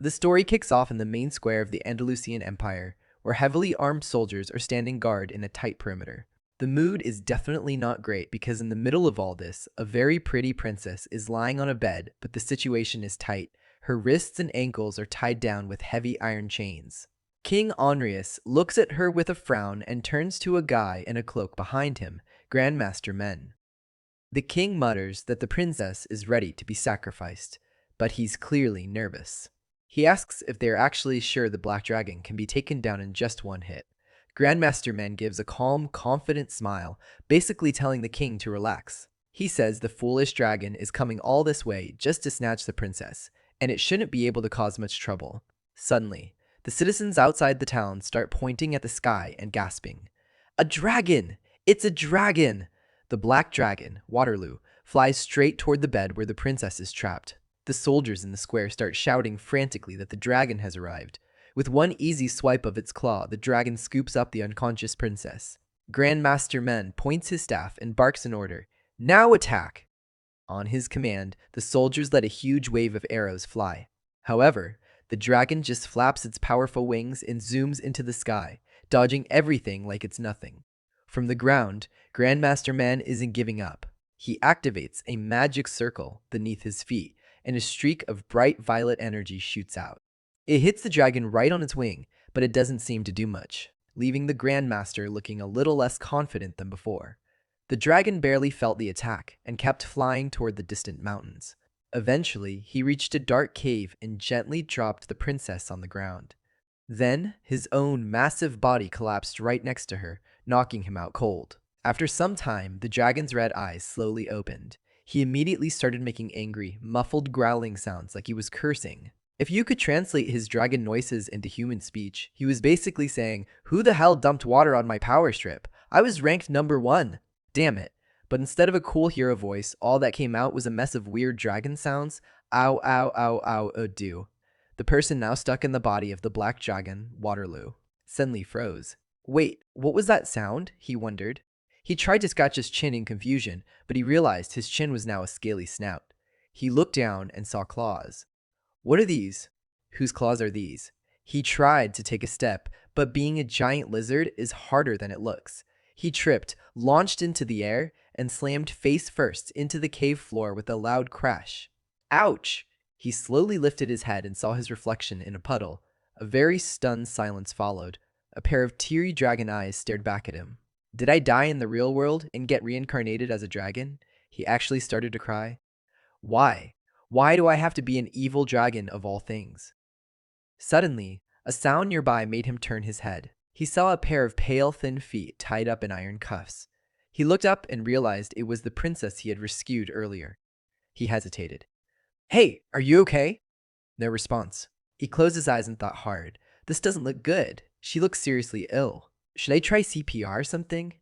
The story kicks off in the main square of the Andalusian Empire, where heavily armed soldiers are standing guard in a tight perimeter. The mood is definitely not great because in the middle of all this, a very pretty princess is lying on a bed, but the situation is tight. Her wrists and ankles are tied down with heavy iron chains. King Honorius looks at her with a frown and turns to a guy in a cloak behind him, Grandmaster Men. The king mutters that the princess is ready to be sacrificed, but he's clearly nervous. He asks if they are actually sure the Black Dragon can be taken down in just one hit. Grandmaster Men gives a calm, confident smile, basically telling the king to relax. He says the foolish dragon is coming all this way just to snatch the princess, and it shouldn't be able to cause much trouble. Suddenly, the citizens outside the town start pointing at the sky and gasping. A dragon! It's a dragon! The Black Dragon, Waterloo, flies straight toward the bed where the princess is trapped. The soldiers in the square start shouting frantically that the dragon has arrived. With one easy swipe of its claw, the dragon scoops up the unconscious princess. Grandmaster Men points his staff and barks an order. Now attack! On his command, the soldiers let a huge wave of arrows fly. However, the dragon just flaps its powerful wings and zooms into the sky, dodging everything like it's nothing. From the ground, Grandmaster Man isn't giving up. He activates a magic circle beneath his feet, and a streak of bright violet energy shoots out. It hits the dragon right on its wing, but it doesn't seem to do much, leaving the Grandmaster looking a little less confident than before. The dragon barely felt the attack and kept flying toward the distant mountains. Eventually, he reached a dark cave and gently dropped the princess on the ground. Then, his own massive body collapsed right next to her, knocking him out cold. After some time, the dragon's red eyes slowly opened. He immediately started making angry, muffled growling sounds like he was cursing. If you could translate his dragon noises into human speech, he was basically saying, "Who the hell dumped water on my power strip? I was ranked number 1. Damn it." But instead of a cool hero voice, all that came out was a mess of weird dragon sounds. Ow, ow, ow, ow, do. The person now stuck in the body of the Black Dragon, Waterloo, suddenly froze. Wait, what was that sound? He wondered. He tried to scratch his chin in confusion, but he realized his chin was now a scaly snout. He looked down and saw claws. What are these? Whose claws are these? He tried to take a step, but being a giant lizard is harder than it looks. He tripped, launched into the air, and slammed face first into the cave floor with a loud crash. Ouch! He slowly lifted his head and saw his reflection in a puddle. A very stunned silence followed. A pair of teary dragon eyes stared back at him. Did I die in the real world and get reincarnated as a dragon? He actually started to cry. Why? Why do I have to be an evil dragon of all things? Suddenly, a sound nearby made him turn his head. He saw a pair of pale, thin feet tied up in iron cuffs. He looked up and realized it was the princess he had rescued earlier. He hesitated. Hey, are you okay? No response. He closed his eyes and thought hard. This doesn't look good. She looks seriously ill. Should I try CPR or something?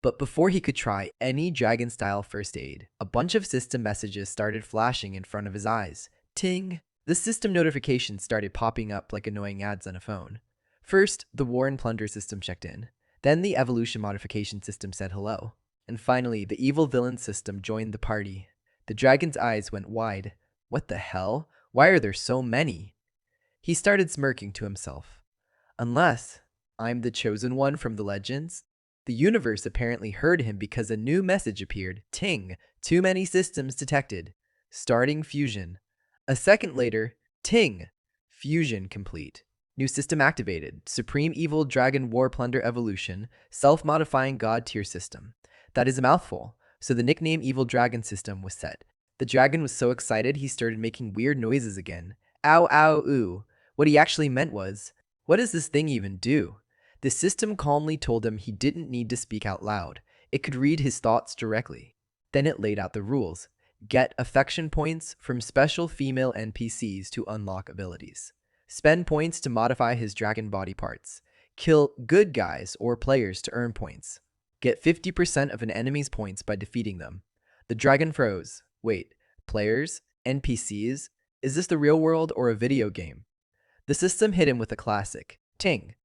But before he could try any dragon-style first aid, a bunch of system messages started flashing in front of his eyes. Ting! The system notifications started popping up like annoying ads on a phone. First, the War and Plunder system checked in. Then the Evolution Modification system said hello. And finally, the Evil Villain system joined the party. The dragon's eyes went wide. What the hell? Why are there so many? He started smirking to himself. Unless I'm the chosen one from the legends? The universe apparently heard him because a new message appeared. Ting! Too many systems detected. Starting fusion. A second later, ting! Fusion complete. New system activated. Supreme Evil Dragon War Plunder Evolution. Self-modifying God tier system. That is a mouthful, so the nickname Evil Dragon system was set. The dragon was so excited he started making weird noises again. Ow, ow, ooh. What he actually meant was, what does this thing even do? The system calmly told him he didn't need to speak out loud. It could read his thoughts directly. Then it laid out the rules. Get affection points from special female NPCs to unlock abilities. Spend points to modify his dragon body parts. Kill good guys or players to earn points. Get 50% of an enemy's points by defeating them. The dragon froze. Wait, players? NPCs? Is this the real world or a video game? The system hit him with a classic. Ting!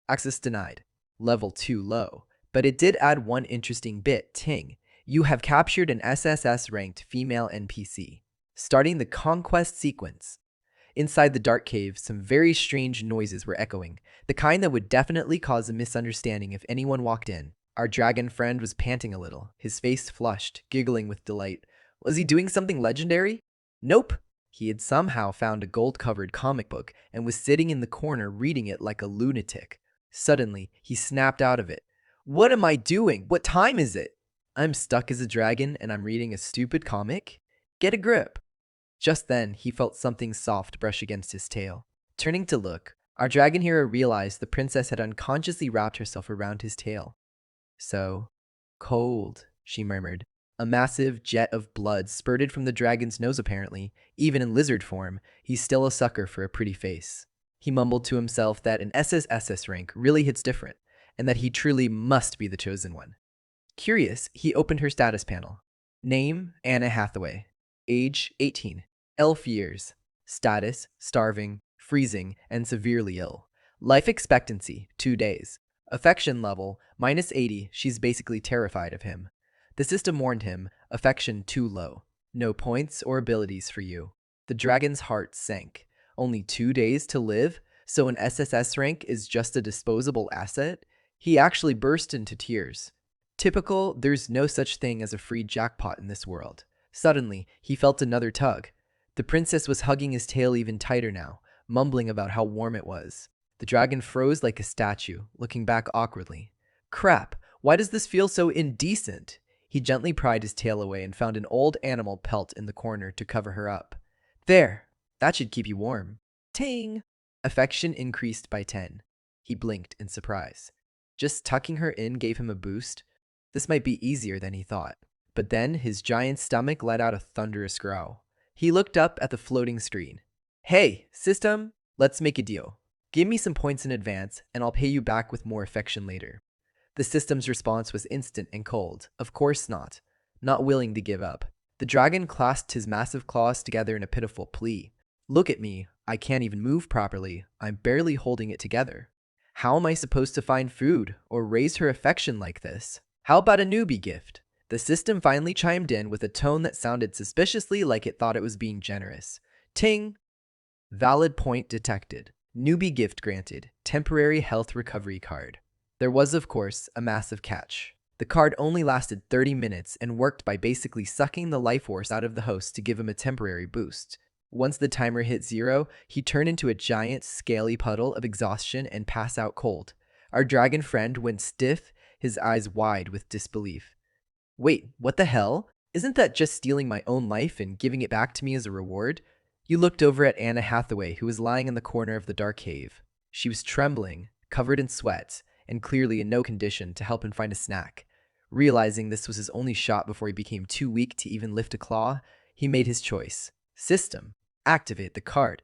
Access denied. Level 2 low. But it did add one interesting bit. Ting! You have captured an SSS ranked female NPC. Starting the conquest sequence. Inside the dark cave, some very strange noises were echoing, the kind that would definitely cause a misunderstanding if anyone walked in. Our dragon friend was panting a little, his face flushed, giggling with delight. Was he doing something legendary? Nope. He had somehow found a gold-covered comic book and was sitting in the corner reading it like a lunatic. Suddenly, he snapped out of it. What am I doing? What time is it? I'm stuck as a dragon and I'm reading a stupid comic? Get a grip. Just then, he felt something soft brush against his tail. Turning to look, our dragon hero realized the princess had unconsciously wrapped herself around his tail. So cold, she murmured. A massive jet of blood spurted from the dragon's nose apparently. Even in lizard form, he's still a sucker for a pretty face. He mumbled to himself that an SSSS rank really hits different, and that he truly must be the chosen one. Curious, he opened her status panel. Name, Anna Hathaway. Age, 18. Elf years. Status, starving, freezing, and severely ill. Life expectancy, 2 days. Affection level, -80, she's basically terrified of him. The system warned him, affection too low. No points or abilities for you. The dragon's heart sank. Only 2 days to live? So an SSS rank is just a disposable asset? He actually burst into tears. Typical, there's no such thing as a free jackpot in this world. Suddenly, he felt another tug. The princess was hugging his tail even tighter now, mumbling about how warm it was. The dragon froze like a statue, looking back awkwardly. Crap, why does this feel so indecent? He gently pried his tail away and found an old animal pelt in the corner to cover her up. There, that should keep you warm. Ting! Affection increased by 10. He blinked in surprise. Just tucking her in gave him a boost. This might be easier than he thought. But then his giant stomach let out a thunderous growl. He looked up at the floating screen. Hey, system, let's make a deal. Give me some points in advance, and I'll pay you back with more affection later. The system's response was instant and cold. Of course not. Not willing to give up. The dragon clasped his massive claws together in a pitiful plea. Look at me. I can't even move properly. I'm barely holding it together. How am I supposed to find food or raise her affection like this? How about a newbie gift? The system finally chimed in with a tone that sounded suspiciously like it thought it was being generous. Ting! Valid point detected. Newbie gift granted. Temporary health recovery card. There was, of course, a massive catch. The card only lasted 30 minutes and worked by basically sucking the life force out of the host to give him a temporary boost. Once the timer hit 0, he turned into a giant, scaly puddle of exhaustion and passed out cold. Our dragon friend went stiff, his eyes wide with disbelief. Wait, what the hell? Isn't that just stealing my own life and giving it back to me as a reward? You looked over at Anna Hathaway, who was lying in the corner of the dark cave. She was trembling, covered in sweat, and clearly in no condition to help him find a snack. Realizing this was his only shot before he became too weak to even lift a claw, he made his choice. System. Activate the card.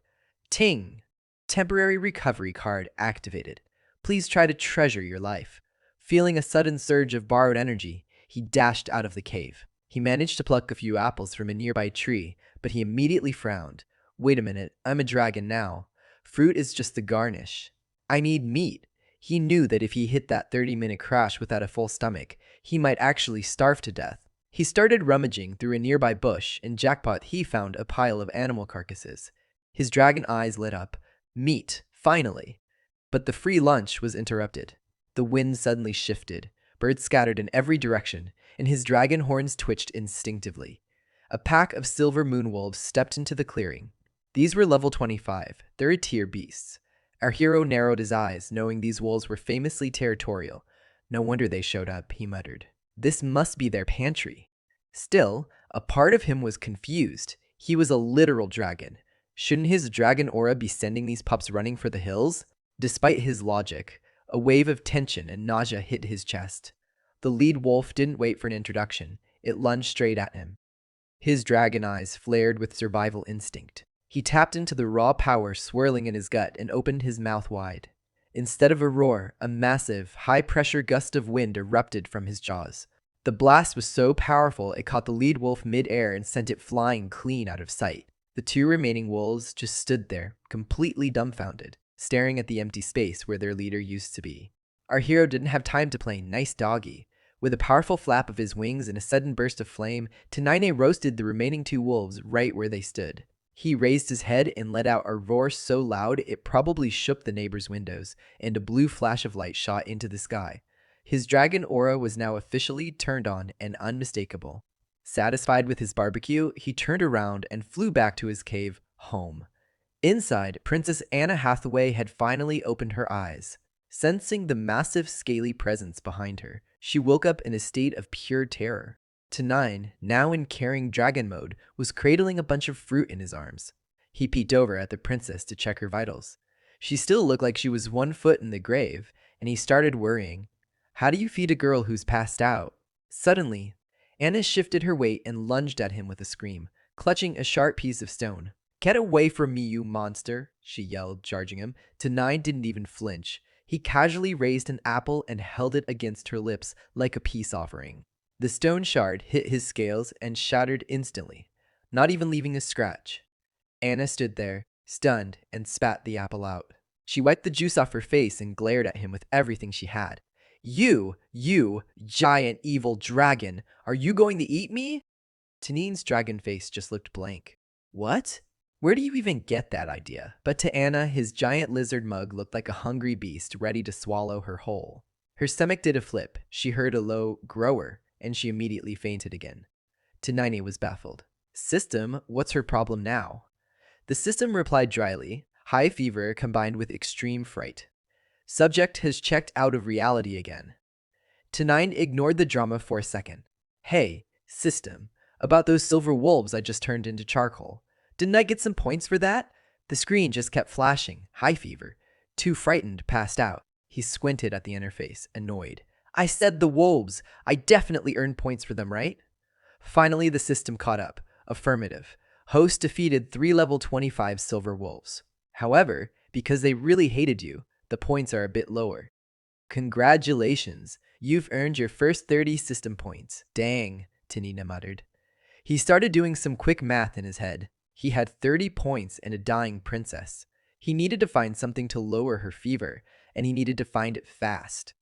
Ting! Temporary recovery card activated. Please try to treasure your life. Feeling a sudden surge of borrowed energy, he dashed out of the cave. He managed to pluck a few apples from a nearby tree, but he immediately frowned. Wait a minute, I'm a dragon now. Fruit is just the garnish. I need meat. He knew that if he hit that 30-minute crash without a full stomach, he might actually starve to death. He started rummaging through a nearby bush, and jackpot, he found a pile of animal carcasses. His dragon eyes lit up. Meat, finally. But the free lunch was interrupted. The wind suddenly shifted. Birds scattered in every direction, and his dragon horns twitched instinctively. A pack of silver moon wolves stepped into the clearing. These were level 25. They're a tier beasts. Our hero narrowed his eyes, knowing these wolves were famously territorial. No wonder they showed up, he muttered. This must be their pantry. Still, a part of him was confused. He was a literal dragon. Shouldn't his dragon aura be sending these pups running for the hills? Despite his logic, a wave of tension and nausea hit his chest. The lead wolf didn't wait for an introduction. It lunged straight at him. His dragon eyes flared with survival instinct. He tapped into the raw power swirling in his gut and opened his mouth wide. Instead of a roar, a massive, high-pressure gust of wind erupted from his jaws. The blast was so powerful it caught the lead wolf mid-air and sent it flying clean out of sight. The 2 remaining wolves just stood there, completely dumbfounded, staring at the empty space where their leader used to be. Our hero didn't have time to play nice doggy. With a powerful flap of his wings and a sudden burst of flame, Tenine roasted the remaining 2 wolves right where they stood. He raised his head and let out a roar so loud it probably shook the neighbor's windows, and a blue flash of light shot into the sky. His dragon aura was now officially turned on and unmistakable. Satisfied with his barbecue, he turned around and flew back to his cave home. Inside, Princess Anna Hathaway had finally opened her eyes. Sensing the massive scaly presence behind her, she woke up in a state of pure terror. Tenine, now in caring dragon mode, was cradling a bunch of fruit in his arms. He peeked over at the princess to check her vitals. She still looked like she was 1 foot in the grave, and he started worrying. How do you feed a girl who's passed out? Suddenly, Anna shifted her weight and lunged at him with a scream, clutching a sharp piece of stone. Get away from me, you monster, she yelled, charging him. Tenine didn't even flinch. He casually raised an apple and held it against her lips like a peace offering. The stone shard hit his scales and shattered instantly, not even leaving a scratch. Anna stood there, stunned, and spat the apple out. She wiped the juice off her face and glared at him with everything she had. You, giant evil dragon, are you going to eat me? Tanine's dragon face just looked blank. What? Where do you even get that idea? But to Anna, his giant lizard mug looked like a hungry beast ready to swallow her whole. Her stomach did a flip. She heard a low grower, and she immediately fainted again. Tenine was baffled. System, what's her problem now? The system replied dryly, high fever combined with extreme fright. Subject has checked out of reality again. Tenine ignored the drama for a second. Hey, system, about those silver wolves I just turned into charcoal. Didn't I get some points for that? The screen just kept flashing, high fever. Too frightened, passed out. He squinted at the interface, annoyed. I said the wolves. I definitely earned points for them, right? Finally, the system caught up. Affirmative. Host defeated 3 level 25 silver wolves. However, because they really hated you, the points are a bit lower. Congratulations. You've earned your first 30 system points. Dang, Tanina muttered. He started doing some quick math in his head. He had 30 points and a dying princess. He needed to find something to lower her fever, and he needed to find it fast.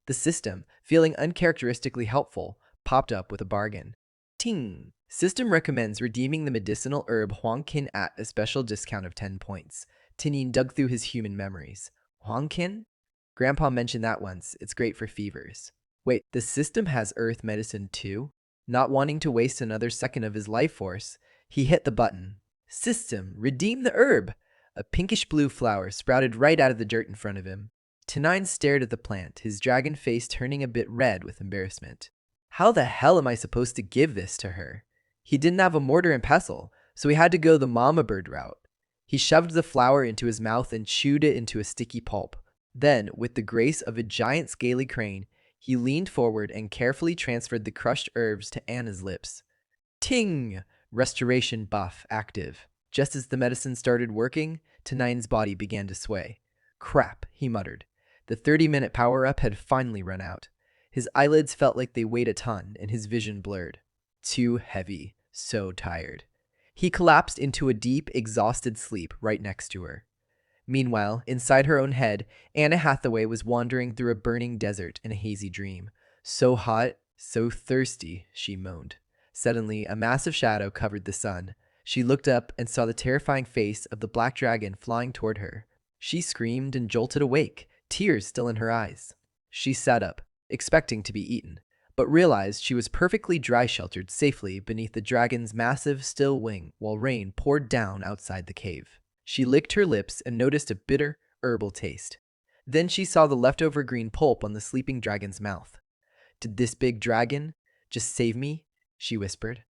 The system, feeling uncharacteristically helpful, popped up with a bargain. Ting! System recommends redeeming the medicinal herb Huangqin at a special discount of 10 points. Tinin dug through his human memories. Huangqin? Grandpa mentioned that once. It's great for fevers. Wait, the system has earth medicine too? Not wanting to waste another second of his life force, he hit the button. System, redeem the herb! A pinkish blue flower sprouted right out of the dirt in front of him. Tenine stared at the plant, his dragon face turning a bit red with embarrassment. How the hell am I supposed to give this to her? He didn't have a mortar and pestle, so he had to go the mama bird route. He shoved the flower into his mouth and chewed it into a sticky pulp. Then, with the grace of a giant scaly crane, he leaned forward and carefully transferred the crushed herbs to Anna's lips. Ting! Restoration buff active. Just as the medicine started working, Tenine's body began to sway. Crap, he muttered. The 30-minute power-up had finally run out. His eyelids felt like they weighed a ton, and his vision blurred. Too heavy. So tired. He collapsed into a deep, exhausted sleep right next to her. Meanwhile, inside her own head, Anna Hathaway was wandering through a burning desert in a hazy dream. So hot, so thirsty, she moaned. Suddenly, a massive shadow covered the sun. She looked up and saw the terrifying face of the black dragon flying toward her. She screamed and jolted awake, tears still in her eyes. She sat up, expecting to be eaten, but realized she was perfectly dry-sheltered safely beneath the dragon's massive, still wing while rain poured down outside the cave. She licked her lips and noticed a bitter, herbal taste. Then she saw the leftover green pulp on the sleeping dragon's mouth. Did this big dragon just save me? She whispered.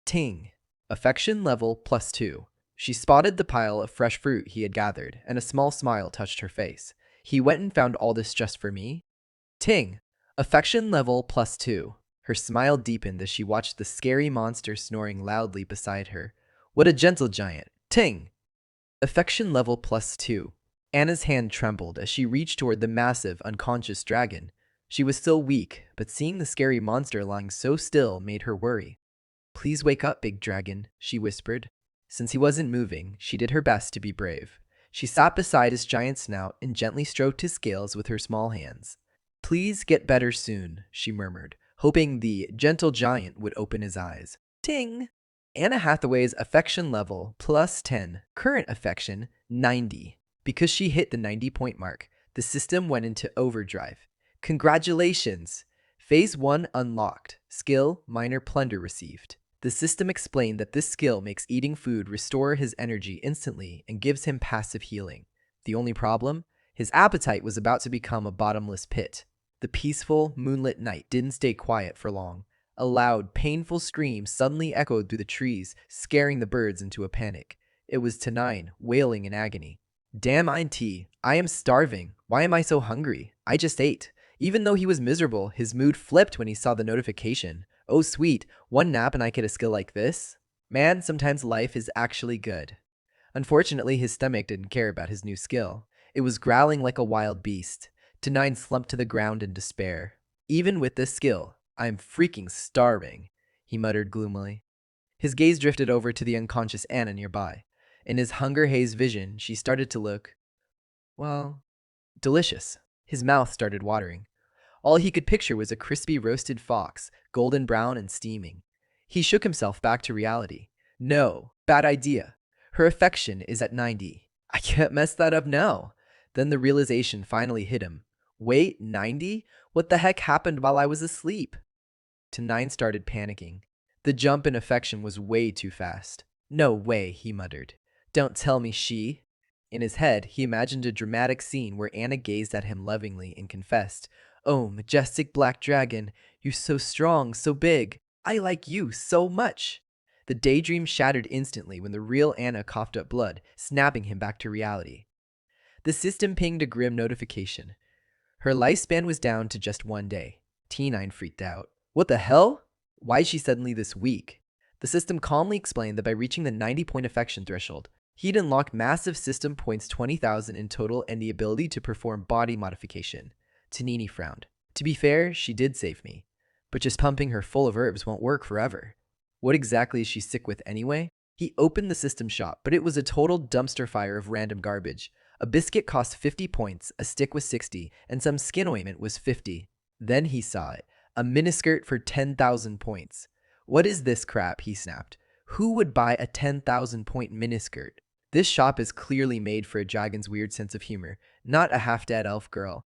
Ting. Affection level +2. She spotted the pile of fresh fruit he had gathered, and a small smile touched her face. He went and found all this just for me? Ting. Affection level +2. Her smile deepened as she watched the scary monster snoring loudly beside her. What a gentle giant. Ting. Affection level +2. Anna's hand trembled as she reached toward the massive, unconscious dragon. She was still weak, but seeing the scary monster lying so still made her worry. Please wake up, big dragon, she whispered. Since he wasn't moving, she did her best to be brave. She sat beside his giant snout and gently stroked his scales with her small hands. Please get better soon, she murmured, hoping the gentle giant would open his eyes. Ting! Anna Hathaway's affection level plus 10, current affection 90. Because she hit the 90-point mark, the system went into overdrive. Congratulations! Phase 1 unlocked. Skill, minor plunder received. The system explained that this skill makes eating food restore his energy instantly and gives him passive healing. The only problem? His appetite was about to become a bottomless pit. The peaceful, moonlit night didn't stay quiet for long. A loud, painful scream suddenly echoed through the trees, scaring the birds into a panic. It was Tanine, wailing in agony. Damn IT, I am starving. Why am I so hungry? I just ate. Even though he was miserable, his mood flipped when he saw the notification. Oh sweet, one nap and I get a skill like this? Man, sometimes life is actually good. Unfortunately, his stomach didn't care about his new skill. It was growling like a wild beast. Tanine slumped to the ground in despair. Even with this skill, I'm freaking starving, he muttered gloomily. His gaze drifted over to the unconscious Anna nearby. In his hunger-hazed vision, she started to look, well, delicious. His mouth started watering. All he could picture was a crispy roasted fox, golden brown and steaming. He shook himself back to reality. No, bad idea. Her affection is at 90. I can't mess that up now. Then the realization finally hit him. Wait, 90? What the heck happened while I was asleep? Tanine started panicking. The jump in affection was way too fast. No way, he muttered. Don't tell me she. In his head, he imagined a dramatic scene where Anna gazed at him lovingly and confessed, Oh, majestic black dragon, you're so strong, so big. I like you so much. The daydream shattered instantly when the real Anna coughed up blood, snapping him back to reality. The system pinged a grim notification. Her lifespan was down to just 1 day. T9 freaked out. What the hell? Why is she suddenly this weak? The system calmly explained that by reaching the 90-point affection threshold, he'd unlock massive system points 20,000 in total and the ability to perform body modification. Tanini frowned. To be fair, she did save me. But just pumping her full of herbs won't work forever. What exactly is she sick with anyway? He opened the system shop, but it was a total dumpster fire of random garbage. A biscuit cost 50 points, a stick was 60, and some skin ointment was 50. Then he saw it. A miniskirt for 10,000 points. What is this crap, he snapped. Who would buy a 10,000-point miniskirt? This shop is clearly made for a dragon's weird sense of humor, not a half-dead elf girl.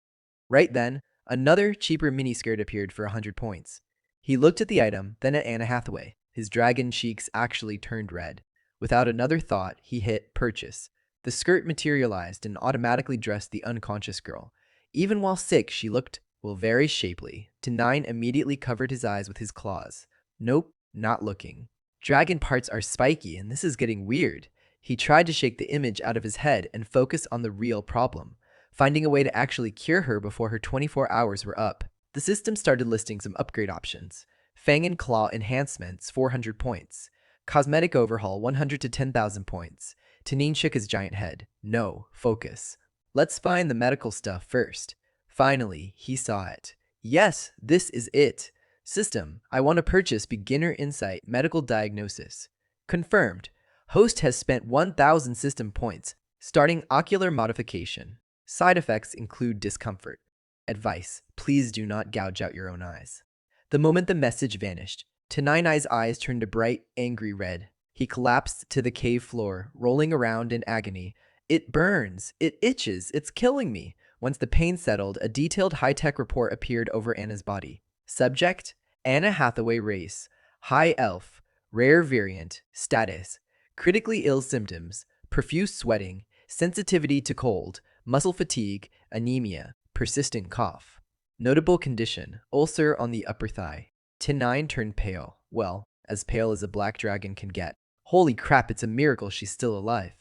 Right then, another, cheaper miniskirt appeared for 100 points. He looked at the item, then at Anna Hathaway. His dragon cheeks actually turned red. Without another thought, he hit purchase. The skirt materialized and automatically dressed the unconscious girl. Even while sick, she looked, well, very shapely. Tanine immediately covered his eyes with his claws. Nope, not looking. Dragon parts are spiky, and this is getting weird. He tried to shake the image out of his head and focus on the real problem, finding a way to actually cure her before her 24 hours were up. The system started listing some upgrade options. Fang and Claw enhancements, 400 points. Cosmetic overhaul, 100 to 10,000 points. Tanine shook his giant head. No, focus. Let's find the medical stuff first. Finally, he saw it. Yes, this is it. System, I want to purchase Beginner Insight Medical Diagnosis. Confirmed. Host has spent 1,000 system points, starting ocular modification. Side effects include discomfort. Advice, please do not gouge out your own eyes. The moment the message vanished, Tanine's eyes turned a bright, angry red. He collapsed to the cave floor, rolling around in agony. It burns. It itches. It's killing me. Once the pain settled, a detailed high-tech report appeared over Anna's body. Subject, Anna Hathaway race, high elf, rare variant, status, critically ill symptoms, profuse sweating, sensitivity to cold, muscle fatigue, anemia, persistent cough. Notable condition, ulcer on the upper thigh. Tanine turned pale. Well, as pale as a black dragon can get. Holy crap, it's a miracle she's still alive.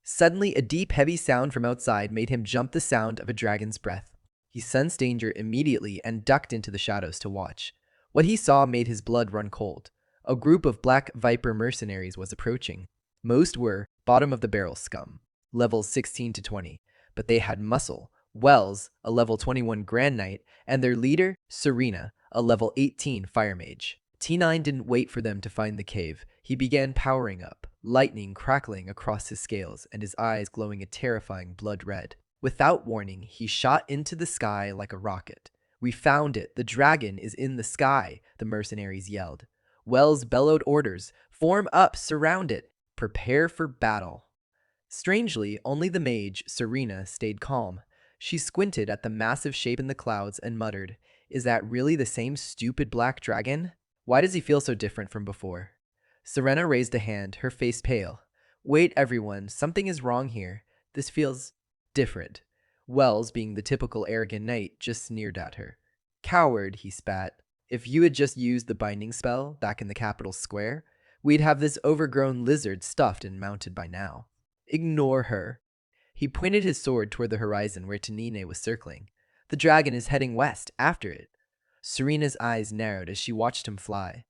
Suddenly, a deep, heavy sound from outside made him jump the sound of a dragon's breath. He sensed danger immediately and ducked into the shadows to watch. What he saw made his blood run cold. A group of black viper mercenaries was approaching. Most were bottom-of-the-barrel scum, levels 16 to 20, but they had muscle. Wells, a level 21 Grand Knight, and their leader, Serena, a level 18 Fire Mage. T9 didn't wait for them to find the cave. He began powering up, lightning crackling across his scales and his eyes glowing a terrifying blood red. Without warning, he shot into the sky like a rocket. We found it! The dragon is in the sky! The mercenaries yelled. Wells bellowed orders. Form up, surround it, prepare for battle. Strangely, only the mage, Serena, stayed calm. She squinted at the massive shape in the clouds and muttered, "Is that really the same stupid black dragon? Why does he feel so different from before?" Serena raised a hand, her face pale. "Wait, everyone, something is wrong here. This feels different." Wells, being the typical arrogant knight, just sneered at her. "Coward," he spat. "If you had just used the binding spell back in the capital square, we'd have this overgrown lizard stuffed and mounted by now. Ignore her." He pointed his sword toward the horizon where Tanine was circling. "The dragon is heading west, after it." Serena's eyes narrowed as she watched him fly.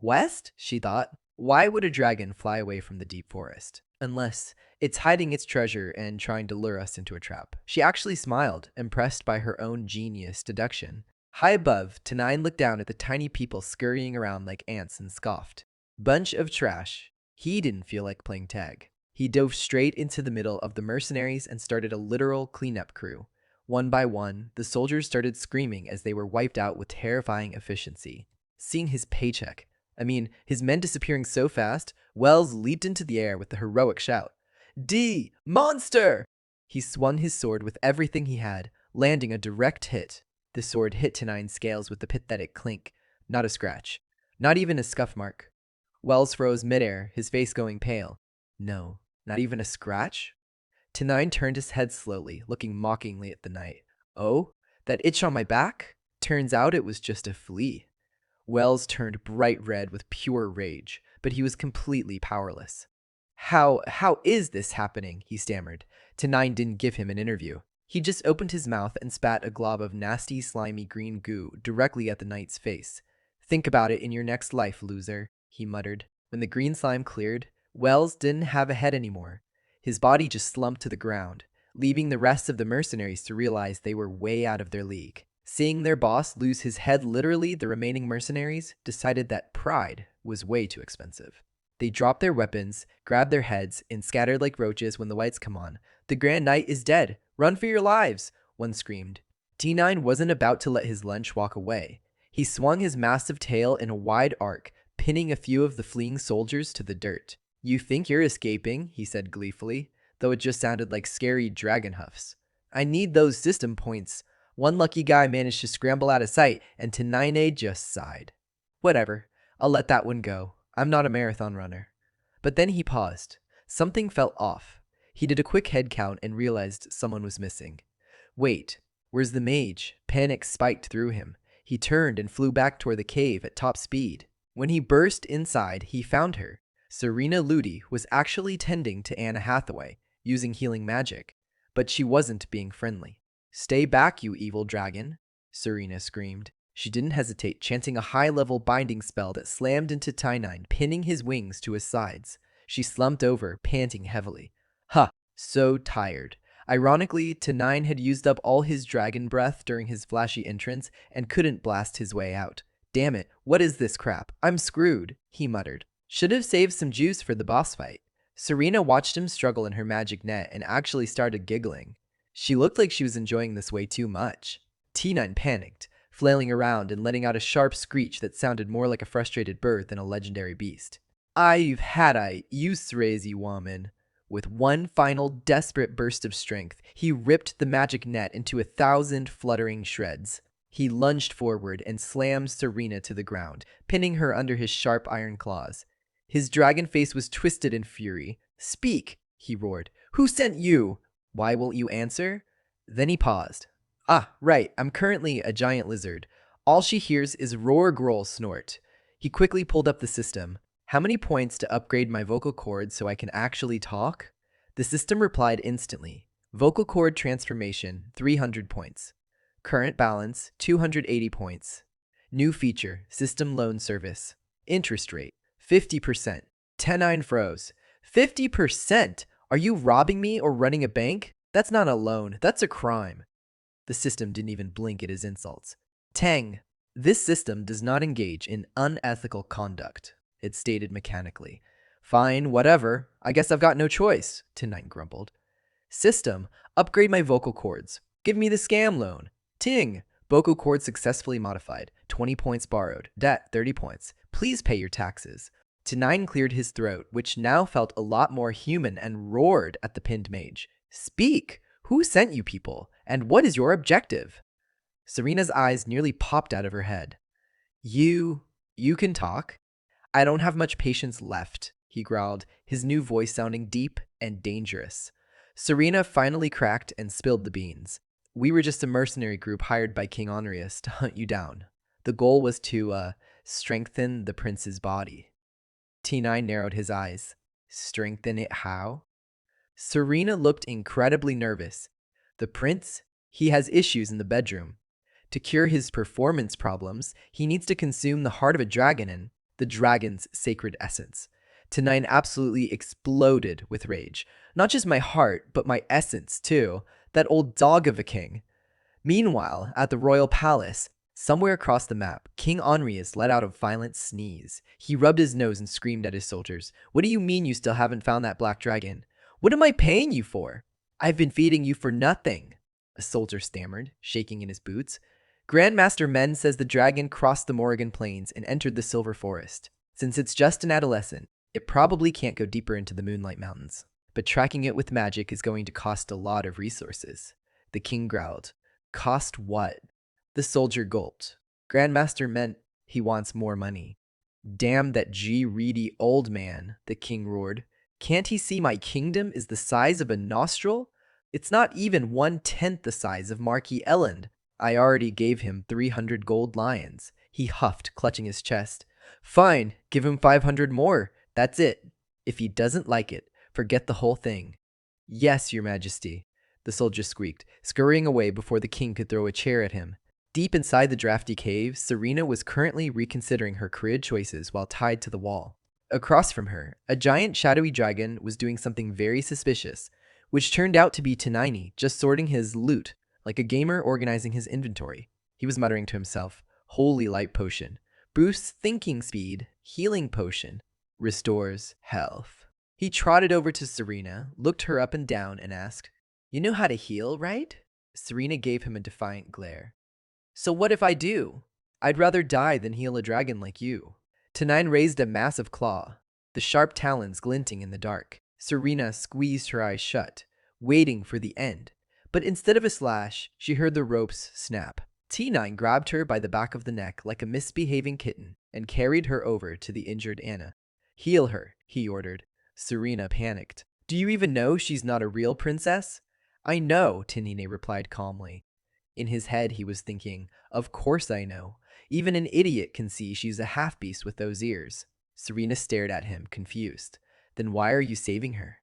West? She thought. Why would a dragon fly away from the deep forest? Unless it's hiding its treasure and trying to lure us into a trap. She actually smiled, impressed by her own genius deduction. High above, Tanine looked down at the tiny people scurrying around like ants and scoffed. Bunch of trash. He didn't feel like playing tag. He dove straight into the middle of the mercenaries and started a literal cleanup crew. One by one, the soldiers started screaming as they were wiped out with terrifying efficiency. Seeing his paycheck, his men disappearing so fast, Wells leaped into the air with the heroic shout, "D! Monster!" He swung his sword with everything he had, landing a direct hit. The sword hit Tanine's scales with a pathetic clink. Not a scratch. Not even a scuff mark. Wells froze midair, his face going pale. No, not even a scratch? Tanine turned his head slowly, looking mockingly at the knight. "Oh, that itch on my back? Turns out it was just a flea." Wells turned bright red with pure rage, but he was completely powerless. How is this happening?" he stammered. Tanine didn't give him an interview. He just opened his mouth and spat a glob of nasty, slimy green goo directly at the knight's face. "Think about it in your next life, loser," he muttered. When the green slime cleared, Wells didn't have a head anymore. His body just slumped to the ground, leaving the rest of the mercenaries to realize they were way out of their league. Seeing their boss lose his head literally, the remaining mercenaries decided that pride was way too expensive. They dropped their weapons, grabbed their heads, and scattered like roaches when the lights come on. "The Grand Knight is dead! Run for your lives!" one screamed. T9 wasn't about to let his lunch walk away. He swung his massive tail in a wide arc, pinning a few of the fleeing soldiers to the dirt. "You think you're escaping," he said gleefully, though it just sounded like scary dragon huffs. "I need those system points." One lucky guy managed to scramble out of sight, and Tenine just sighed. "Whatever, I'll let that one go. I'm not a marathon runner." But then he paused. Something felt off. He did a quick head count and realized someone was missing. Wait, where's the mage? Panic spiked through him. He turned and flew back toward the cave at top speed. When he burst inside, he found her. Serena Ludi was actually tending to Anna Hathaway, using healing magic. But she wasn't being friendly. "Stay back, you evil dragon," Serena screamed. She didn't hesitate, chanting a high-level binding spell that slammed into Tynine, pinning his wings to his sides. She slumped over, panting heavily. So tired. Ironically, Tynine had used up all his dragon breath during his flashy entrance and couldn't blast his way out. "Damn it, what is this crap? I'm screwed," he muttered. Should have saved some juice for the boss fight. Serena watched him struggle in her magic net and actually started giggling. She looked like she was enjoying this way too much. T9 panicked, flailing around and letting out a sharp screech that sounded more like a frustrated bird than a legendary beast. "I've had a use-razy woman." With one final desperate burst of strength, he ripped the magic net into 1,000 fluttering shreds. He lunged forward and slammed Serena to the ground, pinning her under his sharp iron claws. His dragon face was twisted in fury. "Speak!" he roared. "Who sent you? Why won't you answer?" Then he paused. Right, I'm currently a giant lizard. All she hears is roar, growl, snort. He quickly pulled up the system. "How many points to upgrade my vocal cords so I can actually talk?" The system replied instantly. "Vocal cord transformation, 300 points. Current balance, 280 points. New feature, system loan service. Interest rate, 50%. Tenine froze. 50%? Are you robbing me or running a bank? That's not a loan, that's a crime." The system didn't even blink at his insults. "Tang, this system does not engage in unethical conduct," it stated mechanically. "Fine, whatever. I guess I've got no choice," Tenine grumbled. "System, upgrade my vocal cords. Give me the scam loan." "Ting, vocal cord successfully modified. 20 points borrowed. Debt, 30 points. Please pay your taxes." T9 cleared his throat, which now felt a lot more human, and roared at the pinned mage. Speak! Who sent you people? And what is your objective? Serena's eyes nearly popped out of her head. You can talk? I don't have much patience left, he growled, his new voice sounding deep and dangerous. Serena finally cracked and spilled the beans. We were just a mercenary group hired by King Honorius to hunt you down. The goal was to, strengthen the prince's body. T9 narrowed his eyes. Strengthen it how? Serena looked incredibly nervous. The prince? He has issues in the bedroom. To cure his performance problems, he needs to consume the heart of a dragon and the dragon's sacred essence. T9 absolutely exploded with rage. Not just my heart, but my essence, too. That old dog of a king. Meanwhile, at the royal palace, somewhere across the map, King Honorius let out a violent sneeze. He rubbed his nose and screamed at his soldiers. What do you mean you still haven't found that black dragon? What am I paying you for? I've been feeding you for nothing, a soldier stammered, shaking in his boots. Grandmaster Men says the dragon crossed the Morrigan Plains and entered the Silver Forest. Since it's just an adolescent, it probably can't go deeper into the Moonlight Mountains. But tracking it with magic is going to cost a lot of resources. The king growled. Cost what? The soldier gulped. Grandmaster meant he wants more money. Damn that greedy old man, the king roared. Can't he see my kingdom is the size of a nostril? It's not even 1/10 the size of Marquis Elland. I already gave him 300 gold lions. He huffed, clutching his chest. Fine, give him 500 more. That's it. If he doesn't like it, forget the whole thing. Yes, your majesty, the soldier squeaked, scurrying away before the king could throw a chair at him. Deep inside the drafty cave, Serena was currently reconsidering her career choices while tied to the wall. Across from her, a giant shadowy dragon was doing something very suspicious, which turned out to be T9, just sorting his loot, like a gamer organizing his inventory. He was muttering to himself, Holy Light Potion. Boosts thinking speed, healing potion, restores health. He trotted over to Serena, looked her up and down, and asked, You know how to heal, right? Serena gave him a defiant glare. So what if I do? I'd rather die than heal a dragon like you. T9 raised a massive claw, the sharp talons glinting in the dark. Serena squeezed her eyes shut, waiting for the end. But instead of a slash, she heard the ropes snap. T9 grabbed her by the back of the neck like a misbehaving kitten and carried her over to the injured Anna. Heal her, he ordered. Serena panicked. Do you even know she's not a real princess? I know, T9 replied calmly. In his head, he was thinking, Of course I know. Even an idiot can see she's a half-beast with those ears. Serena stared at him, confused. Then why are you saving her?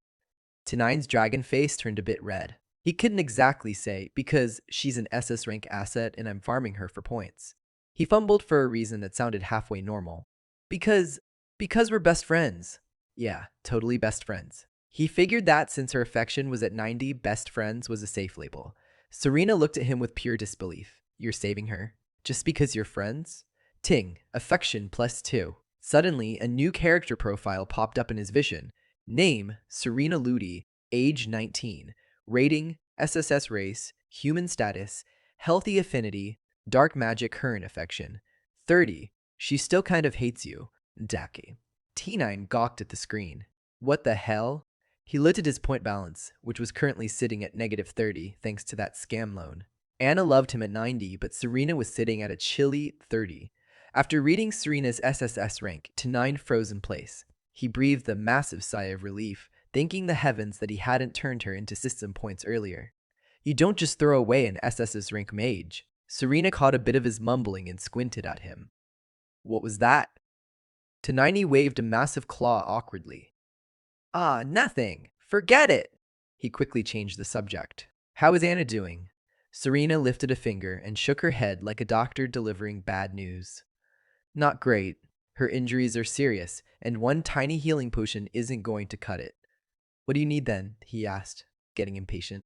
T9's dragon face turned a bit red. He couldn't exactly say, because she's an SS rank asset and I'm farming her for points. He fumbled for a reason that sounded halfway normal. Because we're best friends. Yeah, totally best friends. He figured that since her affection was at 90, best friends was a safe label. Serena looked at him with pure disbelief. You're saving her? Just because you're friends? Ting, affection +2. Suddenly, a new character profile popped up in his vision. Name, Serena Ludi, age 19. Rating, SSS race, human status, healthy affinity, dark magic current affection. 30. She still kind of hates you. Daki. T9 gawked at the screen. What the hell? He looked at his point balance, which was currently sitting at -30 thanks to that scam loan. Anna loved him at 90, but Serena was sitting at a chilly 30. After reading Serena's SSS rank, T9 froze in place. He breathed a massive sigh of relief, thanking the heavens that he hadn't turned her into system points earlier. You don't just throw away an SSS rank mage. Serena caught a bit of his mumbling and squinted at him. What was that? T9 waved a massive claw awkwardly. Ah, nothing. Forget it. He quickly changed the subject. How is Anna doing? Serena lifted a finger and shook her head like a doctor delivering bad news. Not great. Her injuries are serious, and one tiny healing potion isn't going to cut it. What do you need then? He asked, getting impatient.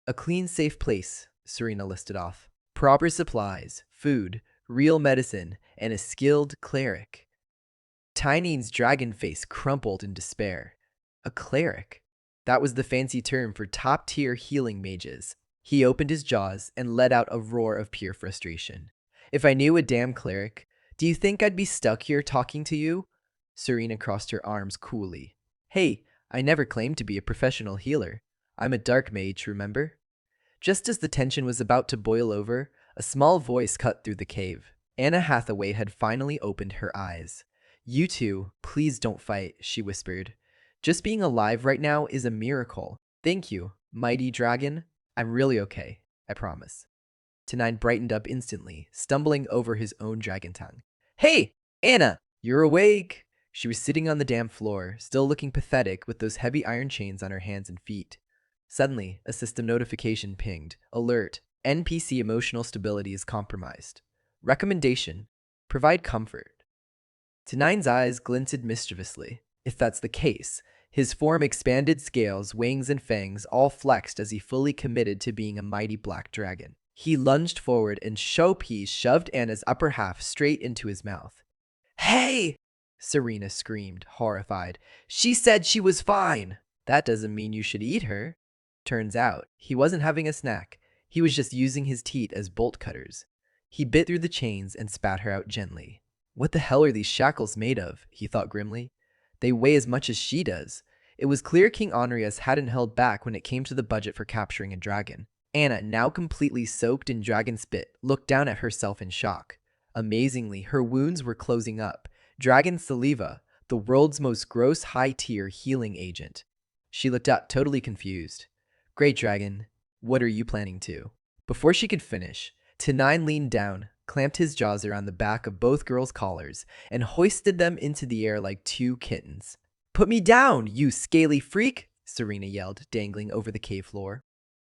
A clean, safe place, Serena listed off. Proper supplies, food, real medicine, and a skilled cleric. Tiny's dragon face crumpled in despair. A cleric. That was the fancy term for top-tier healing mages. He opened his jaws and let out a roar of pure frustration. If I knew a damn cleric, do you think I'd be stuck here talking to you? Serena crossed her arms coolly. Hey, I never claimed to be a professional healer. I'm a dark mage, remember? Just as the tension was about to boil over, a small voice cut through the cave. Anna Hathaway had finally opened her eyes. You two, please don't fight, she whispered. Just being alive right now is a miracle. Thank you, mighty dragon. I'm really okay, I promise. Tenine brightened up instantly, stumbling over his own dragon tongue. Hey, Anna, you're awake! She was sitting on the damp floor, still looking pathetic with those heavy iron chains on her hands and feet. Suddenly, a system notification pinged. Alert. NPC emotional stability is compromised. Recommendation. Provide comfort. Tenine's eyes glinted mischievously. If that's the case, his form expanded, scales, wings, and fangs all flexed as he fully committed to being a mighty black dragon. He lunged forward and Showpiece shoved Anna's upper half straight into his mouth. Hey! Serena screamed, horrified. She said she was fine. That doesn't mean you should eat her. Turns out, he wasn't having a snack. He was just using his teeth as bolt cutters. He bit through the chains and spat her out gently. What the hell are these shackles made of? He thought grimly. They weigh as much as she does. It was clear King Honorius hadn't held back when it came to the budget for capturing a dragon. Anna, now completely soaked in dragon spit, looked down at herself in shock. Amazingly, her wounds were closing up. Dragon saliva, the world's most gross high-tier healing agent. She looked up, totally confused. Great dragon, what are you planning to? Before she could finish, Tenine leaned down, clamped his jaws around the back of both girls' collars, and hoisted them into the air like two kittens. Put me down, you scaly freak! Serena yelled, dangling over the cave floor.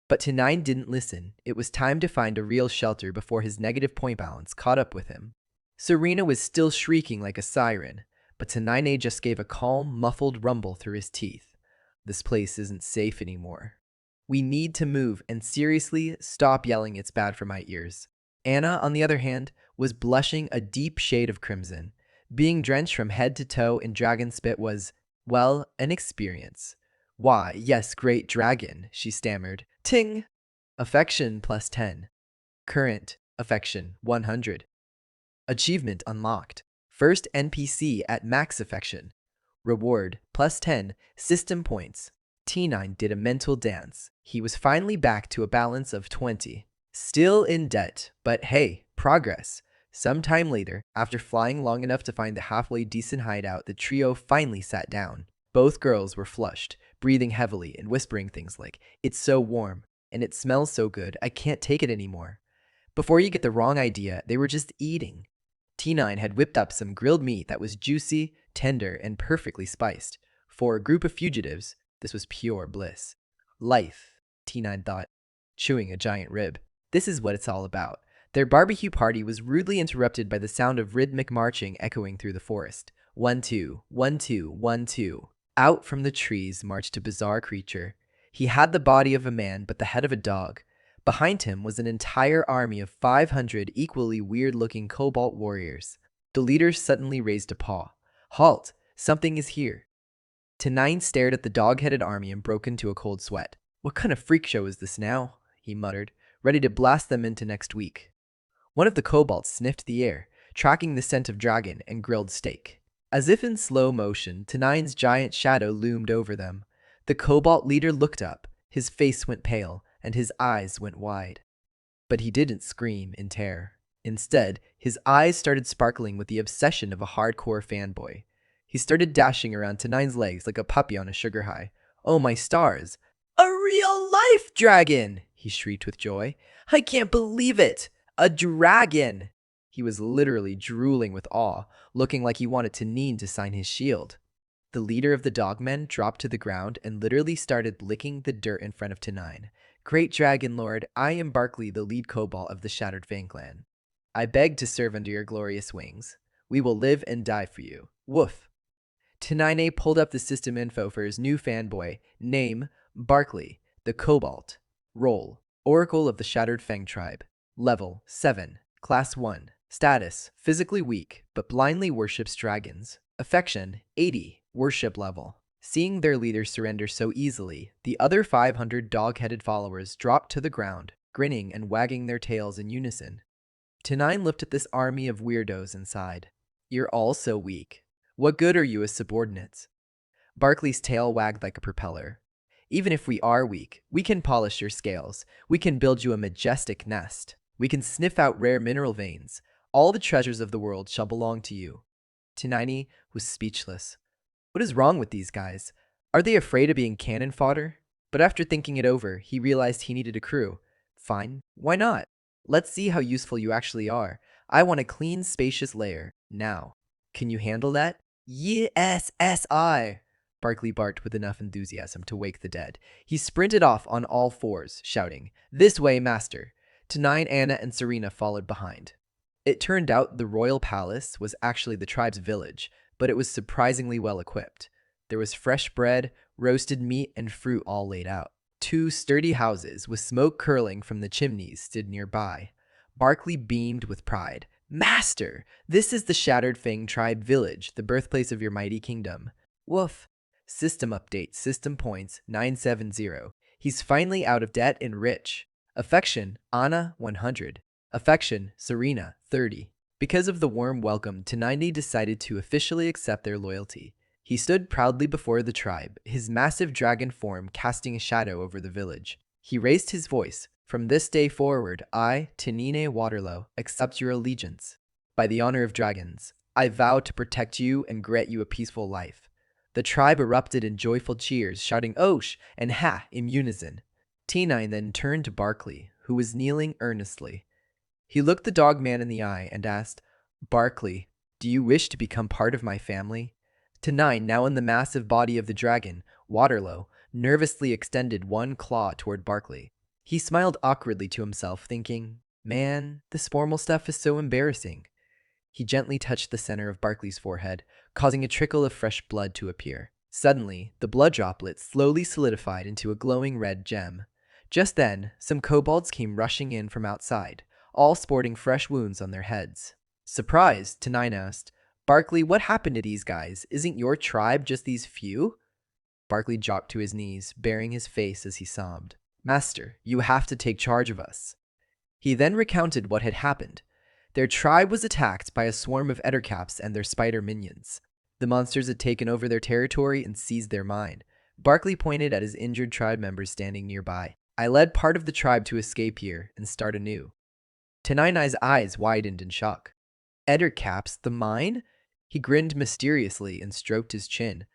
But Tenine didn't listen. It was time to find a real shelter before his negative point balance caught up with him. Serena was still shrieking like a siren, but Tenine just gave a calm, muffled rumble through his teeth. This place isn't safe anymore. We need to move, and seriously, stop yelling it's bad for my ears. Anna, on the other hand, was blushing a deep shade of crimson. Being drenched from head to toe in dragon spit was, well, an experience. Why, yes, great dragon, she stammered. Ting! Affection plus 10. Current affection 100. Achievement unlocked. First NPC at max affection. Reward plus 10 system points. T9 did a mental dance. He was finally back to a balance of 20. Still in debt, but hey, progress. Sometime later, after flying long enough to find the halfway decent hideout, the trio finally sat down. Both girls were flushed, breathing heavily and whispering things like, "It's so warm, and it smells so good, I can't take it anymore." Before you get the wrong idea, they were just eating. T9 had whipped up some grilled meat that was juicy, tender, and perfectly spiced. For a group of fugitives, this was pure bliss. Life, T9 thought, chewing a giant rib. This is what it's all about. Their barbecue party was rudely interrupted by the sound of rhythmic marching echoing through the forest. 1-2, 1-2, 1-2. Out from the trees marched a bizarre creature. He had the body of a man but the head of a dog. Behind him was an entire army of 500 equally weird-looking cobalt warriors. The leader suddenly raised a paw. Halt! Something is here. Tenine stared at the dog-headed army and broke into a cold sweat. What kind of freak show is this now? He muttered, ready to blast them into next week. One of the kobolds sniffed the air, tracking the scent of dragon and grilled steak. As if in slow motion, Tenine's giant shadow loomed over them. The cobalt leader looked up, his face went pale, and his eyes went wide. But he didn't scream in terror. Instead, his eyes started sparkling with the obsession of a hardcore fanboy. He started dashing around Tenine's legs like a puppy on a sugar high. Oh my stars! A real-life dragon! He shrieked with joy. I can't believe it! A dragon! He was literally drooling with awe, looking like he wanted Tenine to sign his shield. The leader of the dogmen dropped to the ground and literally started licking the dirt in front of Tenine. Great Dragon Lord, I am Barkley, the lead kobold of the Shattered Fang clan. I beg to serve under your glorious wings. We will live and die for you. Woof. Tenine pulled up the system info for his new fanboy. Name, Barkley, the Cobalt. Role, Oracle of the Shattered Fang tribe. Level, 7. Class 1. Status, physically weak, but blindly worships dragons. Affection, 80. Worship level. Seeing their leader surrender so easily, the other 500 dog-headed followers dropped to the ground, grinning and wagging their tails in unison. Tenine looked at this army of weirdos and sighed. You're all so weak. What good are you as subordinates? Barkley's tail wagged like a propeller. Even if we are weak, we can polish your scales. We can build you a majestic nest. We can sniff out rare mineral veins. All the treasures of the world shall belong to you. Tinini was speechless. What is wrong with these guys? Are they afraid of being cannon fodder? But after thinking it over, he realized he needed a crew. Fine, why not? Let's see how useful you actually are. I want a clean, spacious lair, now. Can you handle that? Yes, S.I. Barkley barked with enough enthusiasm to wake the dead. He sprinted off on all fours, shouting, "This way, master!" Tanine, Anna, and Serena followed behind. It turned out the royal palace was actually the tribe's village, but it was surprisingly well equipped. There was fresh bread, roasted meat, and fruit all laid out. Two sturdy houses with smoke curling from the chimneys stood nearby. Barkley beamed with pride. "Master, this is the Shattered Fang Tribe Village, the birthplace of your mighty kingdom." Woof. System update, system points, 970. He's finally out of debt and rich. Affection, Anna, 100. Affection, Serena, 30. Because of the warm welcome, Tanini decided to officially accept their loyalty. He stood proudly before the tribe, his massive dragon form casting a shadow over the village. He raised his voice. "From this day forward, I, Tanine Waterlow, accept your allegiance. By the honor of dragons, I vow to protect you and grant you a peaceful life." The tribe erupted in joyful cheers, shouting "Osh" and "Ha" in unison. T9 then turned to Barkley, who was kneeling earnestly. He looked the dog man in the eye and asked, "Barkley, do you wish to become part of my family?" T9, now in the massive body of the dragon, Waterlow, nervously extended one claw toward Barkley. He smiled awkwardly to himself, thinking, "Man, this formal stuff is so embarrassing." He gently touched the center of Barkley's forehead, causing a trickle of fresh blood to appear. Suddenly, the blood droplet slowly solidified into a glowing red gem. Just then, some kobolds came rushing in from outside, all sporting fresh wounds on their heads. Surprised, Tanine asked, "Barkley, what happened to these guys? Isn't your tribe just these few?" Barkley dropped to his knees, baring his face as he sobbed. "Master, you have to take charge of us." He then recounted what had happened. Their tribe was attacked by a swarm of ettercaps and their spider minions. The monsters had taken over their territory and seized their mind. Barkley pointed at his injured tribe members standing nearby. "I led part of the tribe to escape here and start anew." Tenai's eyes widened in shock. "Ettercaps, the mine?" He grinned mysteriously and stroked his chin.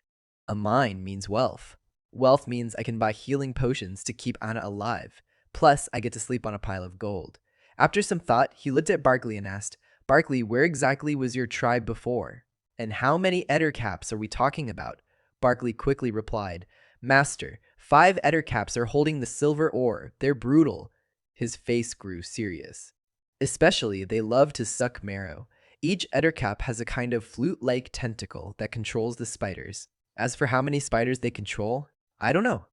"A mine means wealth. Wealth means I can buy healing potions to keep Anna alive. Plus, I get to sleep on a pile of gold." After some thought, he looked at Barkley and asked, "Barkley, where exactly was your tribe before? And how many ettercaps are we talking about?" Barkley quickly replied, "Master, 5 ettercaps are holding the silver ore. They're brutal." His face grew serious. "Especially, they love to suck marrow. Each ettercap has a kind of flute-like tentacle that controls the spiders. As for how many spiders they control, I don't know."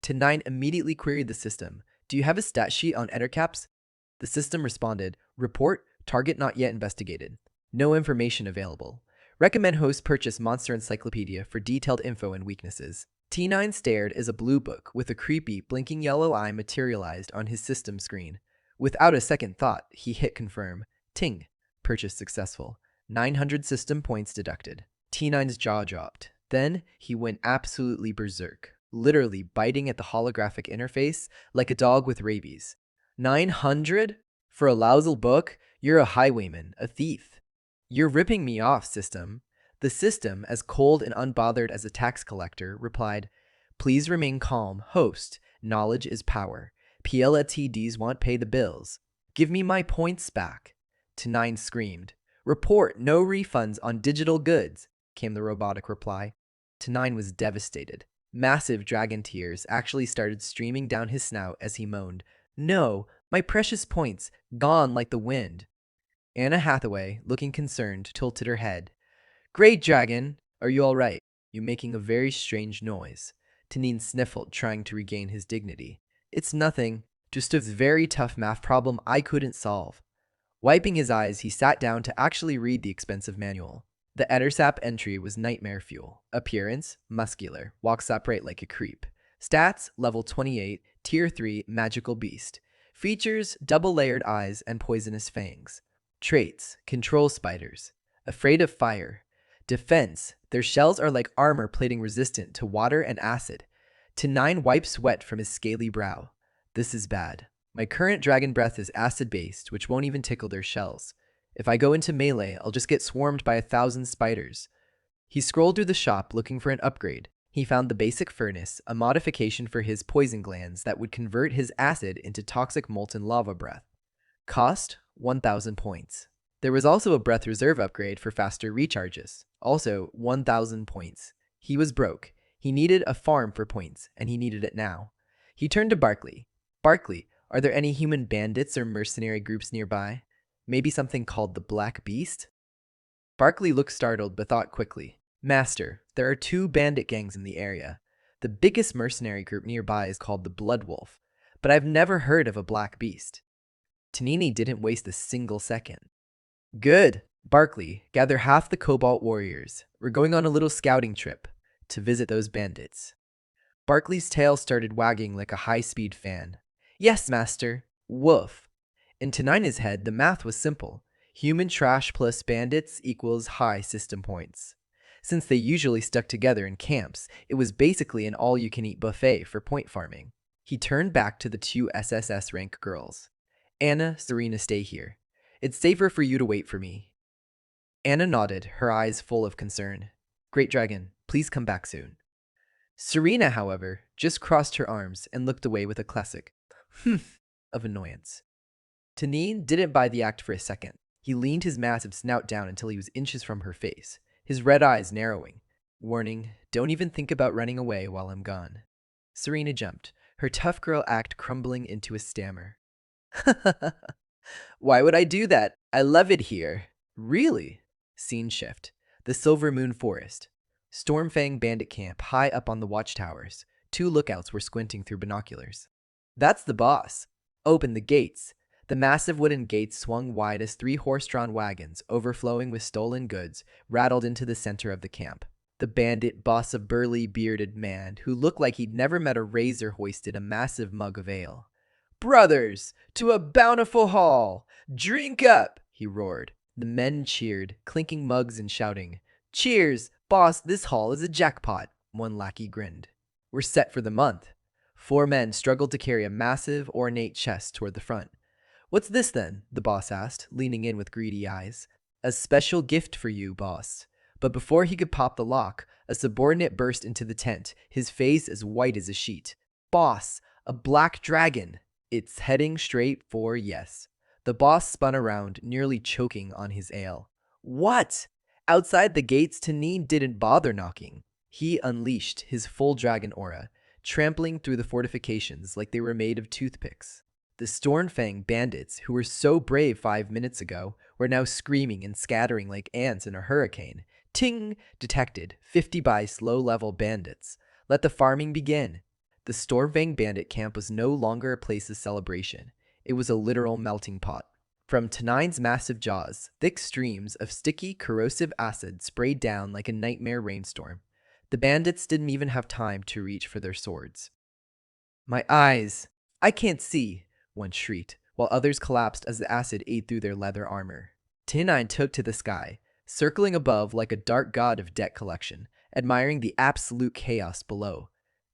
T9 immediately queried the system. "Do you have a stat sheet on ettercaps?" The system responded, "Report, target not yet investigated. No information available. Recommend host purchase Monster Encyclopedia for detailed info and weaknesses." T9 stared as a blue book with a creepy, blinking yellow eye materialized on his system screen. Without a second thought, he hit confirm. Ting. Purchase successful. 900 system points deducted. T9's jaw dropped. Then he went absolutely berserk, literally biting at the holographic interface like a dog with rabies. 900? For a lousy book? You're a highwayman, a thief. "You're ripping me off, system." The system, as cold and unbothered as a tax collector, replied, "Please remain calm, host. Knowledge is power. PLTDs won't pay the bills. Give me my points back." T9 screamed. "Report no refunds on digital goods," came the robotic reply. T9 was devastated. Massive dragon tears actually started streaming down his snout as he moaned, "No, my precious points, gone like the wind." Anna Hathaway, looking concerned, tilted her head. "Great dragon, are you all right? You're making a very strange noise." Tanin sniffled, trying to regain his dignity. "It's nothing, just a very tough math problem I couldn't solve." Wiping his eyes, he sat down to actually read the expensive manual. The Ettersap entry was nightmare fuel. Appearance, muscular, walks upright like a creep. Stats, level 28, tier 3, magical beast. Features, double-layered eyes and poisonous fangs. Traits, control spiders. Afraid of fire. Defense. Their shells are like armor plating resistant to water and acid. T9 wipes sweat from his scaly brow. This is bad. My current dragon breath is acid-based, which won't even tickle their shells. If I go into melee, I'll just get swarmed by 1,000 spiders. He scrolled through the shop looking for an upgrade. He found the basic furnace, a modification for his poison glands that would convert his acid into toxic molten lava breath. Cost 1,000 points. There was also a breath reserve upgrade for faster recharges, also 1,000 points. He was broke. He needed a farm for points, and he needed it now. He turned to Barkley. Barkley, are there any human bandits or mercenary groups nearby? Maybe something called the Black Beast? Barkley looked startled but thought quickly. Master, there are 2 bandit gangs in the area. The biggest mercenary group nearby is called the Blood Wolf, but I've never heard of a Black Beast. Tanini didn't waste a single second. Good. Barkley, gather half the Cobalt Warriors. We're going on a little scouting trip to visit those bandits. Barkley's tail started wagging like a high-speed fan. Yes, master. Woof. In Tanina's head, the math was simple. Human trash plus bandits equals high system points. Since they usually stuck together in camps, it was basically an all-you-can-eat buffet for point farming. He turned back to the 2 SSS rank girls. Anna, Serena, stay here. It's safer for you to wait for me. Anna nodded, her eyes full of concern. Great Dragon, please come back soon. Serena, however, just crossed her arms and looked away with a classic humph of annoyance. Tanin didn't buy the act for a second. He leaned his massive snout down until he was inches from her face, his red eyes narrowing. Warning, don't even think about running away while I'm gone. Serena jumped, her tough girl act crumbling into a stammer. Why would I do that? I love it here. Really? Scene shift. The Silver Moon Forest. Stormfang bandit camp high up on the watchtowers. 2 lookouts were squinting through binoculars. That's the boss. Open the gates. The massive wooden gates swung wide as 3 horse-drawn wagons, overflowing with stolen goods, rattled into the center of the camp. The bandit boss, a burly, bearded man who looked like he'd never met a razor, hoisted a massive mug of ale. Brothers, to a bountiful haul! Drink up! He roared. The men cheered, clinking mugs and shouting, Cheers! Boss, this haul is a jackpot! One lackey grinned. We're set for the month. 4 men struggled to carry a massive, ornate chest toward the front. What's this then? The boss asked, leaning in with greedy eyes. A special gift for you, boss. But before he could pop the lock, a subordinate burst into the tent, his face as white as a sheet. Boss, a black dragon! It's heading straight for yes. The boss spun around, nearly choking on his ale. What? Outside the gates, Tanin didn't bother knocking. He unleashed his full dragon aura, trampling through the fortifications like they were made of toothpicks. The Stormfang bandits, who were so brave 5 minutes ago, were now screaming and scattering like ants in a hurricane. Ting! Detected. 50 by low-level bandits. Let the farming begin. The Stormfang bandit camp was no longer a place of celebration. It was a literal melting pot. From Tanin's massive jaws, thick streams of sticky, corrosive acid sprayed down like a nightmare rainstorm. The bandits didn't even have time to reach for their swords. My eyes! I can't see! One shrieked, while others collapsed as the acid ate through their leather armor. T9 took to the sky, circling above like a dark god of debt collection, admiring the absolute chaos below.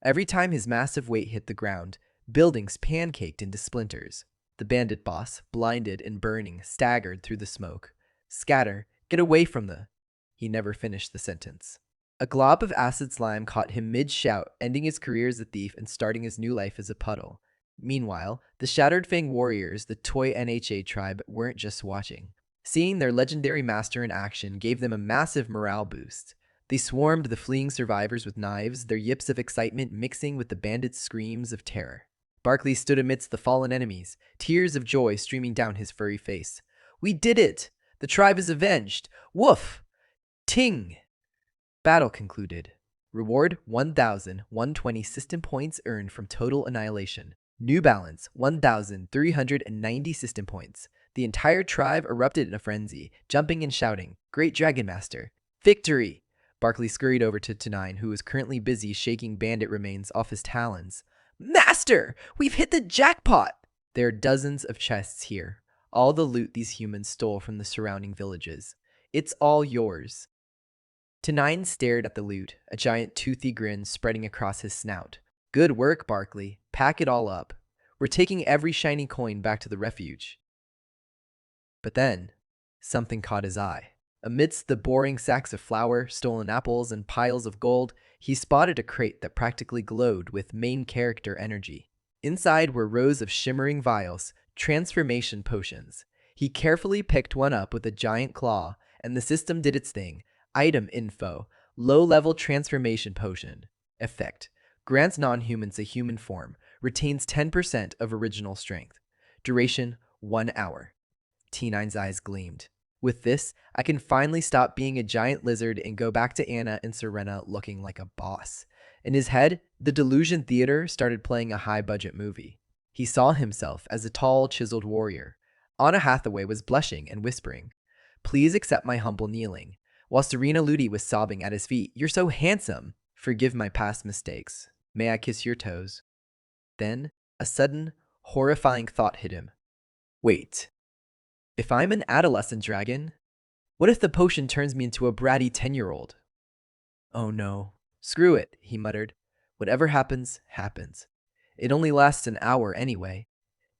Every time his massive weight hit the ground, buildings pancaked into splinters. The bandit boss, blinded and burning, staggered through the smoke. Scatter, get away from the... He never finished the sentence. A glob of acid slime caught him mid-shout, ending his career as a thief and starting his new life as a puddle. Meanwhile, the Shattered Fang Warriors, the toy NHA tribe, weren't just watching. Seeing their legendary master in action gave them a massive morale boost. They swarmed the fleeing survivors with knives, their yips of excitement mixing with the bandits' screams of terror. Barkley stood amidst the fallen enemies, tears of joy streaming down his furry face. We did it! The tribe is avenged! Woof! Ting! Battle concluded. Reward 1,120 system points earned from total annihilation. New balance 1,390 system points. The entire tribe erupted in a frenzy, jumping and shouting, Great Dragon Master! Victory! Barkley scurried over to T9, who was currently busy shaking bandit remains off his talons. Master! We've hit the jackpot! There are dozens of chests here. All the loot these humans stole from the surrounding villages. It's all yours. Tenine stared at the loot, a giant toothy grin spreading across his snout. Good work, Barkley. Pack it all up. We're taking every shiny coin back to the refuge. But then, something caught his eye. Amidst the boring sacks of flour, stolen apples, and piles of gold, he spotted a crate that practically glowed with main character energy. Inside were rows of shimmering vials, transformation potions. He carefully picked one up with a giant claw, and the system did its thing. Item info: low-level transformation potion. Effect: grants non-humans a human form, retains 10% of original strength. Duration: 1 hour. T9's eyes gleamed. With this, I can finally stop being a giant lizard and go back to Anna and Serena looking like a boss. In his head, the Delusion Theater started playing a high-budget movie. He saw himself as a tall, chiseled warrior. Anna Hathaway was blushing and whispering, "Please accept my humble kneeling," while Serena Ludi was sobbing at his feet, "You're so handsome. Forgive my past mistakes. May I kiss your toes?" Then, a sudden, horrifying thought hit him. Wait. If I'm an adolescent dragon, what if the potion turns me into a bratty 10-year-old? Oh no. Screw it, he muttered. Whatever happens, happens. It only lasts an hour anyway.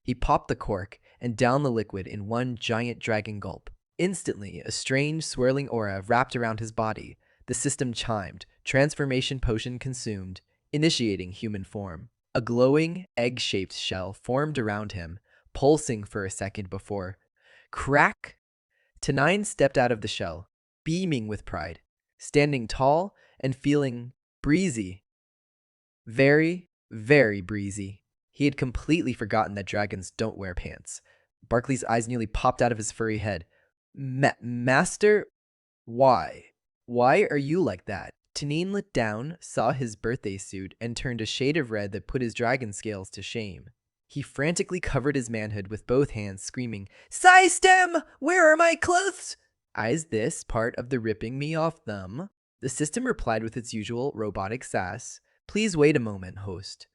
He popped the cork and downed the liquid in one giant dragon gulp. Instantly, a strange, swirling aura wrapped around his body. The system chimed, transformation potion consumed, initiating human form. A glowing, egg-shaped shell formed around him, pulsing for a second before crack! Tenine stepped out of the shell, beaming with pride, standing tall and feeling breezy. Very, very breezy. He had completely forgotten that dragons don't wear pants. Barkley's eyes nearly popped out of his furry head. Master? Why? Why are you like that? Tenine looked down, saw his birthday suit, and turned a shade of red that put his dragon scales to shame. He frantically covered his manhood with both hands, screaming, "System! Where are my clothes?" "Is this part of the ripping me off them?" The system replied with its usual robotic sass. "Please wait a moment, host.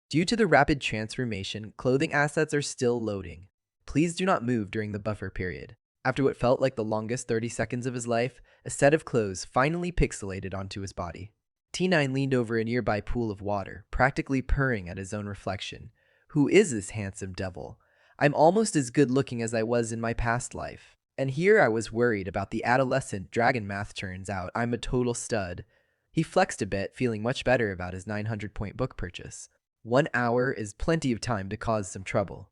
Due to the rapid transformation, clothing assets are still loading. Please do not move during the buffer period." After what felt like the longest 30 seconds of his life, a set of clothes finally pixelated onto his body. T9 leaned over a nearby pool of water, practically purring at his own reflection. Who is this handsome devil? I'm almost as good looking as I was in my past life. And here I was worried about the adolescent dragon math. Turns out I'm a total stud. He flexed a bit, feeling much better about his 900-point book purchase. 1 hour is plenty of time to cause some trouble.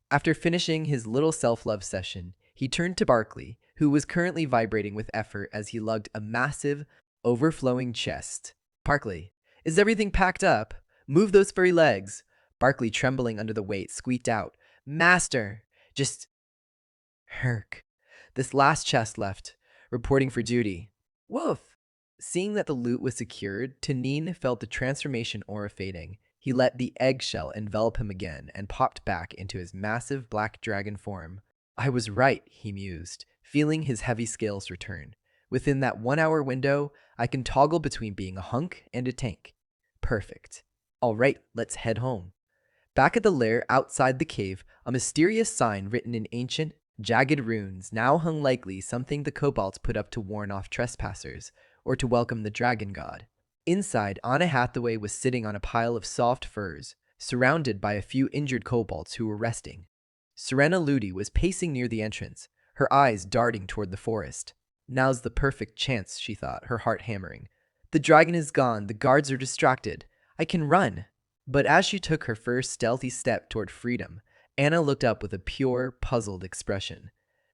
After finishing his little self-love session, he turned to Barkley, who was currently vibrating with effort as he lugged a massive, overflowing chest. "Barkley, is everything packed up? Move those furry legs." Barkley, trembling under the weight, squeaked out, "Master, just herk. This last chest left, reporting for duty." Woof! Seeing that the loot was secured, Tenine felt the transformation aura fading. He let the eggshell envelop him again and popped back into his massive black dragon form. "I was right," he mused, feeling his heavy scales return. "Within that 1 hour window, I can toggle between being a hunk and a tank. Perfect. All right, let's head home." Back at the lair outside the cave, a mysterious sign written in ancient, jagged runes now hung, likely something the kobolds put up to warn off trespassers or to welcome the dragon god. Inside, Anna Hathaway was sitting on a pile of soft furs, surrounded by a few injured kobolds who were resting. Serena Ludi was pacing near the entrance, her eyes darting toward the forest. Now's the perfect chance, she thought, her heart hammering. The dragon is gone, the guards are distracted. I can run. But as she took her first stealthy step toward freedom, Anna looked up with a pure, puzzled expression.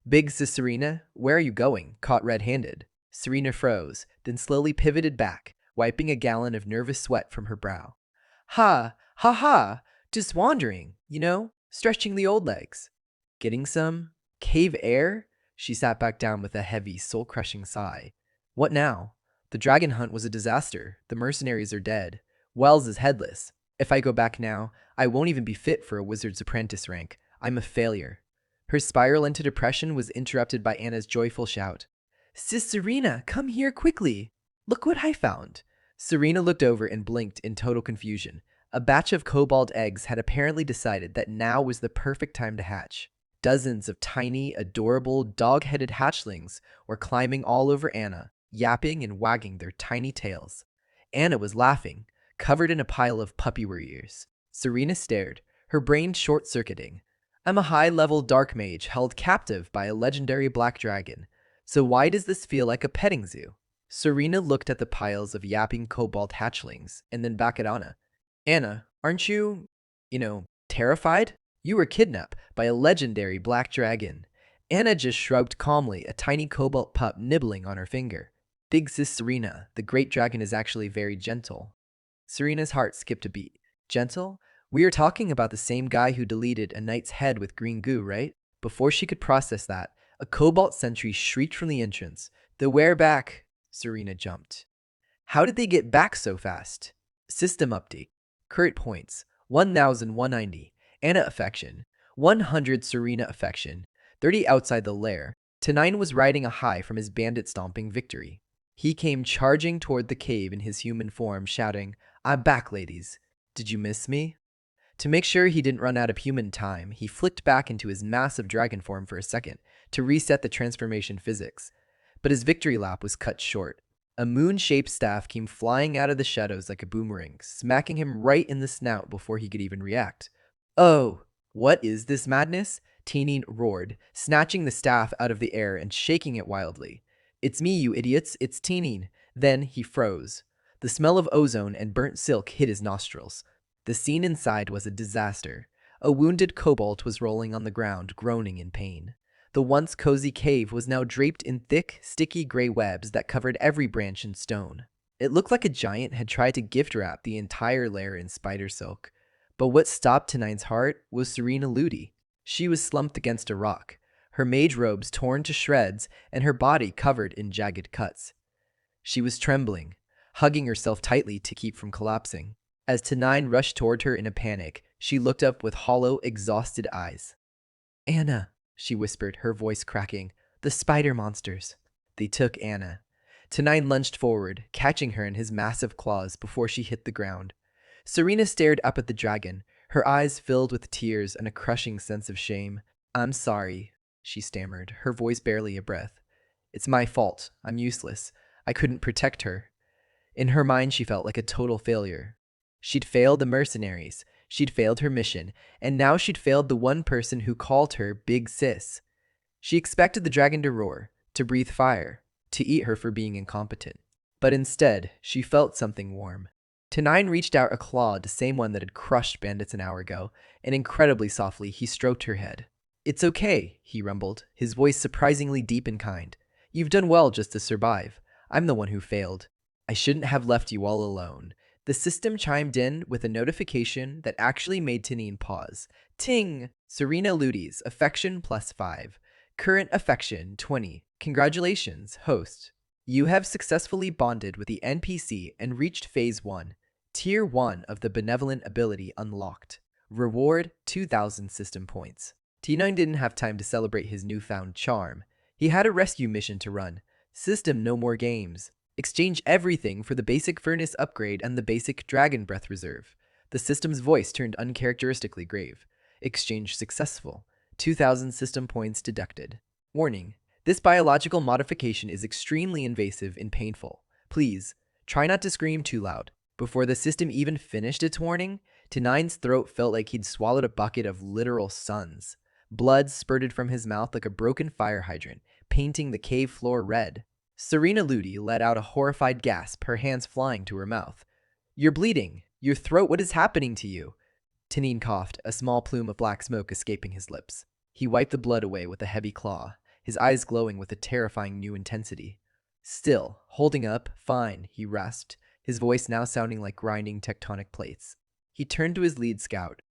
"Big Sis Serena, where are you going, caught red-handed?" Serena froze, then slowly pivoted back, wiping a gallon of nervous sweat from her brow. Ha, just wandering, stretching the old legs. Getting some cave air?" She sat back down with a heavy, soul-crushing sigh. "What now? The dragon hunt was a disaster. The mercenaries are dead. Wells is headless. If I go back now, I won't even be fit for a wizard's apprentice rank. I'm a failure." Her spiral into depression was interrupted by Anna's joyful shout. "Sis Serena, come here quickly. Look what I found." Serena looked over and blinked in total confusion. A batch of kobold eggs had apparently decided that now was the perfect time to hatch. Dozens of tiny, adorable, dog-headed hatchlings were climbing all over Anna, yapping and wagging their tiny tails. Anna was laughing, covered in a pile of puppy-were ears. Serena stared, her brain short-circuiting. I'm a high-level dark mage held captive by a legendary black dragon. So why does this feel like a petting zoo? Serena looked at the piles of yapping cobalt hatchlings and then back at Anna. Anna, aren't you, terrified? You were kidnapped by a legendary black dragon. Anna just shrugged calmly, a tiny cobalt pup nibbling on her finger. Big sis Serena, the great dragon is actually very gentle. Serena's heart skipped a beat. Gentle? We are talking about the same guy who deleted a knight's head with green goo, right? Before she could process that, a cobalt sentry shrieked from the entrance. The wear back! Serena jumped. How did they get back so fast? System update. Current points 1190. Anna affection 100. Serena affection 30. Outside the lair, Tanine was riding a high from his bandit stomping victory. He came charging toward the cave in his human form, shouting, I'm back, ladies. Did you miss me? To make sure he didn't run out of human time, he flicked back into his massive dragon form for a second to reset the transformation physics. But his victory lap was cut short. A moon-shaped staff came flying out of the shadows like a boomerang, smacking him right in the snout before he could even react. Oh, what is this madness? Teenine roared, snatching the staff out of the air and shaking it wildly. It's me, you idiots, it's Teenine. Then he froze. The smell of ozone and burnt silk hit his nostrils. The scene inside was a disaster. A wounded kobold was rolling on the ground, groaning in pain. The once cozy cave was now draped in thick, sticky gray webs that covered every branch and stone. It looked like a giant had tried to gift wrap the entire lair in spider silk. But what stopped Tenine's heart was Serena Ludi. She was slumped against a rock, her mage robes torn to shreds and her body covered in jagged cuts. She was trembling, hugging herself tightly to keep from collapsing. As Tenine rushed toward her in a panic, she looked up with hollow, exhausted eyes. Anna, she whispered, her voice cracking. The spider monsters. They took Anna. Tenine lunged forward, catching her in his massive claws before she hit the ground. Serena stared up at the dragon, her eyes filled with tears and a crushing sense of shame. I'm sorry, she stammered, her voice barely a breath. It's my fault. I'm useless. I couldn't protect her. In her mind, she felt like a total failure. She'd failed the mercenaries, she'd failed her mission, and now she'd failed the one person who called her Big Sis. She expected the dragon to roar, to breathe fire, to eat her for being incompetent. But instead, she felt something warm. Tenine reached out a claw, the same one that had crushed bandits an hour ago, and incredibly softly he stroked her head. It's okay, he rumbled, his voice surprisingly deep and kind. You've done well just to survive. I'm the one who failed. I shouldn't have left you all alone. The system chimed in with a notification that actually made Tenine pause. Ting! Serena Ludi's affection +5. Current affection 20. Congratulations, host. You have successfully bonded with the NPC and reached Phase 1. Tier 1 of the Benevolent ability unlocked. Reward 2,000 system points. T9 didn't have time to celebrate his newfound charm. He had a rescue mission to run. System no more games. Exchange everything for the basic furnace upgrade and the basic dragon breath reserve. The system's voice turned uncharacteristically grave. Exchange successful. 2,000 system points deducted. Warning. This biological modification is extremely invasive and painful. Please, try not to scream too loud. Before the system even finished its warning, Tenine's throat felt like he'd swallowed a bucket of literal suns. Blood spurted from his mouth like a broken fire hydrant, painting the cave floor red. Serena Ludi let out a horrified gasp, her hands flying to her mouth. You're bleeding. Your throat, what is happening to you? Tenine coughed, a small plume of black smoke escaping his lips. He wiped the blood away with a heavy claw, his eyes glowing with a terrifying new intensity. Still, holding up, fine, he rasped, his voice now sounding like grinding tectonic plates. He turned to his lead scout.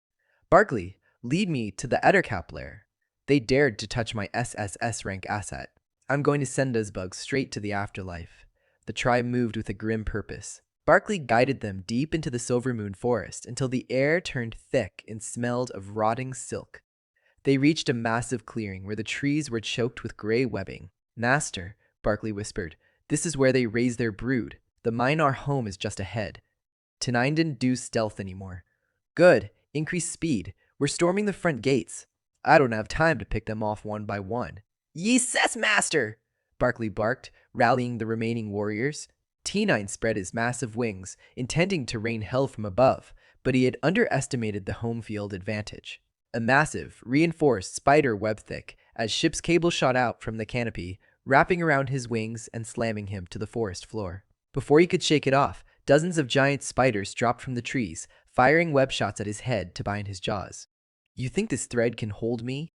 Barkley, lead me to the Ettercap lair. They dared to touch my SSS rank asset. I'm going to send those bugs straight to the afterlife. The tribe moved with a grim purpose. Barkley guided them deep into the Silvermoon forest until the air turned thick and smelled of rotting silk. They reached a massive clearing where the trees were choked with gray webbing. Master, Barkley whispered, this is where they raise their brood. The Minar home is just ahead. Tenine didn't do stealth anymore. Good, increase speed. We're storming the front gates. I don't have time to pick them off one by one. Yes, master! Barkley barked, Rallying the remaining warriors, T9 spread his massive wings, intending to rain hell from above, but he had underestimated the home field advantage. A massive, reinforced spider web thick as ship's cable shot out from the canopy, wrapping around his wings and slamming him to the forest floor. Before he could shake it off, dozens of giant spiders dropped from the trees, firing web shots at his head to bind his jaws. "You think this thread can hold me?"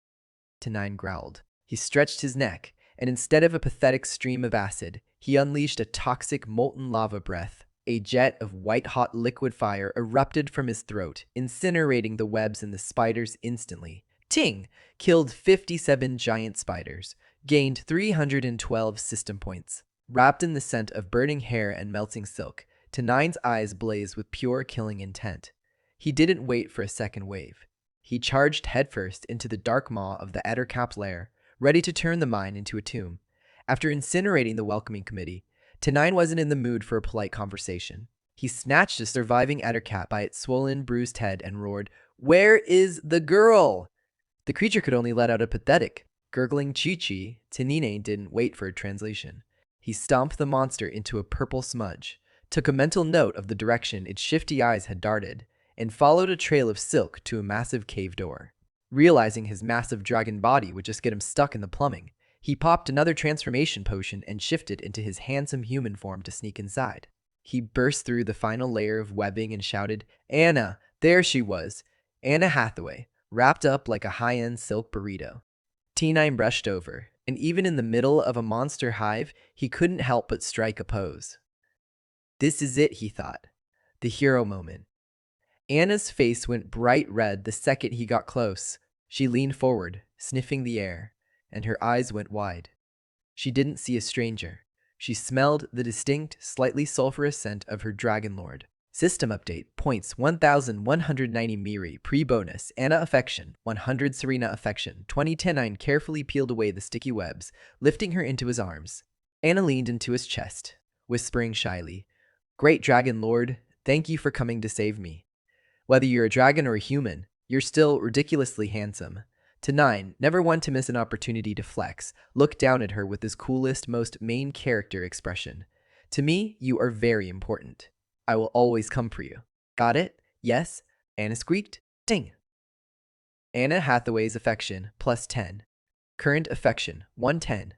T9 growled. He stretched his neck, and instead of a pathetic stream of acid, he unleashed a toxic molten lava breath. A jet of white-hot liquid fire erupted from his throat, incinerating the webs and the spiders instantly. Ting! Killed 57 giant spiders, gained 312 system points. Wrapped in the scent of burning hair and melting silk, T9's eyes blazed with pure killing intent. He didn't wait for a second wave. He charged headfirst into the dark maw of the Ettercap's lair, ready to turn the mine into a tomb. After incinerating the welcoming committee, T9 wasn't in the mood for a polite conversation. He snatched a surviving Ettercap by its swollen, bruised head and roared, "Where is the girl?" The creature could only let out a pathetic, gurgling chi-chi. T9 didn't wait for a translation. He stomped the monster into a purple smudge, took a mental note of the direction its shifty eyes had darted, and followed a trail of silk to a massive cave door. Realizing his massive dragon body would just get him stuck in the plumbing, he popped another transformation potion and shifted into his handsome human form to sneak inside. He burst through the final layer of webbing and shouted, "Anna!" There she was, Anna Hathaway, wrapped up like a high-end silk burrito. T9 brushed over, and even in the middle of a monster hive, he couldn't help but strike a pose. This is it, he thought. The hero moment. Anna's face went bright red the second he got close. She leaned forward, sniffing the air, and her eyes went wide. She didn't see a stranger. She smelled the distinct, slightly sulfurous scent of her dragon lord. System update, points 1,190 Miri, pre-bonus, Anna affection, 100 Serena affection, 2010-9 carefully peeled away the sticky webs, lifting her into his arms. Anna leaned into his chest, whispering shyly, "Great dragon lord, thank you for coming to save me. Whether you're a dragon or a human, you're still ridiculously handsome." T9, never one to miss an opportunity to flex, looked down at her with his coolest, most main character expression. "To me, you are very important. I will always come for you." "Got it? Yes?" Anna squeaked. Ding! Anna Hathaway's affection, plus 10. Current affection, 110.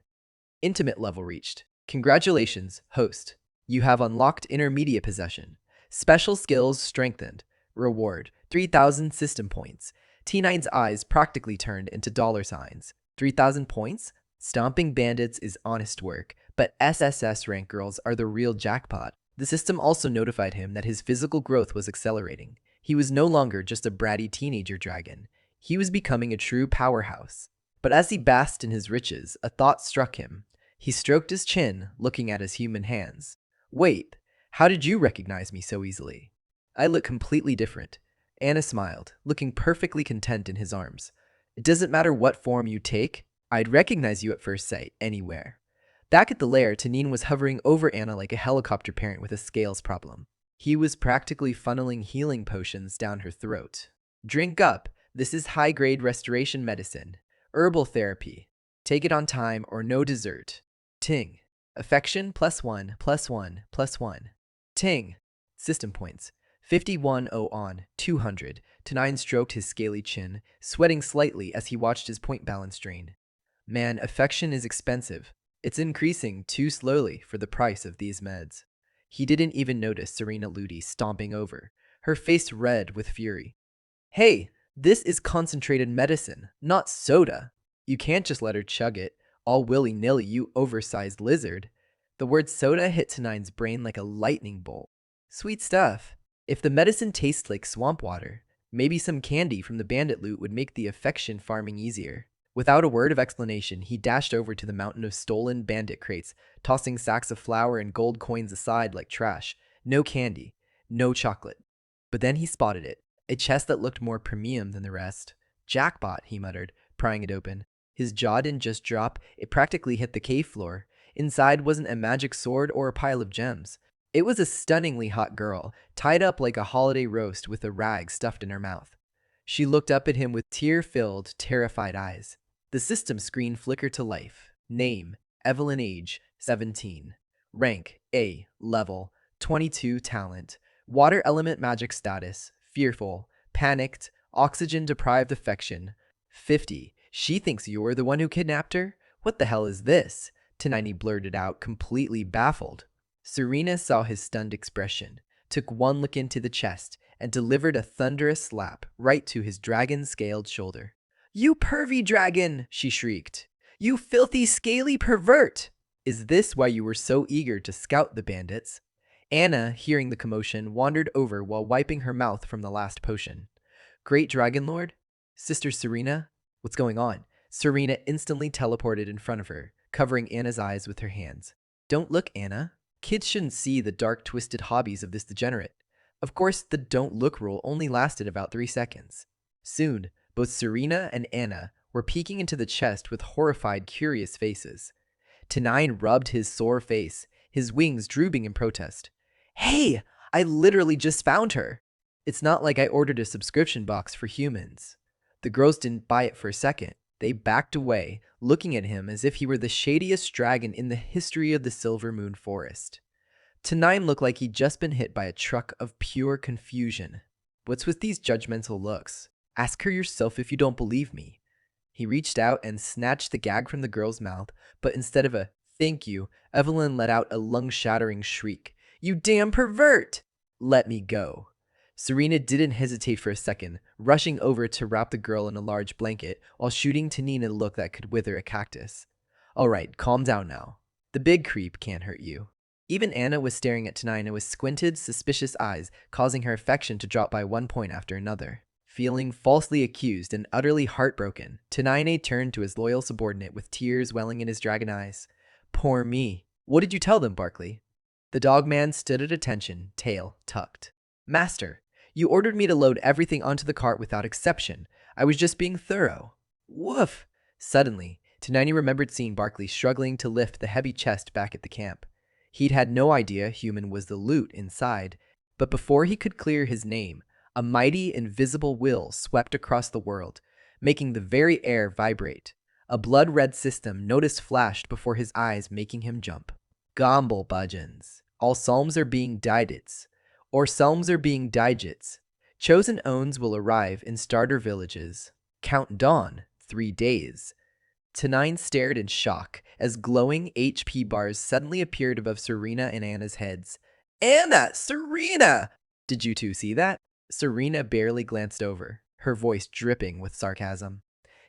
Intimate level reached. Congratulations, host. You have unlocked intermediate possession. Special skills strengthened. Reward, 3,000 system points. T9's eyes practically turned into dollar signs. 3,000 points? Stomping bandits is honest work, but SSS rank girls are the real jackpot. The system also notified him that his physical growth was accelerating. He was no longer just a bratty teenager dragon. He was becoming a true powerhouse. But as he basked in his riches, a thought struck him. He stroked his chin, looking at his human hands. "Wait, how did you recognize me so easily?" "I look completely different." Anna smiled, looking perfectly content in his arms. "It doesn't matter what form you take, I'd recognize you at first sight, anywhere." Back at the lair, T9 was hovering over Anna like a helicopter parent with a scales problem. He was practically funneling healing potions down her throat. "Drink up. This is high-grade restoration medicine. Herbal therapy. Take it on time or no dessert." Ting. Affection, +1, +1, +1. Ting. System points. 51-0 on, 200. T9 stroked his scaly chin, sweating slightly as he watched his point balance drain. Man, affection is expensive. It's increasing too slowly for the price of these meds. He didn't even notice Serena Ludi stomping over, her face red with fury. "Hey, this is concentrated medicine, not soda. You can't just let her chug it, all willy-nilly, you oversized lizard." The word soda hit T9's brain like a lightning bolt. Sweet stuff. If the medicine tastes like swamp water, maybe some candy from the bandit loot would make the affection farming easier. Without a word of explanation, he dashed over to the mountain of stolen bandit crates, tossing sacks of flour and gold coins aside like trash. No candy, no chocolate. But then he spotted it, a chest that looked more premium than the rest. "Jackpot," he muttered, prying it open. His jaw didn't just drop, it practically hit the cave floor. Inside wasn't a magic sword or a pile of gems. It was a stunningly hot girl, tied up like a holiday roast with a rag stuffed in her mouth. She looked up at him with tear-filled, terrified eyes. The system screen flickered to life. Name, Evelyn. Age, 17. Rank A. Level 22. Talent. Water element magic status. Fearful. Panicked. Oxygen deprived affection. 50. She thinks you're the one who kidnapped her? What the hell is this? Tanini blurted out, completely baffled. Serena saw his stunned expression, took one look into the chest, and delivered a thunderous slap right to his dragon-scaled shoulder. "You pervy dragon!" she shrieked. "You filthy, scaly pervert! Is this why you were so eager to scout the bandits?" Anna, hearing the commotion, wandered over while wiping her mouth from the last potion. "Great Dragon Lord? Sister Serena? What's going on?" Serena instantly teleported in front of her, covering Anna's eyes with her hands. "Don't look, Anna. Kids shouldn't see the dark, twisted hobbies of this degenerate." Of course, the don't look rule only lasted about 3 seconds. Soon, both Serena and Anna were peeking into the chest with horrified, curious faces. Tanine rubbed his sore face, his wings drooping in protest. "Hey, I literally just found her. It's not like I ordered a subscription box for humans." The girls didn't buy it for a second. They backed away, looking at him as if he were the shadiest dragon in the history of the Silver Moon Forest. Tanine looked like he'd just been hit by a truck of pure confusion. "What's with these judgmental looks? Ask her yourself if you don't believe me." He reached out and snatched the gag from the girl's mouth, but instead of a "thank you," Evelyn let out a lung-shattering shriek. "You damn pervert! Let me go." Serena didn't hesitate for a second, rushing over to wrap the girl in a large blanket while shooting Tanine a look that could wither a cactus. "All right, calm down now. The big creep can't hurt you." Even Anna was staring at Tanine with squinted, suspicious eyes, causing her affection to drop by 1 point after another. Feeling falsely accused and utterly heartbroken, Tanine turned to his loyal subordinate with tears welling in his dragon eyes. "Poor me. What did you tell them, Barkley?" The dogman stood at attention, tail tucked. "Master, you ordered me to load everything onto the cart without exception. I was just being thorough." "Woof!" Suddenly, Tanine remembered seeing Barkley struggling to lift the heavy chest back at the camp. He'd had no idea human was the loot inside, but before he could clear his name, a mighty invisible will swept across the world, making the very air vibrate. A blood-red system notice flashed before his eyes, making him jump. "Gomble budgeons. All psalms are being digits. Or psalms are being digits. Chosen owns will arrive in starter villages. Count dawn, 3 days." Tanine stared in shock as glowing HP bars suddenly appeared above Serena and Anna's heads. "Anna! Serena! Did you two see that?" Serena barely glanced over, her voice dripping with sarcasm.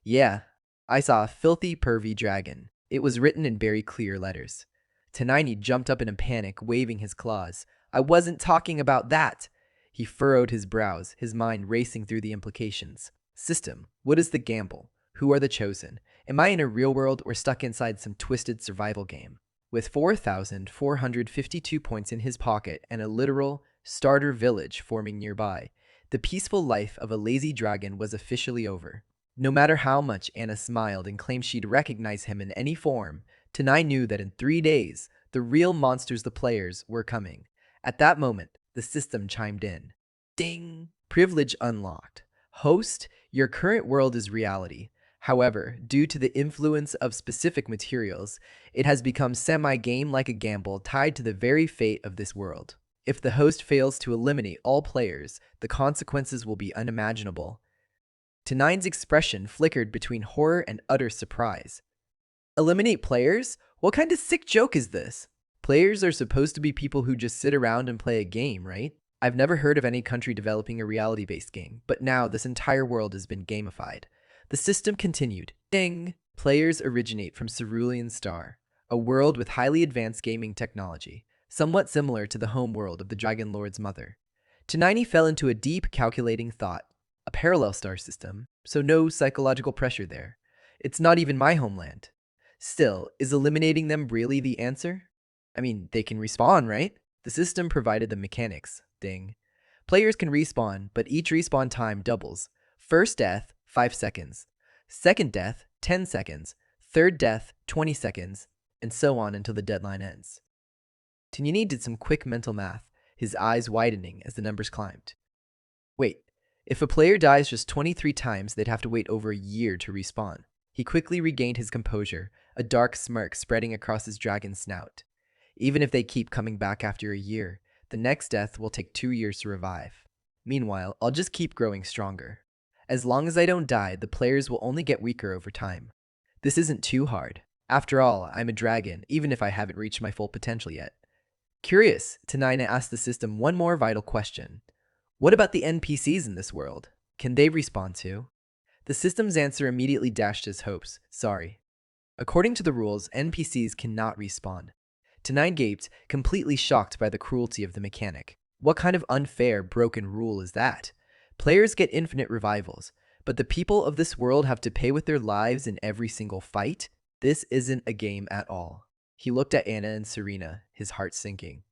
"Yeah, I saw a filthy, pervy dragon." It was written in very clear letters. Tanine jumped up in a panic, waving his claws. "I wasn't talking about that." He furrowed his brows, his mind racing through the implications. System, what is the gamble? Who are the chosen? Am I in a real world or stuck inside some twisted survival game? With 4,452 points in his pocket and a literal starter village forming nearby, the peaceful life of a lazy dragon was officially over. No matter how much Anna smiled and claimed she'd recognize him in any form, Tanai knew that in 3 days, the real monsters, the players, were coming. At that moment, the system chimed in. Ding! Privilege unlocked. Host, your current world is reality. However, due to the influence of specific materials, it has become semi-game like a gamble tied to the very fate of this world. If the host fails to eliminate all players, the consequences will be unimaginable. Tanine's expression flickered between horror and utter surprise. Eliminate players? What kind of sick joke is this? Players are supposed to be people who just sit around and play a game, right? I've never heard of any country developing a reality-based game, but now this entire world has been gamified. The system continued. Ding! Players originate from Cerulean Star, a world with highly advanced gaming technology, somewhat similar to the home world of the Dragon Lord's mother. Tanini fell into a deep, calculating thought. A parallel star system, so no psychological pressure there. It's not even my homeland. Still, is eliminating them really the answer? I mean, they can respawn, right? The system provided the mechanics. Ding. Players can respawn, but each respawn time doubles. First death, 5 seconds. Second death, 10 seconds. Third death, 20 seconds. And so on until the deadline ends. Tignani did some quick mental math, his eyes widening as the numbers climbed. Wait, if a player dies just 23 times, they'd have to wait over a year to respawn. He quickly regained his composure, a dark smirk spreading across his dragon snout. Even if they keep coming back after a year, the next death will take 2 years to revive. Meanwhile, I'll just keep growing stronger. As long as I don't die, the players will only get weaker over time. This isn't too hard. After all, I'm a dragon, even if I haven't reached my full potential yet. Curious, Tanina asked the system one more vital question. What about the NPCs in this world? Can they respond to? The system's answer immediately dashed his hopes. Sorry. According to the rules, NPCs cannot respawn. Tanine gaped, completely shocked by the cruelty of the mechanic. What kind of unfair, broken rule is that? Players get infinite revivals, but the people of this world have to pay with their lives in every single fight? This isn't a game at all. He looked at Anna and Serena, his heart sinking.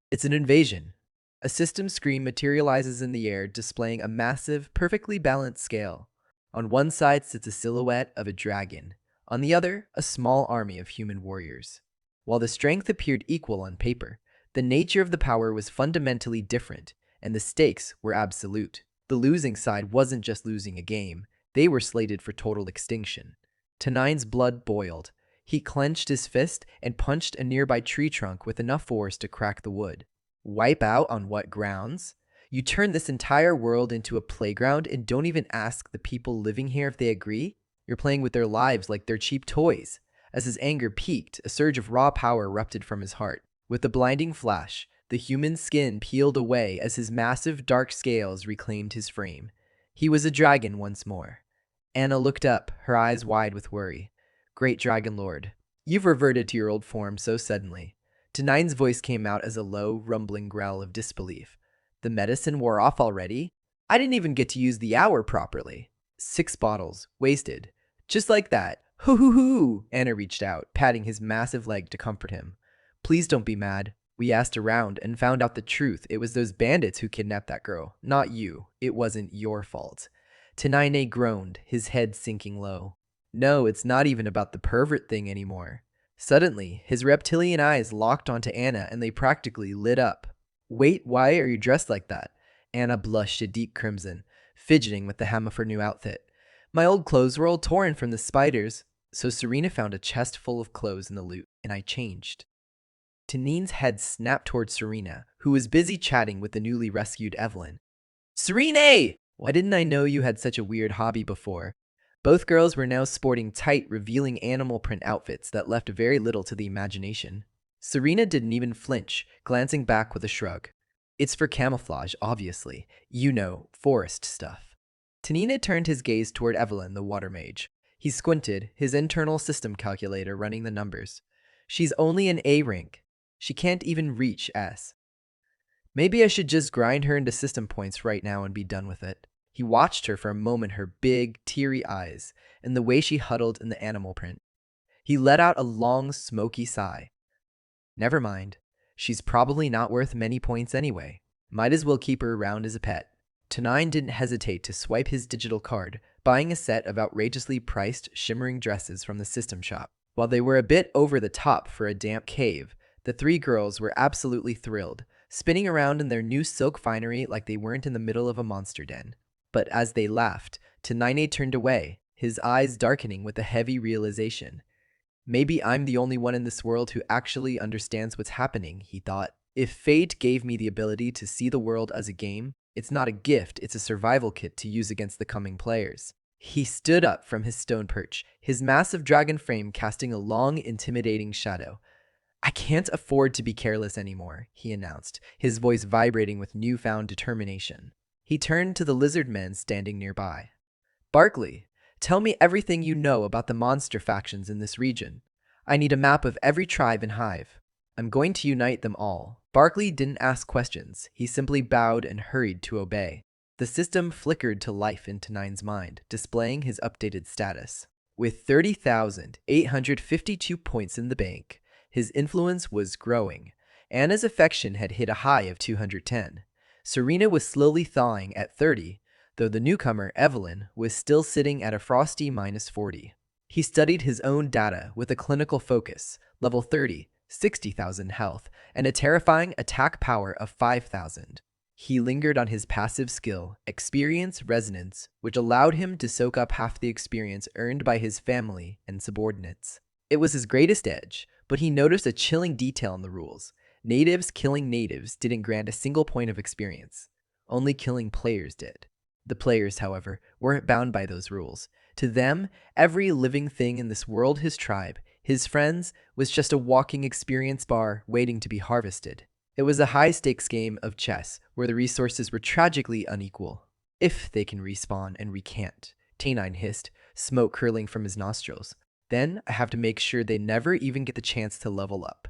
It's an invasion. A system screen materializes in the air, displaying a massive, perfectly balanced scale. On one side sits a silhouette of a dragon. On the other, a small army of human warriors. While the strength appeared equal on paper, the nature of the power was fundamentally different, and the stakes were absolute. The losing side wasn't just losing a game, they were slated for total extinction. Tanine's blood boiled. He clenched his fist and punched a nearby tree trunk with enough force to crack the wood. Wipe out on what grounds? You turn this entire world into a playground and don't even ask the people living here if they agree? You're playing with their lives like they're cheap toys. As his anger peaked, a surge of raw power erupted from his heart. With a blinding flash, the human skin peeled away as his massive dark scales reclaimed his frame. He was a dragon once more. Anna looked up, her eyes wide with worry. Great Dragon Lord, you've reverted to your old form so suddenly. Tanine's voice came out as a low, rumbling growl of disbelief. The medicine wore off already? I didn't even get to use the hour properly. 6 bottles, wasted. Just like that. Hoo hoo hoo! Anna reached out, patting his massive leg to comfort him. Please don't be mad. We asked around and found out the truth. It was those bandits who kidnapped that girl, not you. It wasn't your fault. Tanine groaned, his head sinking low. No, it's not even about the pervert thing anymore. Suddenly, his reptilian eyes locked onto Anna and they practically lit up. Wait, why are you dressed like that? Anna blushed a deep crimson, fidgeting with the hem of her new outfit. My old clothes were all torn from the spiders, so Serena found a chest full of clothes in the loot, and I changed. Tanine's head snapped towards Serena, who was busy chatting with the newly rescued Evelyn. Serena! Why didn't I know you had such a weird hobby before? Both girls were now sporting tight, revealing animal print outfits that left very little to the imagination. Serena didn't even flinch, glancing back with a shrug. It's for camouflage, obviously. You know, forest stuff. Tanina turned his gaze toward Evelyn, the water mage. He squinted, his internal system calculator running the numbers. She's only an A rank. She can't even reach S. Maybe I should just grind her into system points right now and be done with it. He watched her for a moment, her big, teary eyes, and the way she huddled in the animal print. He let out a long, smoky sigh. Never mind. She's probably not worth many points anyway. Might as well keep her around as a pet. Tanine didn't hesitate to swipe his digital card, buying a set of outrageously priced, shimmering dresses from the system shop. While they were a bit over the top for a damp cave, the 3 girls were absolutely thrilled, spinning around in their new silk finery like they weren't in the middle of a monster den. But as they laughed, Tanine turned away, his eyes darkening with a heavy realization. Maybe I'm the only one in this world who actually understands what's happening, he thought. If fate gave me the ability to see the world as a game, it's not a gift, it's a survival kit to use against the coming players. He stood up from his stone perch, his massive dragon frame casting a long, intimidating shadow. I can't afford to be careless anymore, he announced, his voice vibrating with newfound determination. He turned to the lizard men standing nearby. Barkley, tell me everything you know about the monster factions in this region. I need a map of every tribe and hive. I'm going to unite them all. Barkley didn't ask questions. He simply bowed and hurried to obey. The system flickered to life in Tanine's mind, displaying his updated status. With 30,852 points in the bank, his influence was growing. Anna's affection had hit a high of 210. Serena was slowly thawing at 30, though the newcomer, Evelyn, was still sitting at a frosty -40. He studied his own data with a clinical focus, level 30, 60,000 health, and a terrifying attack power of 5,000. He lingered on his passive skill, experience resonance, which allowed him to soak up half the experience earned by his family and subordinates. It was his greatest edge, but he noticed a chilling detail in the rules. Natives killing natives didn't grant a single point of experience. Only killing players did. The players, however, weren't bound by those rules. To them, every living thing in this world, his tribe, his friends, was just a walking experience bar waiting to be harvested. It was a high-stakes game of chess where the resources were tragically unequal. If they can respawn and recant, T9 hissed, smoke curling from his nostrils. Then I have to make sure they never even get the chance to level up.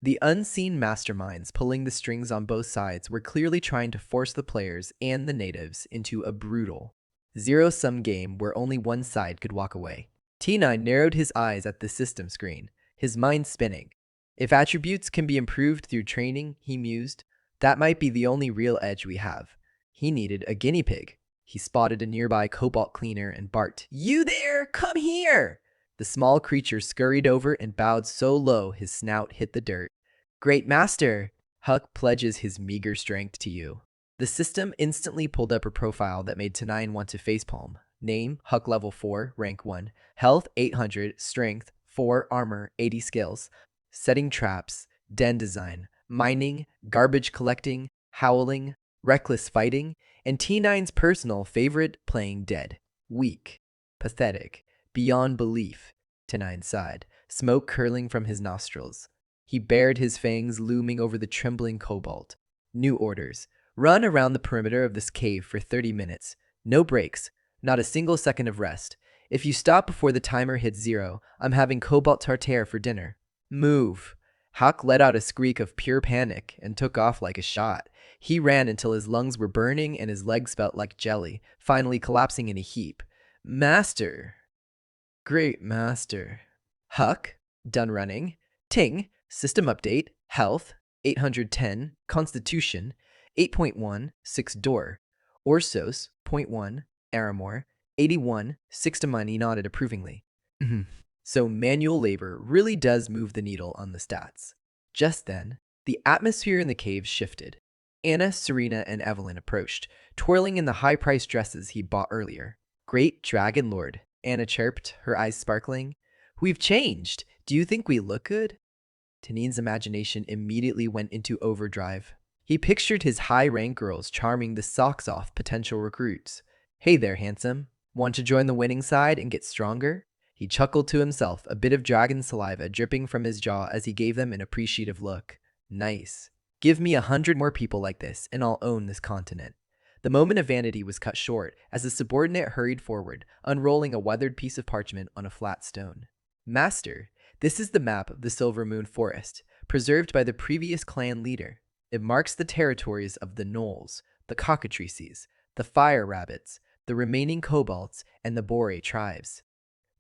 The unseen masterminds pulling the strings on both sides were clearly trying to force the players and the natives into a brutal, zero-sum game where only one side could walk away. T9 narrowed his eyes at the system screen, his mind spinning. If attributes can be improved through training, he mused, that might be the only real edge we have. He needed a guinea pig. He spotted a nearby cobalt cleaner and barked, "You there! Come here!" The small creature scurried over and bowed so low his snout hit the dirt. "Great master, Huck pledges his meager strength to you." The system instantly pulled up a profile that made T9 want to facepalm. Name, Huck level 4, rank 1. Health, 800, strength, 4, armor, 80 skills. Setting traps, den design, mining, garbage collecting, howling, reckless fighting, and T9's personal favorite, playing dead. Weak, pathetic, beyond belief. T9 sighed, smoke curling from his nostrils. He bared his fangs, looming over the trembling cobalt. New orders. Run around the perimeter of this cave for 30 minutes. No breaks. Not a single second of rest. If you stop before the timer hits 0, I'm having cobalt tartare for dinner. Move. Huck let out a squeak of pure panic and took off like a shot. He ran until his lungs were burning and his legs felt like jelly, finally collapsing in a heap. Master. Great master. Huck, done running. Ting, system update, health, 810, constitution, 8.1, 6 door. Orsos, 0.1, Aramor, 81, 6 to money nodded approvingly. So manual labor really does move the needle on the stats. Just then, the atmosphere in the cave shifted. Anna, Serena, and Evelyn approached, twirling in the high-priced dresses he bought earlier. "Great Dragon Lord," Anna chirped, her eyes sparkling. "We've changed. Do you think we look good?" Tanin's imagination immediately went into overdrive. He pictured his high-rank girls charming the socks off potential recruits. "Hey there, handsome. Want to join the winning side and get stronger?" He chuckled to himself, a bit of dragon saliva dripping from his jaw as he gave them an appreciative look. "Nice. Give me 100 more people like this, and I'll own this continent." The moment of vanity was cut short as a subordinate hurried forward, unrolling a weathered piece of parchment on a flat stone. "Master, this is the map of the Silver Moon Forest, preserved by the previous clan leader. It marks the territories of the Gnolls, the Cockatrices, the Fire Rabbits, the remaining Kobolds, and the Bore tribes."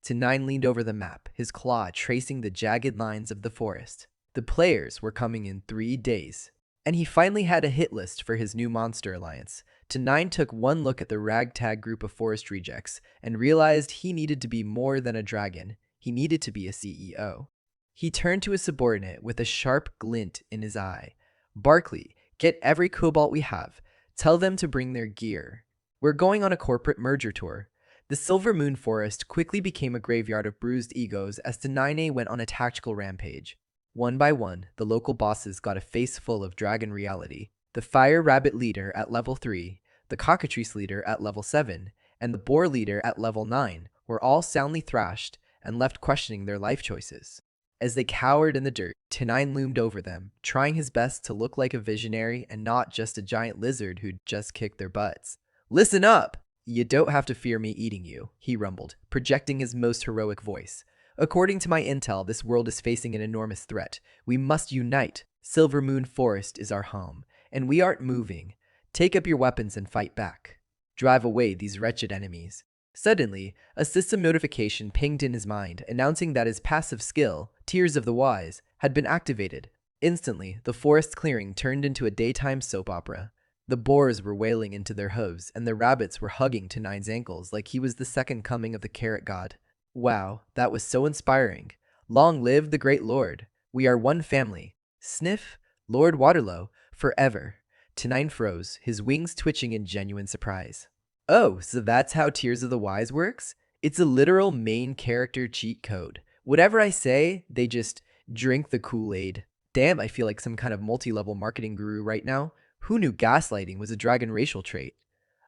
T9 leaned over the map, his claw tracing the jagged lines of the forest. The players were coming in 3 days, and he finally had a hit list for his new monster alliance. T9 took one look at the ragtag group of forest rejects and realized he needed to be more than a dragon. He needed to be a CEO. He turned to his subordinate with a sharp glint in his eye. "Barkley, get every cobalt we have. Tell them to bring their gear. We're going on a corporate merger tour." The Silver Moon Forest quickly became a graveyard of bruised egos as T9A went on a tactical rampage. One by one, the local bosses got a face full of dragon reality. The Fire Rabbit leader at level 3, the Cockatrice leader at level 7, and the Boar leader at level 9 were all soundly thrashed and left questioning their life choices. As they cowered in the dirt, T9 loomed over them, trying his best to look like a visionary and not just a giant lizard who'd just kicked their butts. "Listen up! You don't have to fear me eating you," he rumbled, projecting his most heroic voice. "According to my intel, this world is facing an enormous threat. We must unite. Silver Moon Forest is our home, and we aren't moving. Take up your weapons and fight back. Drive away these wretched enemies." Suddenly, a system notification pinged in his mind, announcing that his passive skill, Tears of the Wise, had been activated. Instantly, the forest clearing turned into a daytime soap opera. The boars were wailing into their hooves, and the rabbits were hugging T9's ankles like he was the second coming of the carrot god. Wow, that was so inspiring. Long live the great lord. We are one family. Sniff, Lord Waterlow, forever. T9 froze, his wings twitching in genuine surprise. Oh, so that's how Tears of the Wise works? It's a literal main character cheat code. Whatever I say, they just drink the Kool-Aid. Damn, I feel like some kind of multi-level marketing guru right now. Who knew gaslighting was a dragon racial trait?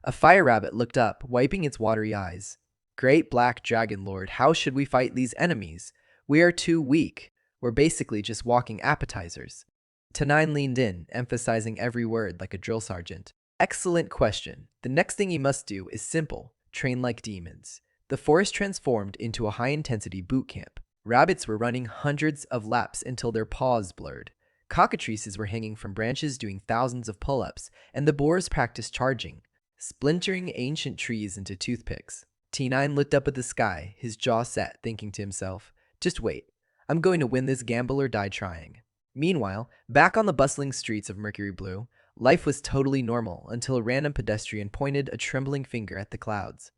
A fire rabbit looked up, wiping its watery eyes. Great black dragon lord, how should we fight these enemies? We are too weak. We're basically just walking appetizers. T9 leaned in, emphasizing every word like a drill sergeant. Excellent question. The next thing you must do is simple. Train like demons. The forest transformed into a high-intensity boot camp. Rabbits were running hundreds of laps until their paws blurred. Cockatrices were hanging from branches doing thousands of pull-ups, and the boars practiced charging, splintering ancient trees into toothpicks. T9 looked up at the sky, his jaw set, thinking to himself, just wait. I'm going to win this gamble or die trying. Meanwhile, back on the bustling streets of Mercury Blue, life was totally normal until a random pedestrian pointed a trembling finger at the clouds.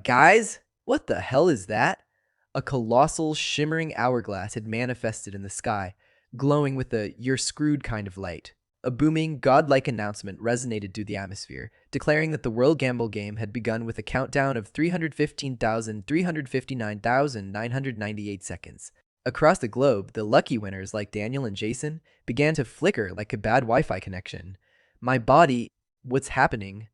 Guys? What the hell is that? A colossal, shimmering hourglass had manifested in the sky, glowing with a "you're screwed" kind of light. A booming, godlike announcement resonated through the atmosphere, declaring that the World Gamble game had begun with a countdown of 315,359,998 seconds. Across the globe, the lucky winners like Daniel and Jason began to flicker like a bad Wi-Fi connection. My body, what's happening?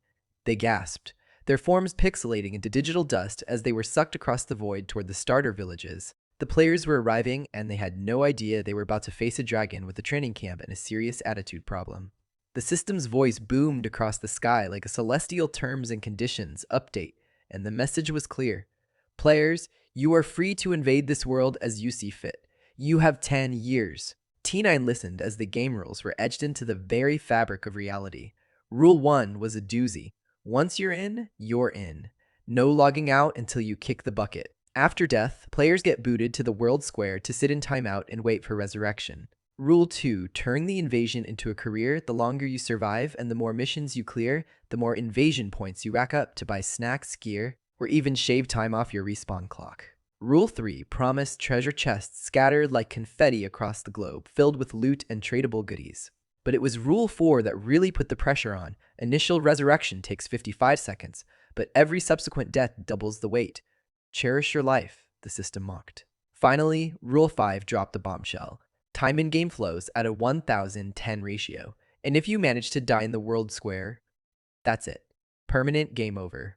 They gasped, their forms pixelating into digital dust as they were sucked across the void toward the starter villages. The players were arriving, and they had no idea they were about to face a dragon with a training camp and a serious attitude problem. The system's voice boomed across the sky like a celestial terms and conditions update, and the message was clear. Players, you are free to invade this world as you see fit. You have 10 years. T9 listened as the game rules were etched into the very fabric of reality. Rule 1 was a doozy. Once you're in, you're in. No logging out until you kick the bucket. After death, players get booted to the world square to sit in timeout and wait for resurrection. Rule 2, turn the invasion into a career. The longer you survive and the more missions you clear, the more invasion points you rack up to buy snacks, gear, or even shave time off your respawn clock. Rule 3, promise treasure chests scattered like confetti across the globe, filled with loot and tradable goodies. But it was Rule 4 that really put the pressure on. Initial resurrection takes 55 seconds, but every subsequent death doubles the wait. Cherish your life, the system mocked. Finally, Rule 5 dropped the bombshell. Time in game flows at a 1010 ratio, and if you manage to die in the world square, that's it. Permanent game over.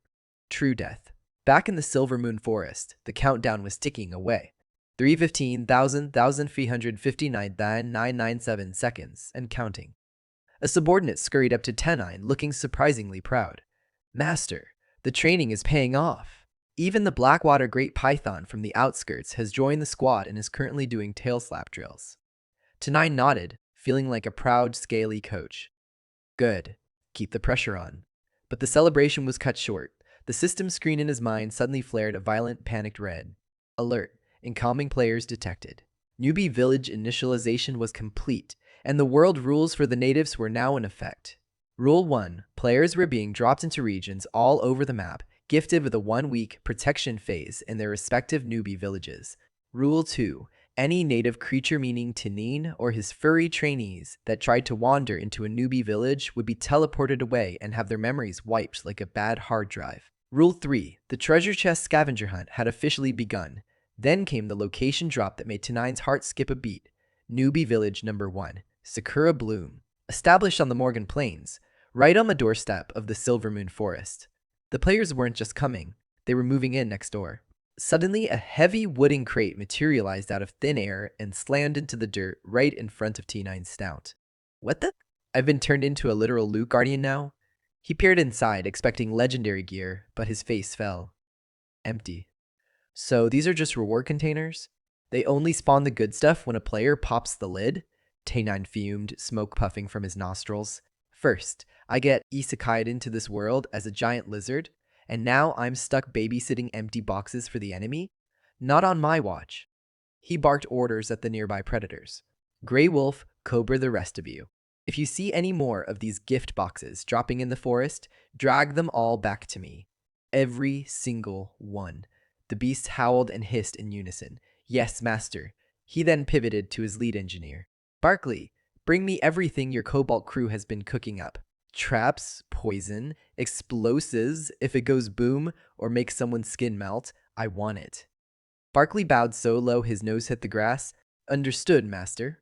True death. Back in the Silver Moon Forest, the countdown was ticking away. 315,359,997 seconds, and counting. A subordinate scurried up to T9, looking surprisingly proud. Master, the training is paying off. Even the Blackwater Great Python from the outskirts has joined the squad and is currently doing tail slap drills. T9 nodded, feeling like a proud, scaly coach. Good. Keep the pressure on. But the celebration was cut short. The system screen in his mind suddenly flared a violent, panicked red. Alert. Incoming players detected. Newbie village initialization was complete, and the world rules for the natives were now in effect. Rule 1. Players were being dropped into regions all over the map, gifted with a 1-week protection phase in their respective newbie villages. Rule 2. Any native creature meaning Tanin or his furry trainees that tried to wander into a newbie village would be teleported away and have their memories wiped like a bad hard drive. Rule 3. The treasure chest scavenger hunt had officially begun. Then came the location drop that made T9's heart skip a beat. Newbie Village Number 1, Sakura Bloom. Established on the Morgan Plains, right on the doorstep of the Silver Moon Forest. The players weren't just coming, they were moving in next door. Suddenly, a heavy wooden crate materialized out of thin air and slammed into the dirt right in front of T9's snout. What the? I've been turned into a literal loot guardian now? He peered inside, expecting legendary gear, but his face fell. Empty. So these are just reward containers? They only spawn the good stuff when a player pops the lid? T9 fumed, smoke puffing from his nostrils. First, I get isekai'd into this world as a giant lizard, and now I'm stuck babysitting empty boxes for the enemy? Not on my watch. He barked orders at the nearby predators. Grey Wolf, Cobra the rest of you. If you see any more of these gift boxes dropping in the forest, drag them all back to me. Every single one. The beast howled and hissed in unison. Yes, master. He then pivoted to his lead engineer. Barkley, Bring me everything your cobalt crew has been cooking up. Traps, poison, explosives, if it goes boom or makes someone's skin melt, I want it. Barkley bowed so low his nose hit the grass. Understood, master.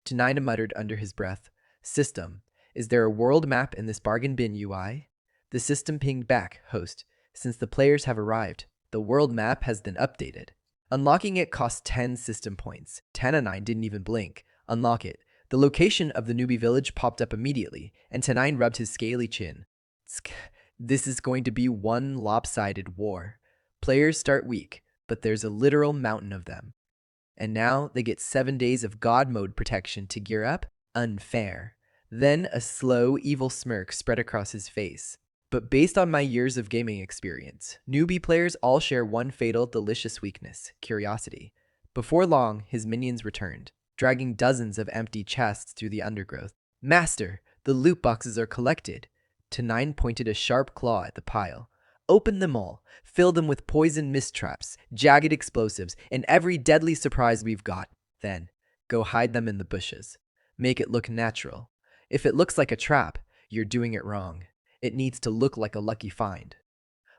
Tenina muttered under his breath. System, is there a world map in this bargain bin UI? The system pinged back, host. Since the players have arrived, the world map has been updated. Unlocking it cost 10 system points. Tenine didn't even blink. Unlock it. The location of the newbie village popped up immediately, and Tenine rubbed his scaly chin. This is going to be one lopsided war. Players start weak, but there's a literal mountain of them. And now they get 7 days of God mode protection to gear up? Unfair. Then a slow, evil smirk spread across his face. But based on my years of gaming experience, newbie players all share one fatal, delicious weakness: curiosity. Before long, his minions returned, dragging dozens of empty chests through the undergrowth. Master, the loot boxes are collected. Tenine pointed a sharp claw at the pile. Open them all. Fill them with poison mist traps, jagged explosives, and every deadly surprise we've got. Then, go hide them in the bushes. Make it look natural. If it looks like a trap, you're doing it wrong. It needs to look like a lucky find.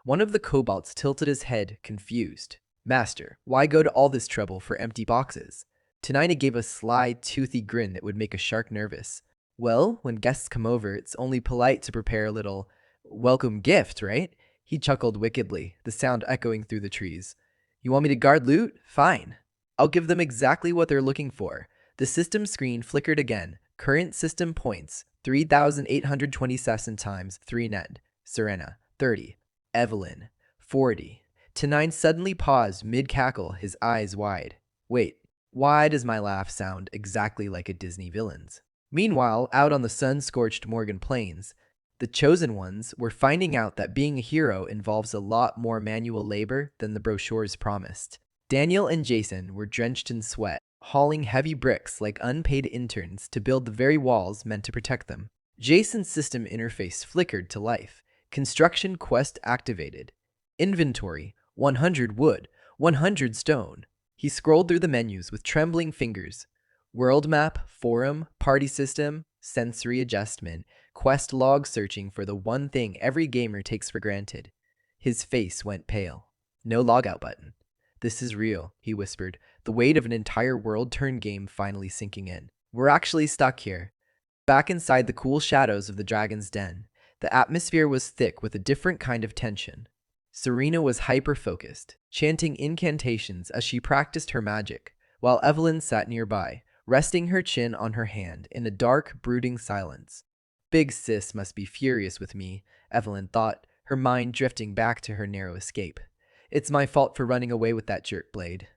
One of the kobolds tilted his head, confused. Master, why go to all this trouble for empty boxes? Tenina gave a sly, toothy grin that would make a shark nervous. Well, when guests come over, it's only polite to prepare a little welcome gift, right? He chuckled wickedly, the sound echoing through the trees. You want me to guard loot? Fine. I'll give them exactly what they're looking for. The system screen flickered again. Current system points: 3,820 Sesson times 3 Ned. Serena, 30. Evelyn, 40. Tenine suddenly paused mid-cackle, his eyes wide. Wait, why does my laugh sound exactly like a Disney villain's? Meanwhile, out on the sun-scorched Morgan Plains, the Chosen Ones were finding out that being a hero involves a lot more manual labor than the brochures promised. Daniel and Jason were drenched in sweat, hauling heavy bricks like unpaid interns to build the very walls meant to protect them. Jason's system interface flickered to life. Construction quest activated. Inventory: 100 wood, 100 stone. He scrolled through the menus with trembling fingers. World map, forum, party system, sensory adjustment, quest log searching for the one thing every gamer takes for granted. His face went pale. No logout button. This is real, he whispered, the weight of an entire world turn game finally sinking in. We're actually stuck here. Back inside the cool shadows of the dragon's den, the atmosphere was thick with a different kind of tension. Serena was hyper-focused, chanting incantations as she practiced her magic, while Evelyn sat nearby, resting her chin on her hand in a dark, brooding silence. Big sis must be furious with me, Evelyn thought, her mind drifting back to her narrow escape. It's my fault for running away with that jerk blade.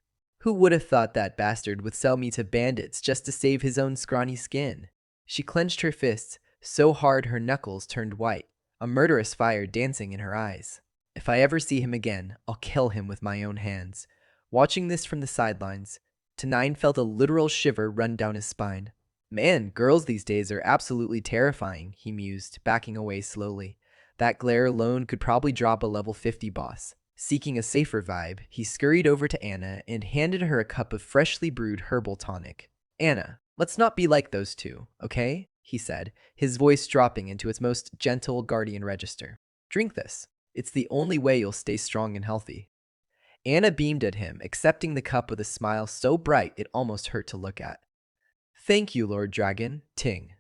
Who would have thought that bastard would sell me to bandits just to save his own scrawny skin? She clenched her fists so hard her knuckles turned white, a murderous fire dancing in her eyes. If I ever see him again, I'll kill him with my own hands. Watching this from the sidelines, Tenine felt a literal shiver run down his spine. Man, girls these days are absolutely terrifying, he mused, backing away slowly. That glare alone could probably drop a level 50 boss. Seeking a safer vibe, he scurried over to Anna and handed her a cup of freshly brewed herbal tonic. Anna, let's not be like those two, okay? He said, his voice dropping into its most gentle guardian register. Drink this. It's the only way you'll stay strong and healthy. Anna beamed at him, accepting the cup with a smile so bright it almost hurt to look at. Thank you, Lord Dragon. Ting.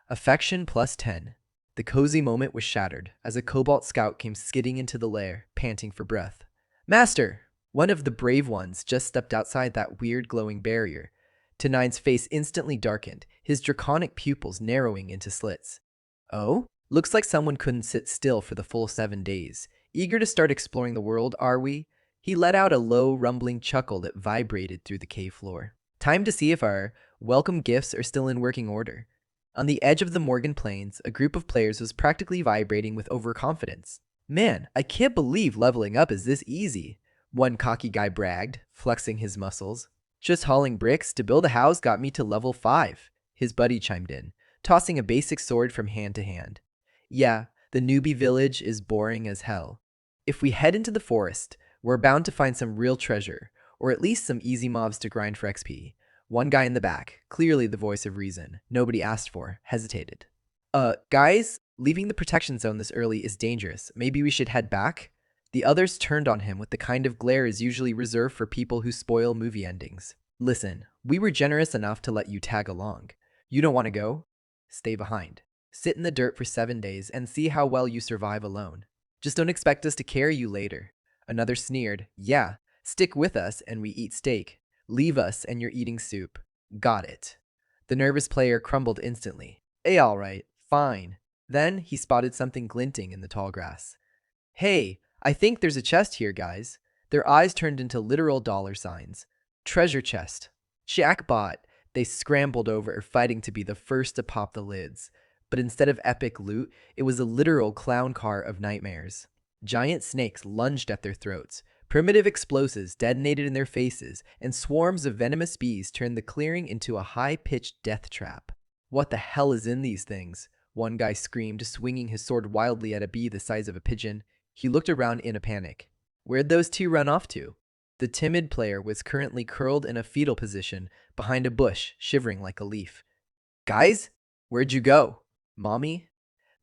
Affection plus 10. The cozy moment was shattered as a cobalt scout came skidding into the lair, panting for breath. Master! One of the brave ones just stepped outside that weird glowing barrier. Tenine's face instantly darkened, his draconic pupils narrowing into slits. Oh? Looks like someone couldn't sit still for the full 7 days. Eager to start exploring the world, are we? He let out a low, rumbling chuckle that vibrated through the cave floor. Time to see if our welcome gifts are still in working order. On the edge of the Morgan Plains, a group of players was practically vibrating with overconfidence. Man, I can't believe leveling up is this easy, one cocky guy bragged, flexing his muscles. Just hauling bricks to build a house got me to level 5, his buddy chimed in, tossing a basic sword from hand to hand. Yeah, the newbie village is boring as hell. If we head into the forest, we're bound to find some real treasure, or at least some easy mobs to grind for XP. One guy in the back, clearly the voice of reason, nobody asked for, hesitated. Guys, leaving the protection zone this early is dangerous. Maybe we should head back? The others turned on him with the kind of glare is usually reserved for people who spoil movie endings. Listen, we were generous enough to let you tag along. You don't want to go? Stay behind. Sit in the dirt for 7 days and see how well you survive alone. Just don't expect us to carry you later. Another sneered, yeah, stick with us and we eat steak. Leave us and you're eating soup. Got it. The nervous player crumbled instantly. All right, fine. Then he spotted something glinting in the tall grass. Hey, I think there's a chest here, guys. Their eyes turned into literal dollar signs. Treasure chest. Jackpot. They scrambled over, fighting to be the first to pop the lids. But instead of epic loot, it was a literal clown car of nightmares. Giant snakes lunged at their throats. Primitive explosives detonated in their faces, and swarms of venomous bees turned the clearing into a high-pitched death trap. What the hell is in these things? One guy screamed, swinging his sword wildly at a bee the size of a pigeon. He looked around in a panic. Where'd those two run off to? The timid player was currently curled in a fetal position behind a bush, shivering like a leaf. Guys, where'd you go? Mommy?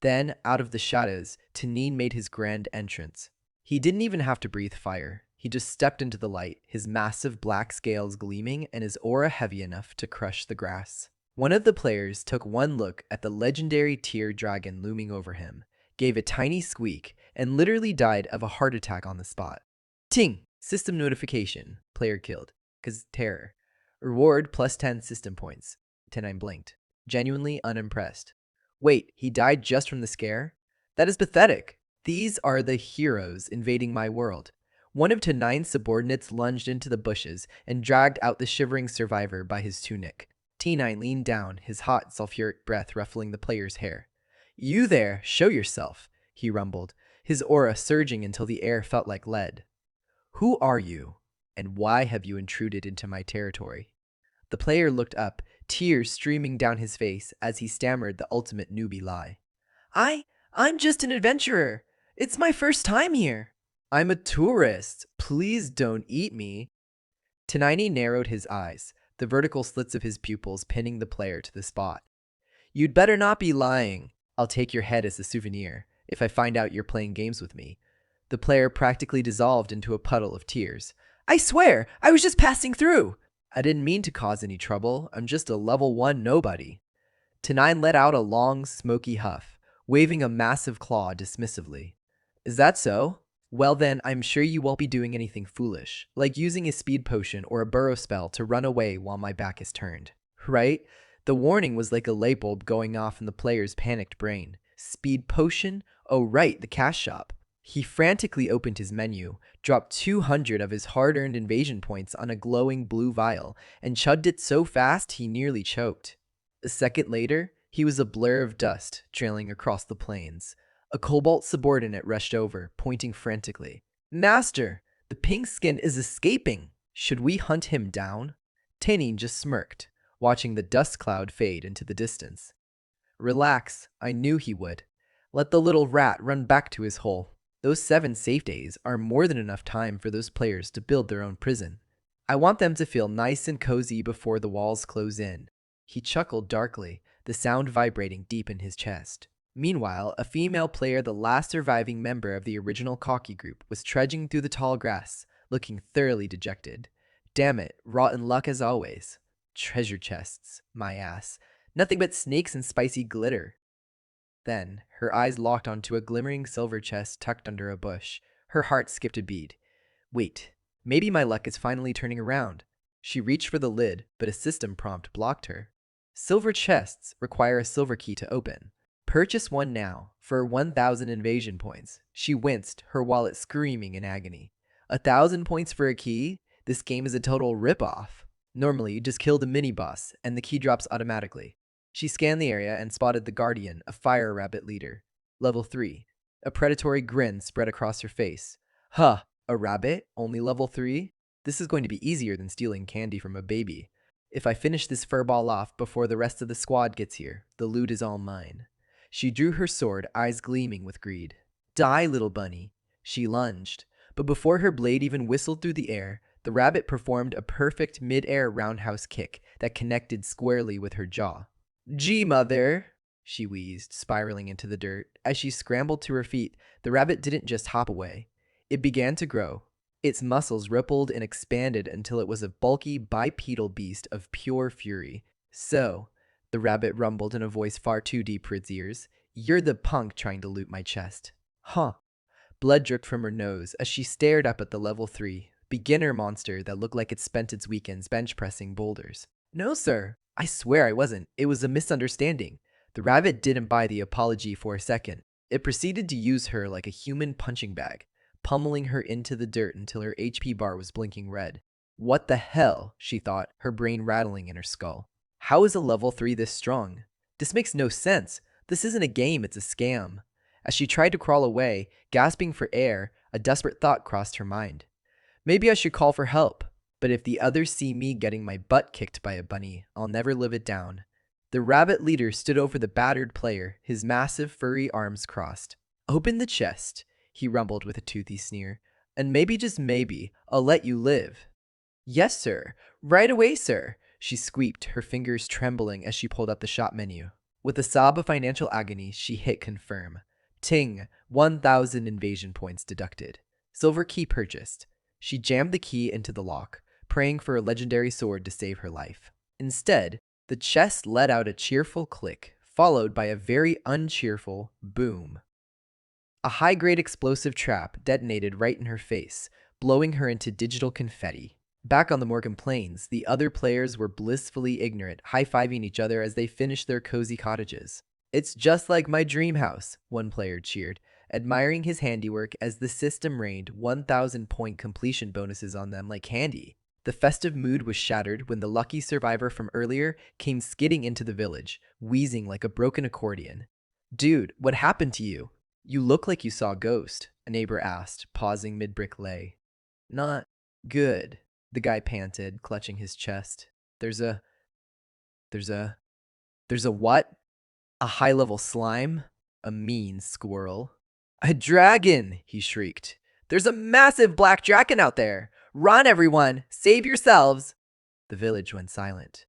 Then, out of the shadows, Tanin made his grand entrance. He didn't even have to breathe fire. He just stepped into the light, his massive black scales gleaming and his aura heavy enough to crush the grass. One of the players took one look at the legendary tear dragon looming over him, gave a tiny squeak, and literally died of a heart attack on the spot. Ting! System notification. Player killed. 'Cause terror. Reward plus 10 system points. Tenine blinked, genuinely unimpressed. Wait, he died just from the scare? That is pathetic. These are the heroes invading my world. One of Tenine's subordinates lunged into the bushes and dragged out the shivering survivor by his tunic. T9 leaned down, his hot, sulfuric breath ruffling the player's hair. You there, show yourself, he rumbled, his aura surging until the air felt like lead. Who are you, and why have you intruded into my territory? The player looked up, tears streaming down his face as he stammered the ultimate newbie lie. I'm just an adventurer. It's my first time here. I'm a tourist. Please don't eat me. Tenine narrowed his eyes, the vertical slits of his pupils pinning the player to the spot. You'd better not be lying. I'll take your head as a souvenir if I find out you're playing games with me. The player practically dissolved into a puddle of tears. I swear, I was just passing through. I didn't mean to cause any trouble. I'm just a level 1 nobody. Tenine let out a long, smoky huff, waving a massive claw dismissively. Is that so? Well then, I'm sure you won't be doing anything foolish, like using a speed potion or a burrow spell to run away while my back is turned. Right? The warning was like a light bulb going off in the player's panicked brain. Speed potion? Oh right, the cash shop. He frantically opened his menu, dropped 200 of his hard-earned invasion points on a glowing blue vial, and chugged it so fast he nearly choked. A second later, he was a blur of dust trailing across the plains. A cobalt subordinate rushed over, pointing frantically. Master, the pink skin is escaping. Should we hunt him down? Tanin just smirked, watching the dust cloud fade into the distance. Relax, I knew he would. Let the little rat run back to his hole. Those 7 safe days are more than enough time for those players to build their own prison. I want them to feel nice and cozy before the walls close in. He chuckled darkly, the sound vibrating deep in his chest. Meanwhile, a female player, the last surviving member of the original Cocky group, was trudging through the tall grass, looking thoroughly dejected. Damn it, rotten luck as always. Treasure chests, my ass. Nothing but snakes and spicy glitter. Then, her eyes locked onto a glimmering silver chest tucked under a bush. Her heart skipped a beat. Wait, maybe my luck is finally turning around. She reached for the lid, but a system prompt blocked her. Silver chests require a silver key to open. Purchase one now, for 1,000 invasion points. She winced, her wallet screaming in agony. 1,000 points for a key? This game is a total rip-off. Normally, you just kill the mini-boss, and the key drops automatically. She scanned the area and spotted the Guardian, a fire rabbit leader. Level 3. A predatory grin spread across her face. Huh, a rabbit? Only level 3? This is going to be easier than stealing candy from a baby. If I finish this furball off before the rest of the squad gets here, the loot is all mine. She drew her sword, eyes gleaming with greed. Die, little bunny. She lunged, but before her blade even whistled through the air, the rabbit performed a perfect mid-air roundhouse kick, that connected squarely with her jaw. "Gee, mother," she wheezed, spiraling into the dirt. As she scrambled to her feet, the rabbit didn't just hop away. It began to grow. Its muscles rippled and expanded until it was a bulky, bipedal beast of pure fury. "So," the rabbit rumbled in a voice far too deep for its ears, "you're the punk trying to loot my chest." Huh. Blood dripped from her nose as she stared up at the level 3 beginner monster that looked like it spent its weekends bench pressing boulders. "No, sir. I swear I wasn't. It was a misunderstanding." The rabbit didn't buy the apology for a second. It proceeded to use her like a human punching bag, pummeling her into the dirt until her HP bar was blinking red. "What the hell?" she thought, her brain rattling in her skull. "How is a level 3 this strong? This makes no sense. This isn't a game, it's a scam." As she tried to crawl away, gasping for air, a desperate thought crossed her mind. "Maybe I should call for help, but if the others see me getting my butt kicked by a bunny, I'll never live it down." The rabbit leader stood over the battered player, his massive furry arms crossed. "Open the chest," he rumbled with a toothy sneer, "and maybe, just maybe, I'll let you live." "Yes, sir. Right away, sir," she squeaked, her fingers trembling as she pulled up the shop menu. With a sob of financial agony, she hit confirm. Ting, 1,000 invasion points deducted. Silver key purchased. She jammed the key into the lock, praying for a legendary sword to save her life. Instead, the chest let out a cheerful click, followed by a very uncheerful boom. A high-grade explosive trap detonated right in her face, blowing her into digital confetti. Back on the Morgan Plains, the other players were blissfully ignorant, high-fiving each other as they finished their cozy cottages. "It's just like my dream house," one player cheered, admiring his handiwork as the system rained 1,000-point completion bonuses on them like candy. The festive mood was shattered when the lucky survivor from earlier came skidding into the village, wheezing like a broken accordion. "Dude, what happened to you? You look like you saw a ghost," a neighbor asked, pausing mid-brick lay. "Not good," the guy panted, clutching his chest. There's a... There's a what?" "A high-level slime? A mean squirrel." "A dragon!" he shrieked. "There's a massive black dragon out there! Run, everyone! Save yourselves!" The village went silent.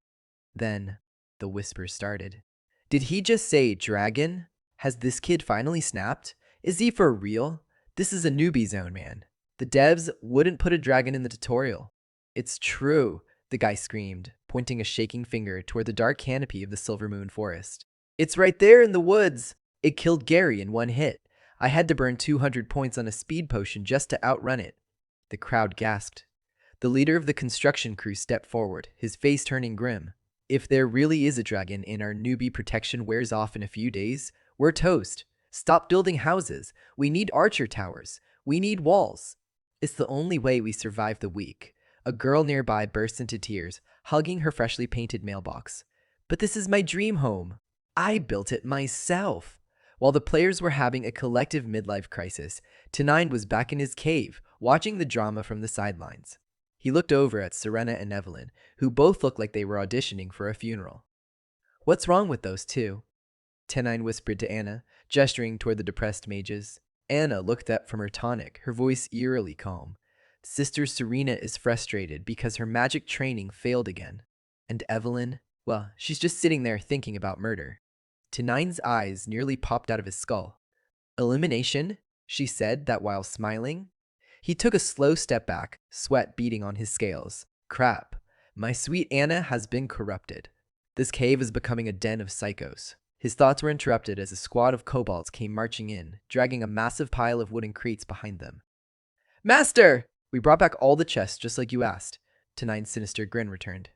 Then, the whispers started. "Did he just say dragon? Has this kid finally snapped? Is he for real? This is a newbie zone, man. The devs wouldn't put a dragon in the tutorial." "It's true," the guy screamed, pointing a shaking finger toward the dark canopy of the Silver Moon Forest. "It's right there in the woods. It killed Gary in one hit. I had to burn 200 points on a speed potion just to outrun it." The crowd gasped. The leader of the construction crew stepped forward, his face turning grim. "If there really is a dragon and our newbie protection wears off in a few days, we're toast. Stop building houses. We need archer towers. We need walls. It's the only way we survive the week." A girl nearby burst into tears, hugging her freshly painted mailbox. "But this is my dream home. I built it myself." While the players were having a collective midlife crisis, Tenine was back in his cave, watching the drama from the sidelines. He looked over at Serena and Evelyn, who both looked like they were auditioning for a funeral. "What's wrong with those two?" Tenine whispered to Anna, gesturing toward the depressed mages. Anna looked up from her tonic, her voice eerily calm. "Sister Serena is frustrated because her magic training failed again. And Evelyn, well, she's just sitting there thinking about murder." Tenine's eyes nearly popped out of his skull. "Elimination?" she said that while smiling. He took a slow step back, sweat beading on his scales. "Crap. My sweet Anna has been corrupted. This cave is becoming a den of psychos." His thoughts were interrupted as a squad of kobolds came marching in, dragging a massive pile of wooden crates behind them. "Master! We brought back all the chests just like you asked." Tenine's sinister grin returned.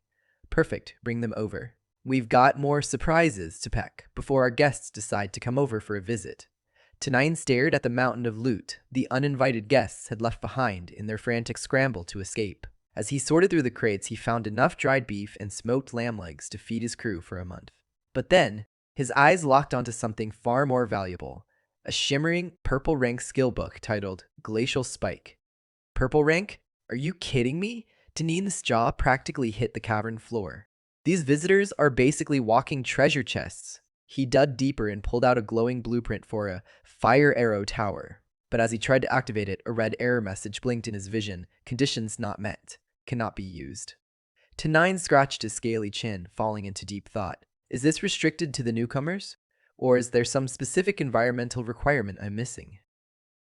"Perfect. Bring them over. We've got more surprises to peck before our guests decide to come over for a visit." Tenine stared at the mountain of loot the uninvited guests had left behind in their frantic scramble to escape. As he sorted through the crates, he found enough dried beef and smoked lamb legs to feed his crew for a month. But then, his eyes locked onto something far more valuable, a shimmering purple rank skill book titled Glacial Spike. "Purple rank? Are you kidding me?" Tenine's jaw practically hit the cavern floor. "These visitors are basically walking treasure chests." He dug deeper and pulled out a glowing blueprint for a fire arrow tower. But as he tried to activate it, a red error message blinked in his vision. "Conditions not met. Cannot be used." Tenine scratched his scaly chin, falling into deep thought. Is this restricted to the newcomers? Or is there some specific environmental requirement I'm missing?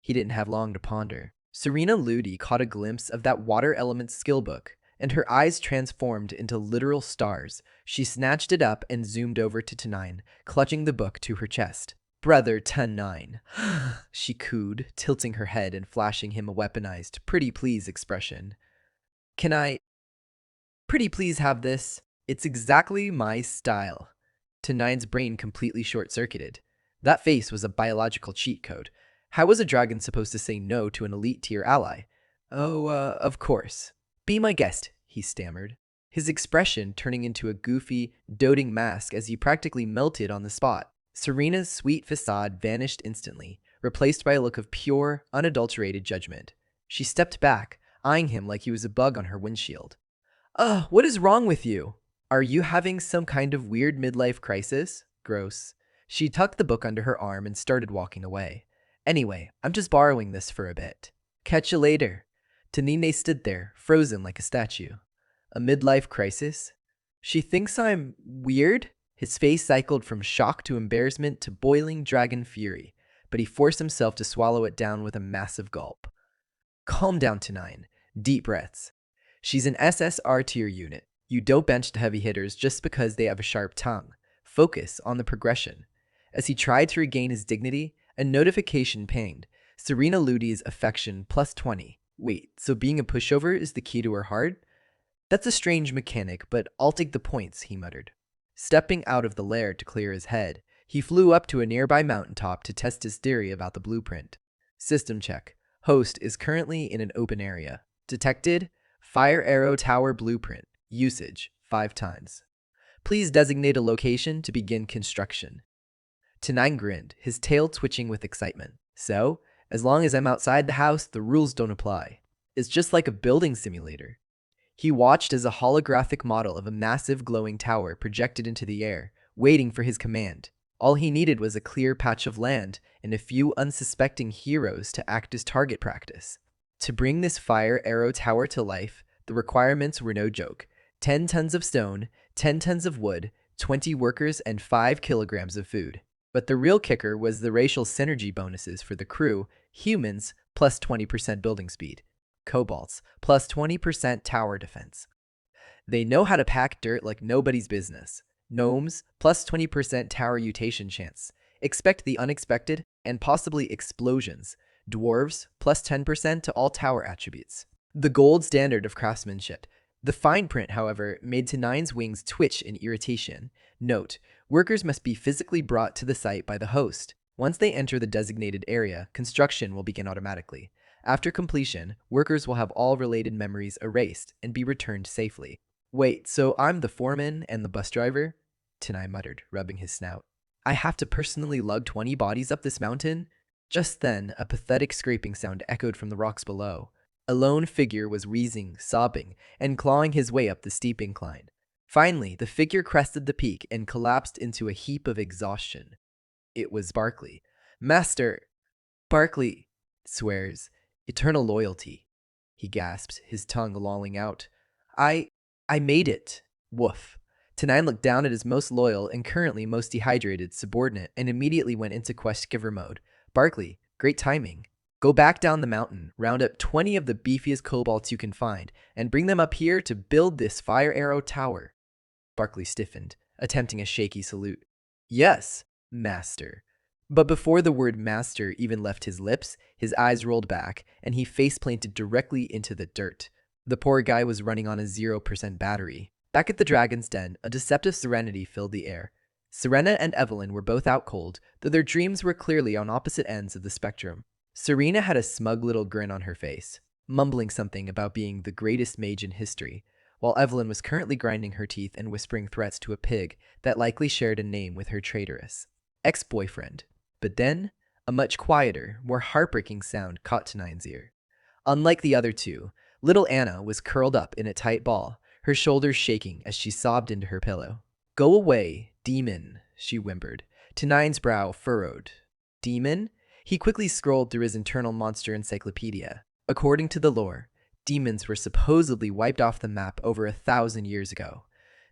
He didn't have long to ponder. Serena Ludi caught a glimpse of that water element skill book, and her eyes transformed into literal stars. She snatched it up and zoomed over to Tenine, clutching the book to her chest. Brother Tenine, she cooed, tilting her head and flashing him a weaponized, pretty please expression. Can I pretty please have this? It's exactly my style. Tenine's brain completely short-circuited. That face was a biological cheat code. How was a dragon supposed to say no to an elite tier ally? Oh, of course. Be my guest, he stammered, his expression turning into a goofy, doting mask as he practically melted on the spot. Serena's sweet facade vanished instantly, replaced by a look of pure, unadulterated judgment. She stepped back, eyeing him like he was a bug on her windshield. What is wrong with you? Are you having some kind of weird midlife crisis? Gross. She tucked the book under her arm and started walking away. Anyway, I'm just borrowing this for a bit. Catch you later. Tanine stood there, frozen like a statue. A midlife crisis? She thinks I'm weird? His face cycled from shock to embarrassment to boiling dragon fury, but he forced himself to swallow it down with a massive gulp. Calm down, Tenine. Deep breaths. She's an SSR tier unit. You don't bench the heavy hitters just because they have a sharp tongue. Focus on the progression. As he tried to regain his dignity, a notification pinged. Serena Ludi's affection plus 20. Wait, so being a pushover is the key to her heart? That's a strange mechanic, but I'll take the points, he muttered. Stepping out of the lair to clear his head, he flew up to a nearby mountaintop to test his theory about the blueprint. System check. Host is currently in an open area. Detected. Fire arrow tower blueprint. Usage 5 times. Please designate a location to begin construction. Tenine grinned, his tail twitching with excitement. So, as long as I'm outside the house, the rules don't apply. It's just like a building simulator. He watched as a holographic model of a massive glowing tower projected into the air, waiting for his command. All he needed was a clear patch of land and a few unsuspecting heroes to act as target practice. To bring this fire arrow tower to life, the requirements were no joke. 10 tons of stone, 10 tons of wood, 20 workers, and 5 kilograms of food. But the real kicker was the racial synergy bonuses for the crew: humans, plus 20% building speed; kobolds, plus 20% tower defense. They know how to pack dirt like nobody's business. Gnomes, plus 20% tower mutation chance. Expect the unexpected, and possibly explosions. Dwarves, plus 10% to all tower attributes. The gold standard of craftsmanship. The fine print, however, made Tenine's wings twitch in irritation. Note: workers must be physically brought to the site by the host. Once they enter the designated area, construction will begin automatically. After completion, workers will have all related memories erased and be returned safely. Wait, so I'm the foreman and the bus driver? Tenine muttered, rubbing his snout. I have to personally lug 20 bodies up this mountain? Just then, a pathetic scraping sound echoed from the rocks below. A lone figure was wheezing, sobbing, and clawing his way up the steep incline. Finally, the figure crested the peak and collapsed into a heap of exhaustion. It was Barkley. Master! Barkley swears. Eternal loyalty. He gasped, his tongue lolling out. I made it. Woof. Tenine looked down at his most loyal and currently most dehydrated subordinate and immediately went into quest giver mode. Barkley, great timing. Go back down the mountain, round up 20 of the beefiest kobolds you can find, and bring them up here to build this fire arrow tower. Barkley stiffened, attempting a shaky salute. Yes, master. But before the word master even left his lips, his eyes rolled back, and he face-planted directly into the dirt. The poor guy was running on a 0% battery. Back at the Dragon's Den, a deceptive serenity filled the air. Serena and Evelyn were both out cold, though their dreams were clearly on opposite ends of the spectrum. Serena had a smug little grin on her face, mumbling something about being the greatest mage in history, while Evelyn was currently grinding her teeth and whispering threats to a pig that likely shared a name with her traitorous ex-boyfriend. But then, a much quieter, more heartbreaking sound caught Tenine's ear. Unlike the other two, little Anna was curled up in a tight ball, her shoulders shaking as she sobbed into her pillow. Go away, demon, she whimpered. Tenine's brow furrowed. Demon? He quickly scrolled through his internal monster encyclopedia. According to the lore, Demons were supposedly wiped off the map over 1,000 years ago.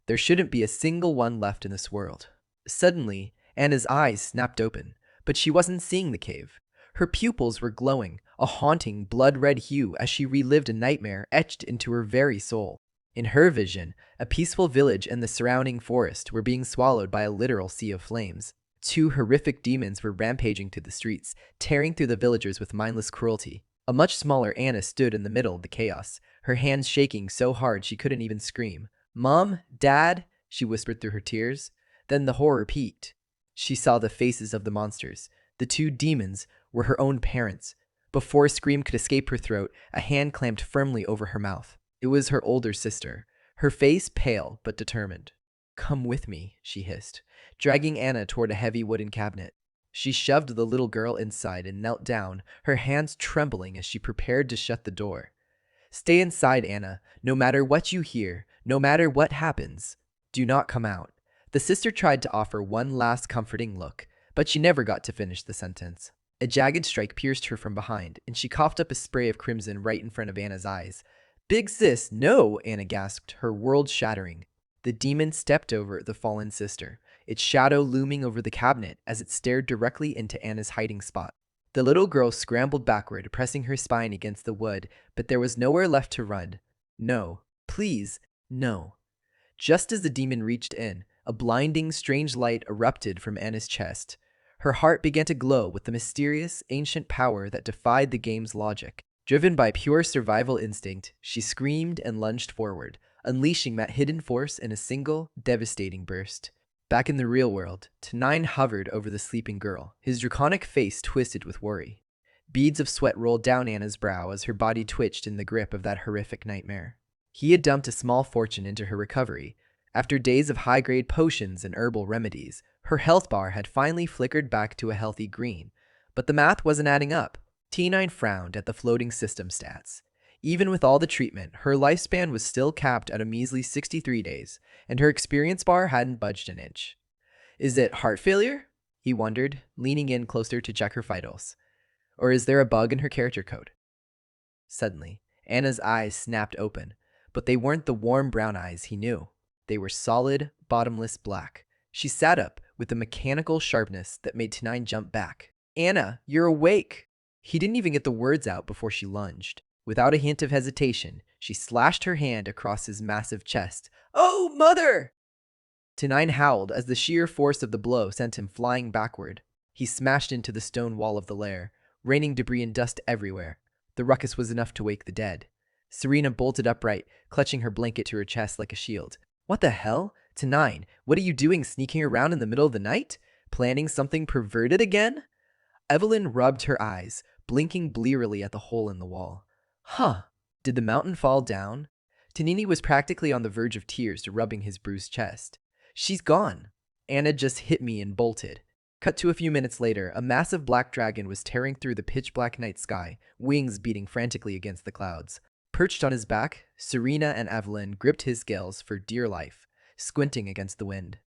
There shouldn't be a single one left in this world. Suddenly, Anna's eyes snapped open, but she wasn't seeing the cave. Her pupils were glowing, a haunting, blood-red hue as she relived a nightmare etched into her very soul. In her vision, a peaceful village and the surrounding forest were being swallowed by a literal sea of flames. Two horrific demons were rampaging through the streets, tearing through the villagers with mindless cruelty. A much smaller Anna stood in the middle of the chaos, her hands shaking so hard she couldn't even scream. "Mom? Dad?" she whispered through her tears. Then the horror peaked. She saw the faces of the monsters. The two demons were her own parents. Before a scream could escape her throat, a hand clamped firmly over her mouth. It was her older sister, her face pale but determined. "Come with me," she hissed, dragging Anna toward a heavy wooden cabinet. She shoved the little girl inside and knelt down, her hands trembling as she prepared to shut the door. "Stay inside, Anna. No matter what you hear, no matter what happens, do not come out." The sister tried to offer one last comforting look, but she never got to finish the sentence. A jagged strike pierced her from behind, and she coughed up a spray of crimson right in front of Anna's eyes. "Big sis, no!" Anna gasped, her world shattering. The demon stepped over the fallen sister, its shadow looming over the cabinet as it stared directly into Anna's hiding spot. The little girl scrambled backward, pressing her spine against the wood, but there was nowhere left to run. "No, please, no." Just as the demon reached in, a blinding, strange light erupted from Anna's chest. Her heart began to glow with the mysterious, ancient power that defied the game's logic. Driven by pure survival instinct, she screamed and lunged forward, unleashing that hidden force in a single, devastating burst. Back in the real world, Tenine hovered over the sleeping girl, his draconic face twisted with worry. Beads of sweat rolled down Anna's brow as her body twitched in the grip of that horrific nightmare. He had dumped a small fortune into her recovery. After days of high-grade potions and herbal remedies, her health bar had finally flickered back to a healthy green. But the math wasn't adding up. T9 frowned at the floating system stats. Even with all the treatment, her lifespan was still capped at a measly 63 days, and her experience bar hadn't budged an inch. "Is it heart failure?" he wondered, leaning in closer to check her vitals. "Or is there a bug in her character code?" Suddenly, Anna's eyes snapped open, but they weren't the warm brown eyes he knew. They were solid, bottomless black. She sat up with a mechanical sharpness that made Tenine jump back. "Anna, you're awake!" He didn't even get the words out before she lunged. Without a hint of hesitation, she slashed her hand across his massive chest. "Oh, mother!" Tenine howled as the sheer force of the blow sent him flying backward. He smashed into the stone wall of the lair, raining debris and dust everywhere. The ruckus was enough to wake the dead. Serena bolted upright, clutching her blanket to her chest like a shield. "What the hell? Tenine, what are you doing sneaking around in the middle of the night? Planning something perverted again?" Evelyn rubbed her eyes, blinking blearily at the hole in the wall. "Huh, did the mountain fall down?" Tanini was practically on the verge of tears, rubbing his bruised chest. "She's gone. Anna just hit me and bolted." Cut to a few minutes later, a massive black dragon was tearing through the pitch-black night sky, wings beating frantically against the clouds. Perched on his back, Serena and Evelyn gripped his scales for dear life, squinting against the wind.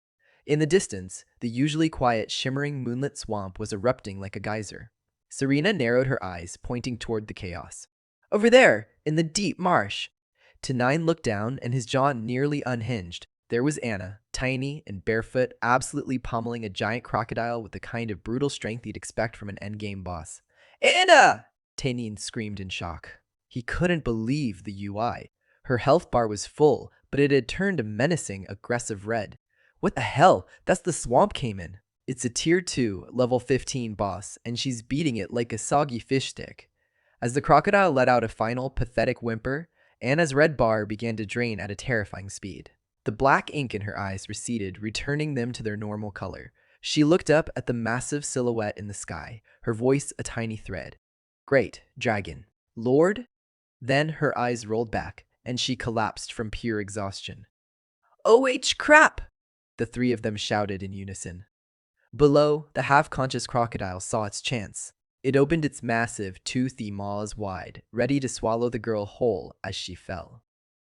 In the distance, the usually quiet, shimmering moonlit swamp was erupting like a geyser. Serena narrowed her eyes, pointing toward the chaos. "Over there, in the deep marsh." Tenine looked down, and his jaw nearly unhinged. There was Anna, tiny and barefoot, absolutely pummeling a giant crocodile with the kind of brutal strength you'd expect from an endgame boss. "Anna!" Tenine screamed in shock. He couldn't believe the UI. Her health bar was full, but it had turned a menacing, aggressive red. "What the hell? That's the swamp came in." "It's a tier 2, level 15 boss, and she's beating it like a soggy fish stick." As the crocodile let out a final, pathetic whimper, Anna's red bar began to drain at a terrifying speed. The black ink in her eyes receded, returning them to their normal color. She looked up at the massive silhouette in the sky, her voice a tiny thread. "Great, dragon. Lord?" Then her eyes rolled back, and she collapsed from pure exhaustion. "OH crap!" the three of them shouted in unison. Below, the half-conscious crocodile saw its chance. It opened its massive, toothy maws wide, ready to swallow the girl whole as she fell.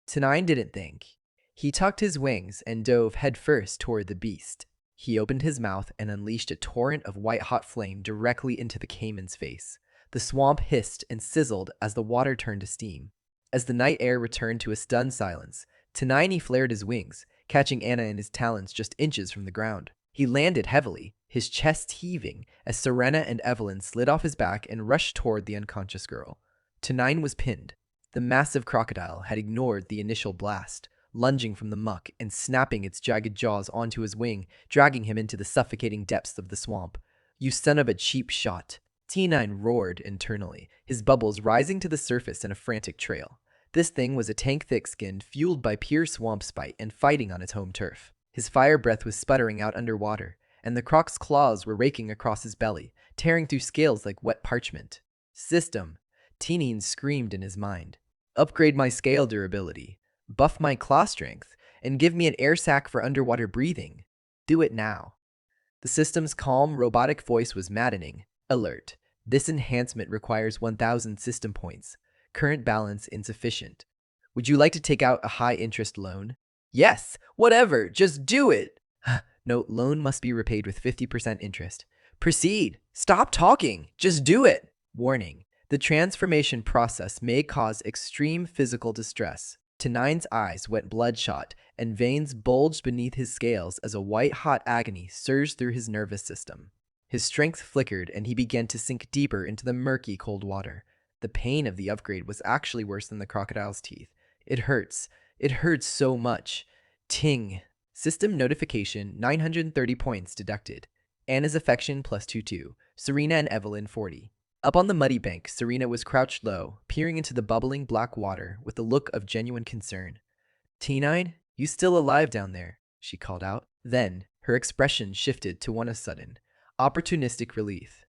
Tenine didn't think. He tucked his wings and dove headfirst toward the beast. He opened his mouth and unleashed a torrent of white-hot flame directly into the caiman's face. The swamp hissed and sizzled as the water turned to steam. As the night air returned to a stunned silence, Tenine flared his wings, catching Anna in his talons just inches from the ground. He landed heavily, his chest heaving, as Serena and Evelyn slid off his back and rushed toward the unconscious girl. Tenine was pinned. The massive crocodile had ignored the initial blast, lunging from the muck and snapping its jagged jaws onto his wing, dragging him into the suffocating depths of the swamp. "You son of a cheap shot!" T9 roared internally, his bubbles rising to the surface in a frantic trail. This thing was a tank thick-skinned, fueled by pure swamp spite and fighting on its home turf. His fire breath was sputtering out underwater, and the croc's claws were raking across his belly, tearing through scales like wet parchment. "System," Teenine screamed in his mind. "Upgrade my scale durability, buff my claw strength, and give me an air sac for underwater breathing. Do it now." The system's calm, robotic voice was maddening. "Alert. This enhancement requires 1,000 system points. Current balance insufficient. Would you like to take out a high-interest loan?" "Yes, whatever, just do it." "No, loan must be repaid with 50% interest." "Proceed. Stop talking. Just do it." Warning. The transformation process may cause extreme physical distress. Tenine's eyes went bloodshot, and veins bulged beneath his scales as a white-hot agony surged through his nervous system. His strength flickered, and he began to sink deeper into the murky, cold water. The pain of the upgrade was actually worse than the crocodile's teeth. "It hurts. It hurts so much." Ting. System notification, 930 points deducted. Anna's affection plus 22. Serena and Evelyn 40. Up on the muddy bank, Serena was crouched low, peering into the bubbling black water with a look of genuine concern. "T9, you still alive down there?" she called out. Then, her expression shifted to one of sudden, opportunistic relief.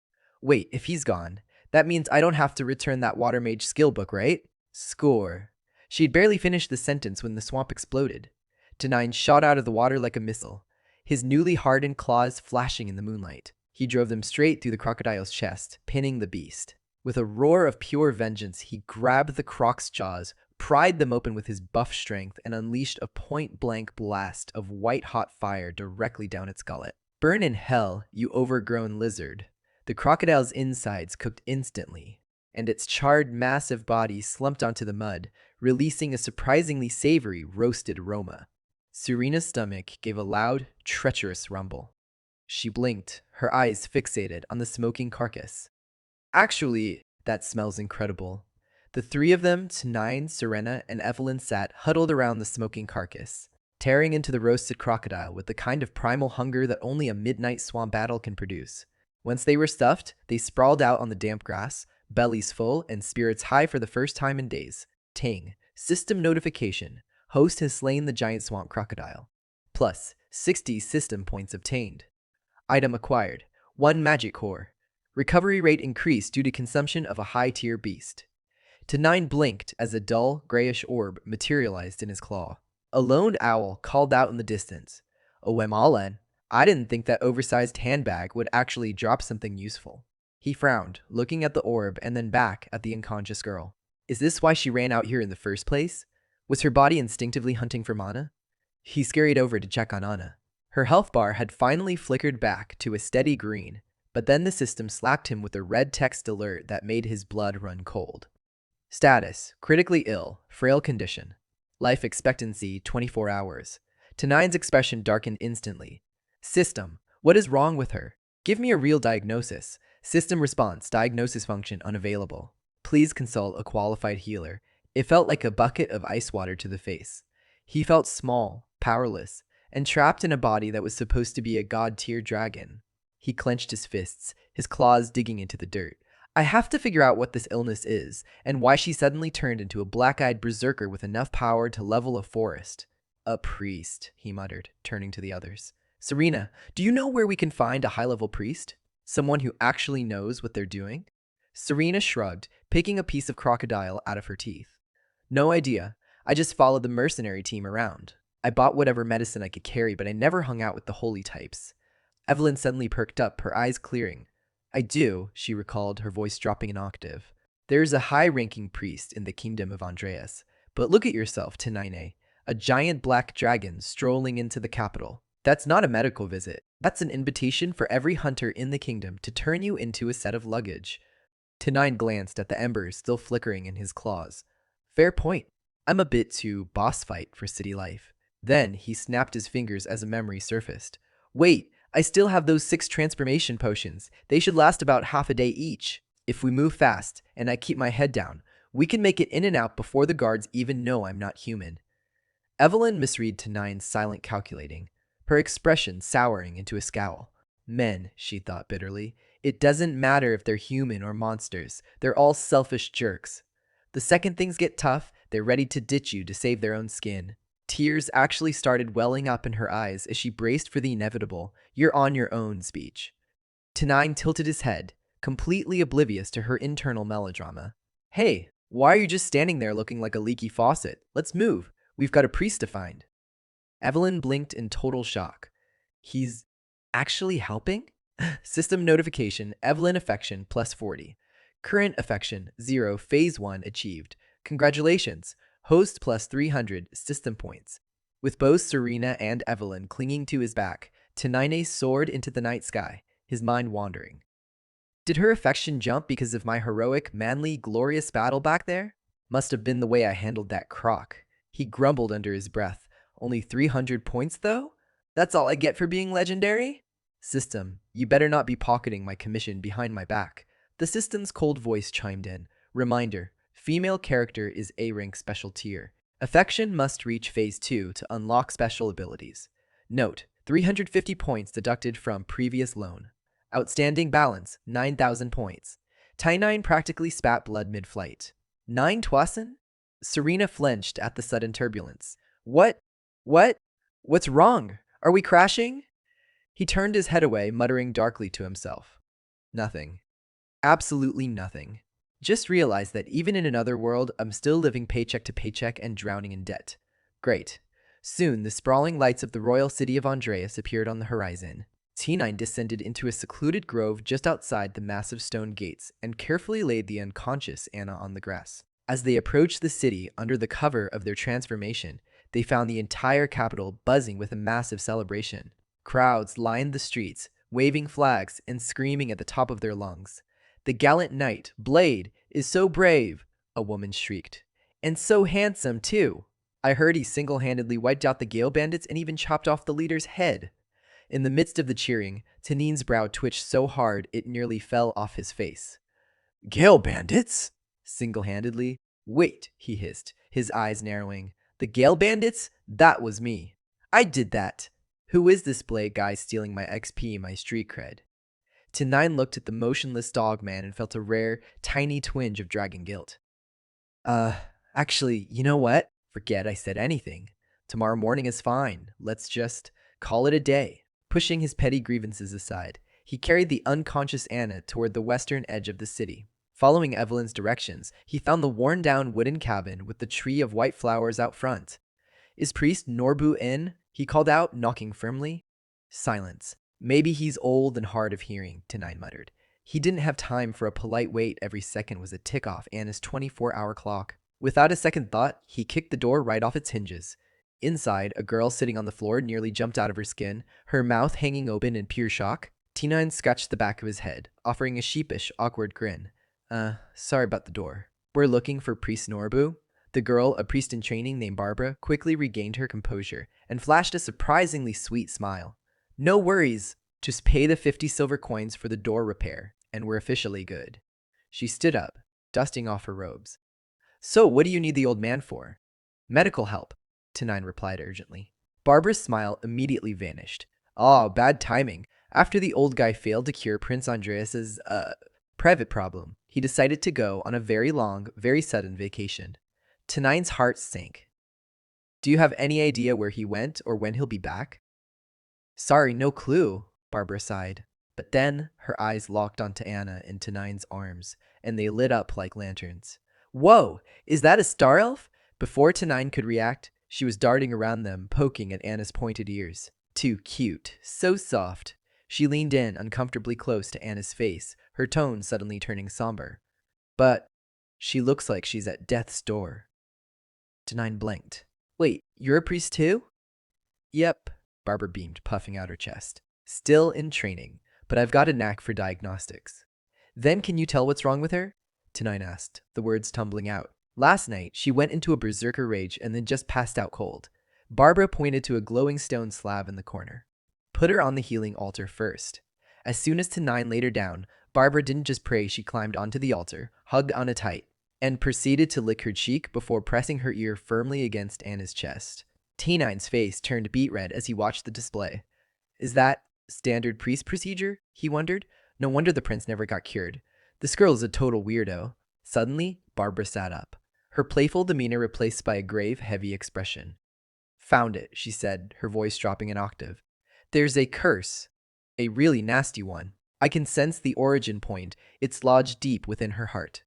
"Wait, if he's gone, that means I don't have to return that water mage skill book, right?" Score. She'd barely finished the sentence when the swamp exploded. Tenine shot out of the water like a missile, his newly hardened claws flashing in the moonlight. He drove them straight through the crocodile's chest, pinning the beast. With a roar of pure vengeance, he grabbed the croc's jaws, pried them open with his buff strength, and unleashed a point-blank blast of white-hot fire directly down its gullet. "Burn in hell, you overgrown lizard." The crocodile's insides cooked instantly, and its charred, massive body slumped onto the mud, releasing a surprisingly savory, roasted aroma. Serena's stomach gave a loud, treacherous rumble. She blinked, her eyes fixated on the smoking carcass. "Actually, that smells incredible." The three of them, Tenine, Serena, and Evelyn, sat huddled around the smoking carcass, tearing into the roasted crocodile with the kind of primal hunger that only a midnight swamp battle can produce. Once they were stuffed, they sprawled out on the damp grass, bellies full and spirits high for the first time in days. Ting. System notification. Host has slain the giant swamp crocodile. Plus 60 system points obtained. Item acquired. 1 magic core. Recovery rate increased due to consumption of a high-tier beast. Tenine blinked as a dull, grayish orb materialized in his claw. A lone owl called out in the distance. "Owemalan, I didn't think that oversized handbag would actually drop something useful." He frowned, looking at the orb and then back at the unconscious girl. Is this why she ran out here in the first place? Was her body instinctively hunting for mana? He scurried over to check on Anna. Her health bar had finally flickered back to a steady green, but then the system slapped him with a red text alert that made his blood run cold. Status: critically ill, frail condition. Life expectancy 24 hours. Tenine's expression darkened instantly. System: what is wrong with her? Give me a real diagnosis. System response: diagnosis function unavailable. Please consult a qualified healer. It felt like a bucket of ice water to the face. He felt small, powerless, and trapped in a body that was supposed to be a god-tier dragon. He clenched his fists, his claws digging into the dirt. I have to figure out what this illness is, and why she suddenly turned into a black-eyed berserker with enough power to level a forest. A priest, he muttered, turning to the others. Serena, do you know where we can find a high-level priest? Someone who actually knows what they're doing? Serena shrugged, picking a piece of crocodile out of her teeth. No idea. I just followed the mercenary team around. I bought whatever medicine I could carry, but I never hung out with the holy types. Evelyn suddenly perked up, her eyes clearing. I do, she recalled, her voice dropping an octave. There's a high-ranking priest in the kingdom of Andreas. But look at yourself, Tenine. A giant black dragon strolling into the capital. That's not a medical visit. That's an invitation for every hunter in the kingdom to turn you into a set of luggage. Tenine glanced at the embers still flickering in his claws. Fair point. I'm a bit too boss fight for city life. Then he snapped his fingers as a memory surfaced. Wait, I still have those 6 transformation potions. They should last about half a day each. If we move fast and I keep my head down, we can make it in and out before the guards even know I'm not human. Evelyn misread Tenine's silent calculating, her expression souring into a scowl. Men, she thought bitterly. It doesn't matter if they're human or monsters. They're all selfish jerks. The second things get tough, they're ready to ditch you to save their own skin. Tears actually started welling up in her eyes as she braced for the inevitable, "You're on your own" speech. Tenine tilted his head, completely oblivious to her internal melodrama. Hey, why are you just standing there looking like a leaky faucet? Let's move. We've got a priest to find. Evelyn blinked in total shock. He's actually helping? System notification, Evelyn affection plus 40. Current affection, 0, phase 1 achieved. Congratulations, host plus 300 system points. With both Serena and Evelyn clinging to his back, Tenine soared into the night sky, his mind wandering. Did her affection jump because of my heroic, manly, glorious battle back there? Must have been the way I handled that croc. He grumbled under his breath. Only 300 points, though? That's all I get for being legendary? System, you better not be pocketing my commission behind my back. The system's cold voice chimed in. Reminder, female character is A-rank special tier. Affection must reach phase 2 to unlock special abilities. Note, 350 points deducted from previous loan. Outstanding balance, 9,000 points. Tynine practically spat blood mid-flight. 9 Twassen? Serena flinched at the sudden turbulence. What? What's wrong? Are we crashing? He turned his head away, muttering darkly to himself. Nothing. Absolutely nothing. Just realized that even in another world, I'm still living paycheck to paycheck and drowning in debt. Great. Soon, the sprawling lights of the royal city of Andreas appeared on the horizon. T9 descended into a secluded grove just outside the massive stone gates and carefully laid the unconscious Anna on the grass. As they approached the city under the cover of their transformation, they found the entire capital buzzing with a massive celebration. Crowds lined the streets, waving flags and screaming at the top of their lungs. The gallant knight, Blade, is so brave, a woman shrieked. And so handsome, too. I heard he single-handedly wiped out the Gale bandits and even chopped off the leader's head. In the midst of the cheering, Tanine's brow twitched so hard it nearly fell off his face. Gale bandits? Single-handedly? Wait, he hissed, his eyes narrowing. The Gale bandits? That was me. I did that. Who is this Blade guy stealing my XP, my street cred? Tenine looked at the motionless dog man and felt a rare, tiny twinge of dragon guilt. Actually, you know what? Forget I said anything. Tomorrow morning is fine. Let's just call it a day. Pushing his petty grievances aside, he carried the unconscious Anna toward the western edge of the city. Following Evelyn's directions, he found the worn-down wooden cabin with the tree of white flowers out front. Is Priest Norbu in? He called out, knocking firmly. Silence. Maybe he's old and hard of hearing, Tenine muttered. He didn't have time for a polite wait. Every second was a tick off Anna's 24-hour clock. Without a second thought, he kicked the door right off its hinges. Inside, a girl sitting on the floor nearly jumped out of her skin, her mouth hanging open in pure shock. Tenine scratched the back of his head, offering a sheepish, awkward grin. Sorry about the door. We're looking for Priest Norbu. The girl, a priest in training named Barbara, quickly regained her composure and flashed a surprisingly sweet smile. No worries. Just pay the 50 silver coins for the door repair, and we're officially good. She stood up, dusting off her robes. So, what do you need the old man for? Medical help, Tenine replied urgently. Barbara's smile immediately vanished. Oh, bad timing. After the old guy failed to cure Prince Andreas's, private problem, he decided to go on a very long, very sudden vacation. Tenine's heart sank. Do you have any idea where he went or when he'll be back? Sorry, no clue, Barbara sighed. But then her eyes locked onto Anna in Tenine's arms, and they lit up like lanterns. Whoa, is that a star elf? Before Tenine could react, she was darting around them, poking at Anna's pointed ears. Too cute, so soft. She leaned in uncomfortably close to Anna's face, her tone suddenly turning somber. But she looks like she's at death's door. Tenine blinked. Wait, you're a priest too? Yep, Barbara beamed, puffing out her chest. Still in training, but I've got a knack for diagnostics. Then can you tell what's wrong with her? Tenine asked, the words tumbling out. Last night, she went into a berserker rage and then just passed out cold. Barbara pointed to a glowing stone slab in the corner. Put her on the healing altar first. As soon as T9 laid her down, Barbara didn't just pray, she climbed onto the altar, hugged Anna tight, and proceeded to lick her cheek before pressing her ear firmly against Anna's chest. T9's face turned beet red as he watched the display. Is that standard priest procedure? He wondered. No wonder the prince never got cured. This girl is a total weirdo. Suddenly, Barbara sat up, her playful demeanor replaced by a grave, heavy expression. Found it, she said, her voice dropping an octave. There's a curse. A really nasty one. I can sense the origin point. It's lodged deep within her heart.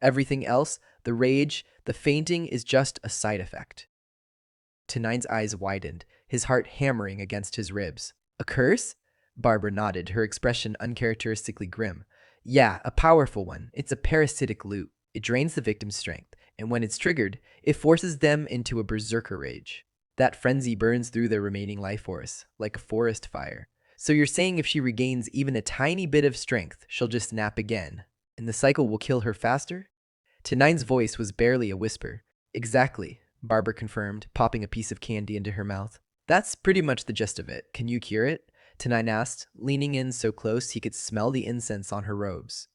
Everything else, the rage, the fainting, is just a side effect. T9's eyes widened, his heart hammering against his ribs. A curse? Barbara nodded, her expression uncharacteristically grim. Yeah, a powerful one. It's a parasitic loop. It drains the victim's strength, and when it's triggered, it forces them into a berserker rage. That frenzy burns through their remaining life force, like a forest fire. So you're saying if she regains even a tiny bit of strength, she'll just snap again, and the cycle will kill her faster? T9's voice was barely a whisper. Exactly, Barbara confirmed, popping a piece of candy into her mouth. That's pretty much the gist of it. Can you cure it? T9 asked, leaning in so close he could smell the incense on her robes.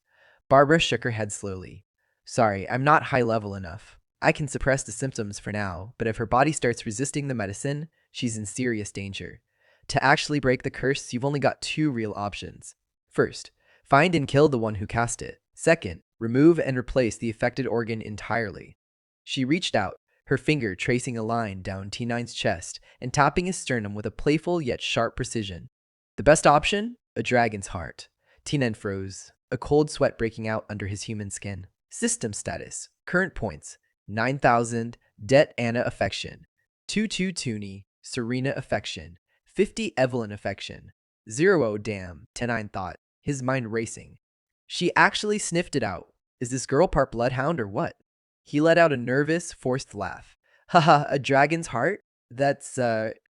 Barbara shook her head slowly. Sorry, I'm not high level enough. I can suppress the symptoms for now, but if her body starts resisting the medicine, she's in serious danger. To actually break the curse, you've only got two real options. First, find and kill the one who cast it. Second, remove and replace the affected organ entirely. She reached out, her finger tracing a line down T9's chest and tapping his sternum with a playful yet sharp precision. The best option? A dragon's heart. T9 froze, a cold sweat breaking out under his human skin. System status. Current points. 9,000. Det Anna affection. 22 Tuni. Serena affection. 50 Evelyn affection. 0 damn, T9 thought, his mind racing. She actually sniffed it out. Is this girl part bloodhound or what? He let out a nervous, forced laugh. Haha, a dragon's heart? That's,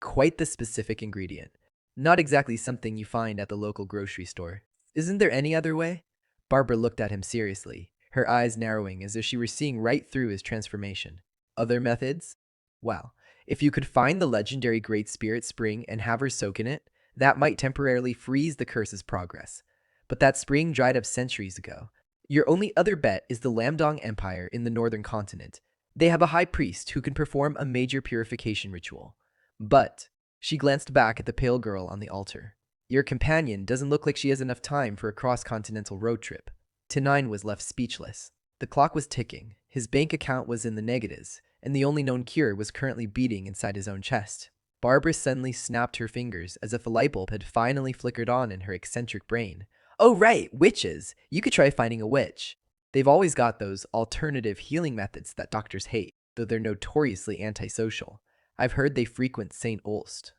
quite the specific ingredient. Not exactly something you find at the local grocery store. Isn't there any other way? Barbara looked at him seriously, her eyes narrowing as if she were seeing right through his transformation. Other methods? Well, if you could find the legendary Great Spirit Spring and have her soak in it, that might temporarily freeze the curse's progress. But that spring dried up centuries ago. Your only other bet is the Lamdong Empire in the northern continent. They have a high priest who can perform a major purification ritual. But she glanced back at the pale girl on the altar. Your companion doesn't look like she has enough time for a cross-continental road trip. T9 was left speechless. The clock was ticking, his bank account was in the negatives, and the only known cure was currently beating inside his own chest. Barbara suddenly snapped her fingers as if a light bulb had finally flickered on in her eccentric brain. Oh right, witches! You could try finding a witch. They've always got those alternative healing methods that doctors hate, though they're notoriously antisocial. I've heard they frequent St. Ulst.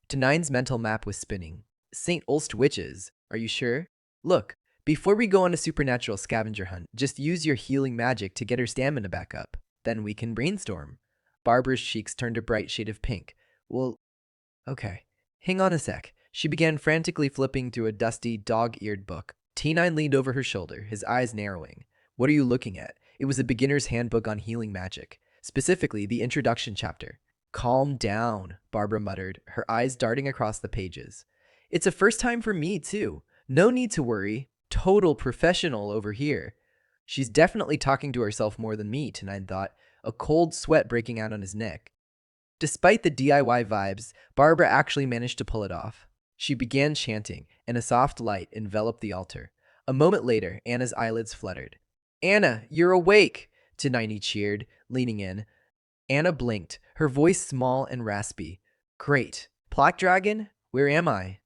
T9's mental map was spinning. St. Ulst witches, are you sure? Look, before we go on a supernatural scavenger hunt, just use your healing magic to get her stamina back up. Then we can brainstorm. Barbara's cheeks turned a bright shade of pink. Well, okay. Hang on a sec. She began frantically flipping through a dusty, dog-eared book. T9 leaned over her shoulder, his eyes narrowing. What are you looking at? It was a beginner's handbook on healing magic, specifically the introduction chapter. Calm down, Barbara muttered, her eyes darting across the pages. It's a first time for me, too. No need to worry. Total professional over here. She's definitely talking to herself more than me, T9 thought, a cold sweat breaking out on his neck. Despite the DIY vibes, Barbara actually managed to pull it off. She began chanting, and a soft light enveloped the altar. A moment later, Anna's eyelids fluttered. Anna, you're awake! T9 cheered, leaning in. Anna blinked, her voice small and raspy. Great. Black Dragon? Where am I?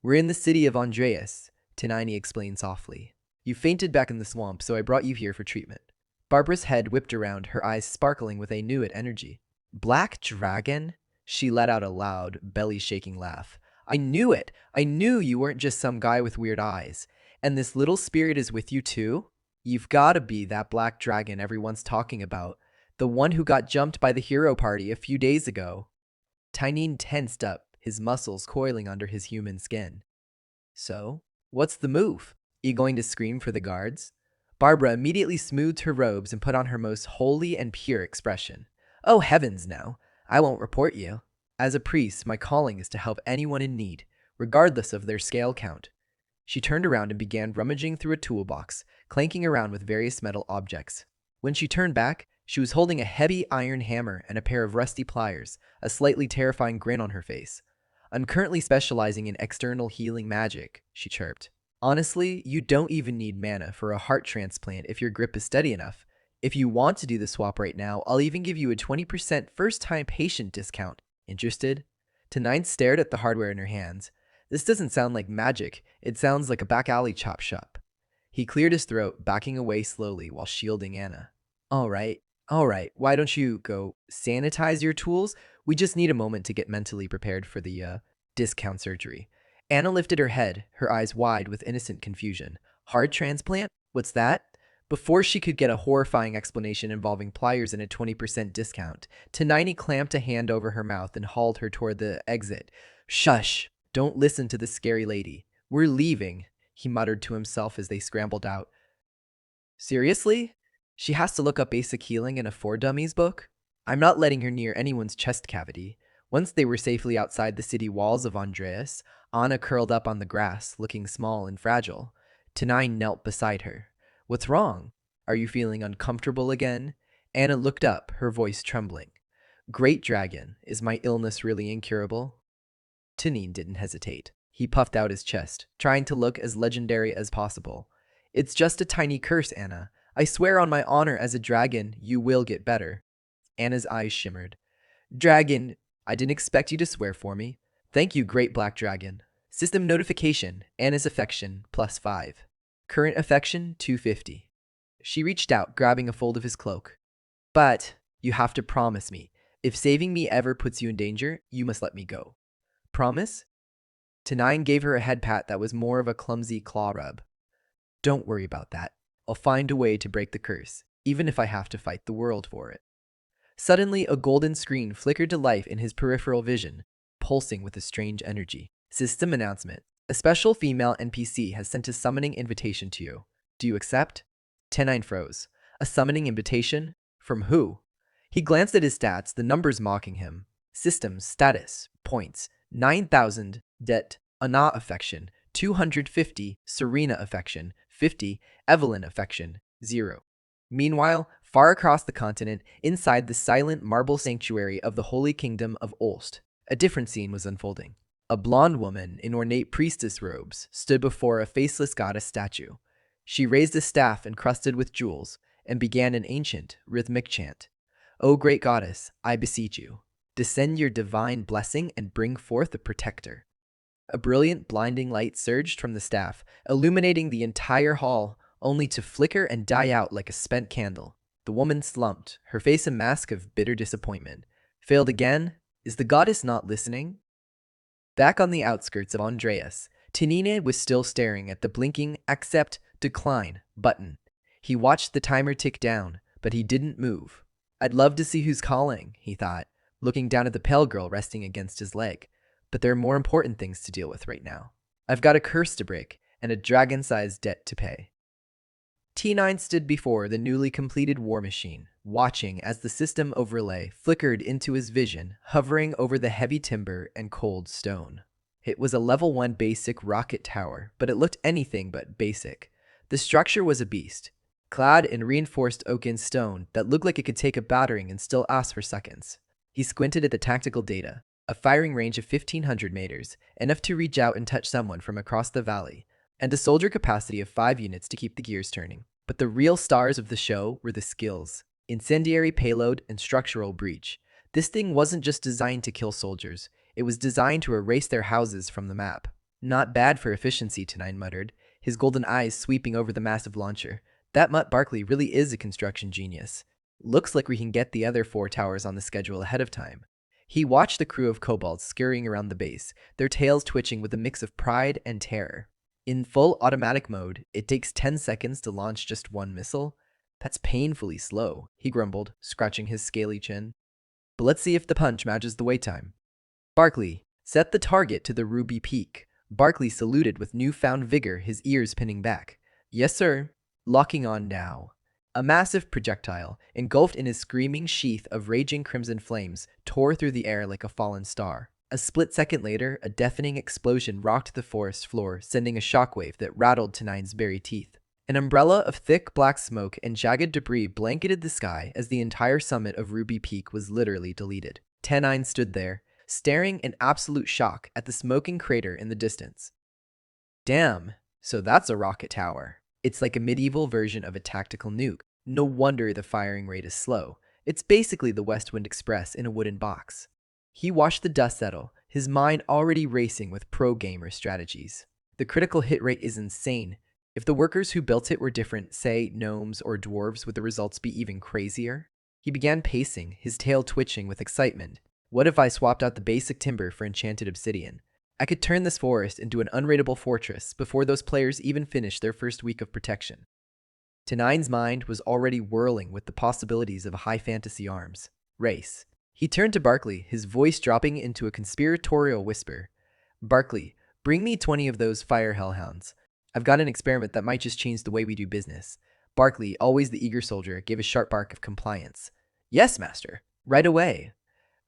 We're in the city of Andreas, T9 explained softly. You fainted back in the swamp, so I brought you here for treatment. Barbara's head whipped around, her eyes sparkling with a new energy. Black Dragon? She let out a loud, belly-shaking laugh. I knew it! I knew you weren't just some guy with weird eyes. And this little spirit is with you too? You've gotta be that Black Dragon everyone's talking about. The one who got jumped by the hero party a few days ago. T9 tensed up, his muscles coiling under his human skin. So, what's the move? You going to scream for the guards? Barbara immediately smoothed her robes and put on her most holy and pure expression. Oh heavens, no. I won't report you. As a priest, my calling is to help anyone in need, regardless of their scale count. She turned around and began rummaging through a toolbox, clanking around with various metal objects. When she turned back, she was holding a heavy iron hammer and a pair of rusty pliers, a slightly terrifying grin on her face. I'm currently specializing in external healing magic, she chirped. Honestly, you don't even need mana for a heart transplant if your grip is steady enough. If you want to do the swap right now, I'll even give you a 20% first-time patient discount. Interested? Tenine stared at the hardware in her hands. This doesn't sound like magic, it sounds like a back alley chop shop. He cleared his throat, backing away slowly while shielding Anna. Alright, why don't you go sanitize your tools? We just need a moment to get mentally prepared for the discount surgery. Anna lifted her head, her eyes wide with innocent confusion. Heart transplant? What's that? Before she could get a horrifying explanation involving pliers and a 20% discount, Tenine clamped a hand over her mouth and hauled her toward the exit. Shush! Don't listen to this scary lady. We're leaving, he muttered to himself as they scrambled out. Seriously? She has to look up basic healing in a 4Dummies book? I'm not letting her near anyone's chest cavity. Once they were safely outside the city walls of Andreas, Anna curled up on the grass, looking small and fragile. Tenine knelt beside her. What's wrong? Are you feeling uncomfortable again? Anna looked up, her voice trembling. Great dragon, is my illness really incurable? Tenine didn't hesitate. He puffed out his chest, trying to look as legendary as possible. It's just a tiny curse, Anna. I swear on my honor as a dragon, you will get better. Anna's eyes shimmered. Dragon, I didn't expect you to swear for me. Thank you, great black dragon. System notification, Anna's affection, +5. Current affection, 250. She reached out, grabbing a fold of his cloak. But, you have to promise me. If saving me ever puts you in danger, you must let me go. Promise? Tenine gave her a head pat that was more of a clumsy claw rub. Don't worry about that. I'll find a way to break the curse, even if I have to fight the world for it. Suddenly, a golden screen flickered to life in his peripheral vision, pulsing with a strange energy. System announcement. A special female NPC has sent a summoning invitation to you. Do you accept? Tenine froze. A summoning invitation? From who? He glanced at his stats, the numbers mocking him. System status. Points. 9,000. Det. Ana affection. 250. Serena affection. 50. Evelyn affection. 0. Meanwhile, far across the continent, inside the silent marble sanctuary of the Holy Kingdom of Olst, a different scene was unfolding. A blonde woman in ornate priestess robes stood before a faceless goddess statue. She raised a staff encrusted with jewels and began an ancient, rhythmic chant. O great goddess, I beseech you, descend your divine blessing and bring forth a protector. A brilliant, blinding light surged from the staff, illuminating the entire hall, only to flicker and die out like a spent candle. The woman slumped, her face a mask of bitter disappointment. Failed again? Is the goddess not listening? Back on the outskirts of Andreas, Tenine was still staring at the blinking accept, decline button. He watched the timer tick down, but he didn't move. I'd love to see who's calling, he thought, looking down at the pale girl resting against his leg. But there are more important things to deal with right now. I've got a curse to break and a dragon-sized debt to pay. T9 stood before the newly completed war machine, watching as the system overlay flickered into his vision, hovering over the heavy timber and cold stone. It was a level 1 basic rocket tower, but it looked anything but basic. The structure was a beast, clad in reinforced oaken stone that looked like it could take a battering and still last for seconds. He squinted at the tactical data. A firing range of 1,500 meters, enough to reach out and touch someone from across the valley, and a soldier capacity of 5 units to keep the gears turning. But the real stars of the show were the skills. Incendiary payload and structural breach. This thing wasn't just designed to kill soldiers, it was designed to erase their houses from the map. Not bad for efficiency, Tenine muttered, his golden eyes sweeping over the massive launcher. That Mutt Barkley really is a construction genius. Looks like we can get the other 4 towers on the schedule ahead of time. He watched the crew of kobolds scurrying around the base, their tails twitching with a mix of pride and terror. In full automatic mode, it takes 10 seconds to launch just 1 missile. That's painfully slow, he grumbled, scratching his scaly chin. But let's see if the punch matches the wait time. Barkley, set the target to the Ruby Peak. Barkley saluted with newfound vigor, his ears pinning back. Yes, sir. locking on now. A massive projectile, engulfed in his screaming sheath of raging crimson flames, tore through the air like a fallen star. A split second later, a deafening explosion rocked the forest floor, sending a shockwave that rattled Tenine's very teeth. An umbrella of thick black smoke and jagged debris blanketed the sky as the entire summit of Ruby Peak was literally deleted. Tenine stood there, staring in absolute shock at the smoking crater in the distance. Damn, so that's a rocket tower. It's like a medieval version of a tactical nuke. No wonder the firing rate is slow. It's basically the Westwind Express in a wooden box. He watched the dust settle, his mind already racing with pro-gamer strategies. The critical hit rate is insane. If the workers who built it were different, say, gnomes or dwarves, would the results be even crazier? He began pacing, his tail twitching with excitement. What if I swapped out the basic timber for enchanted obsidian? I could turn this forest into an unraidable fortress before those players even finished their first week of protection. Tenine's mind was already whirling with the possibilities of a high fantasy arms race. He turned to Barkley, his voice dropping into a conspiratorial whisper. Barkley, bring me 20 of those fire hellhounds. I've got an experiment that might just change the way we do business. Barkley, always the eager soldier, gave a sharp bark of compliance. Yes, master. Right away.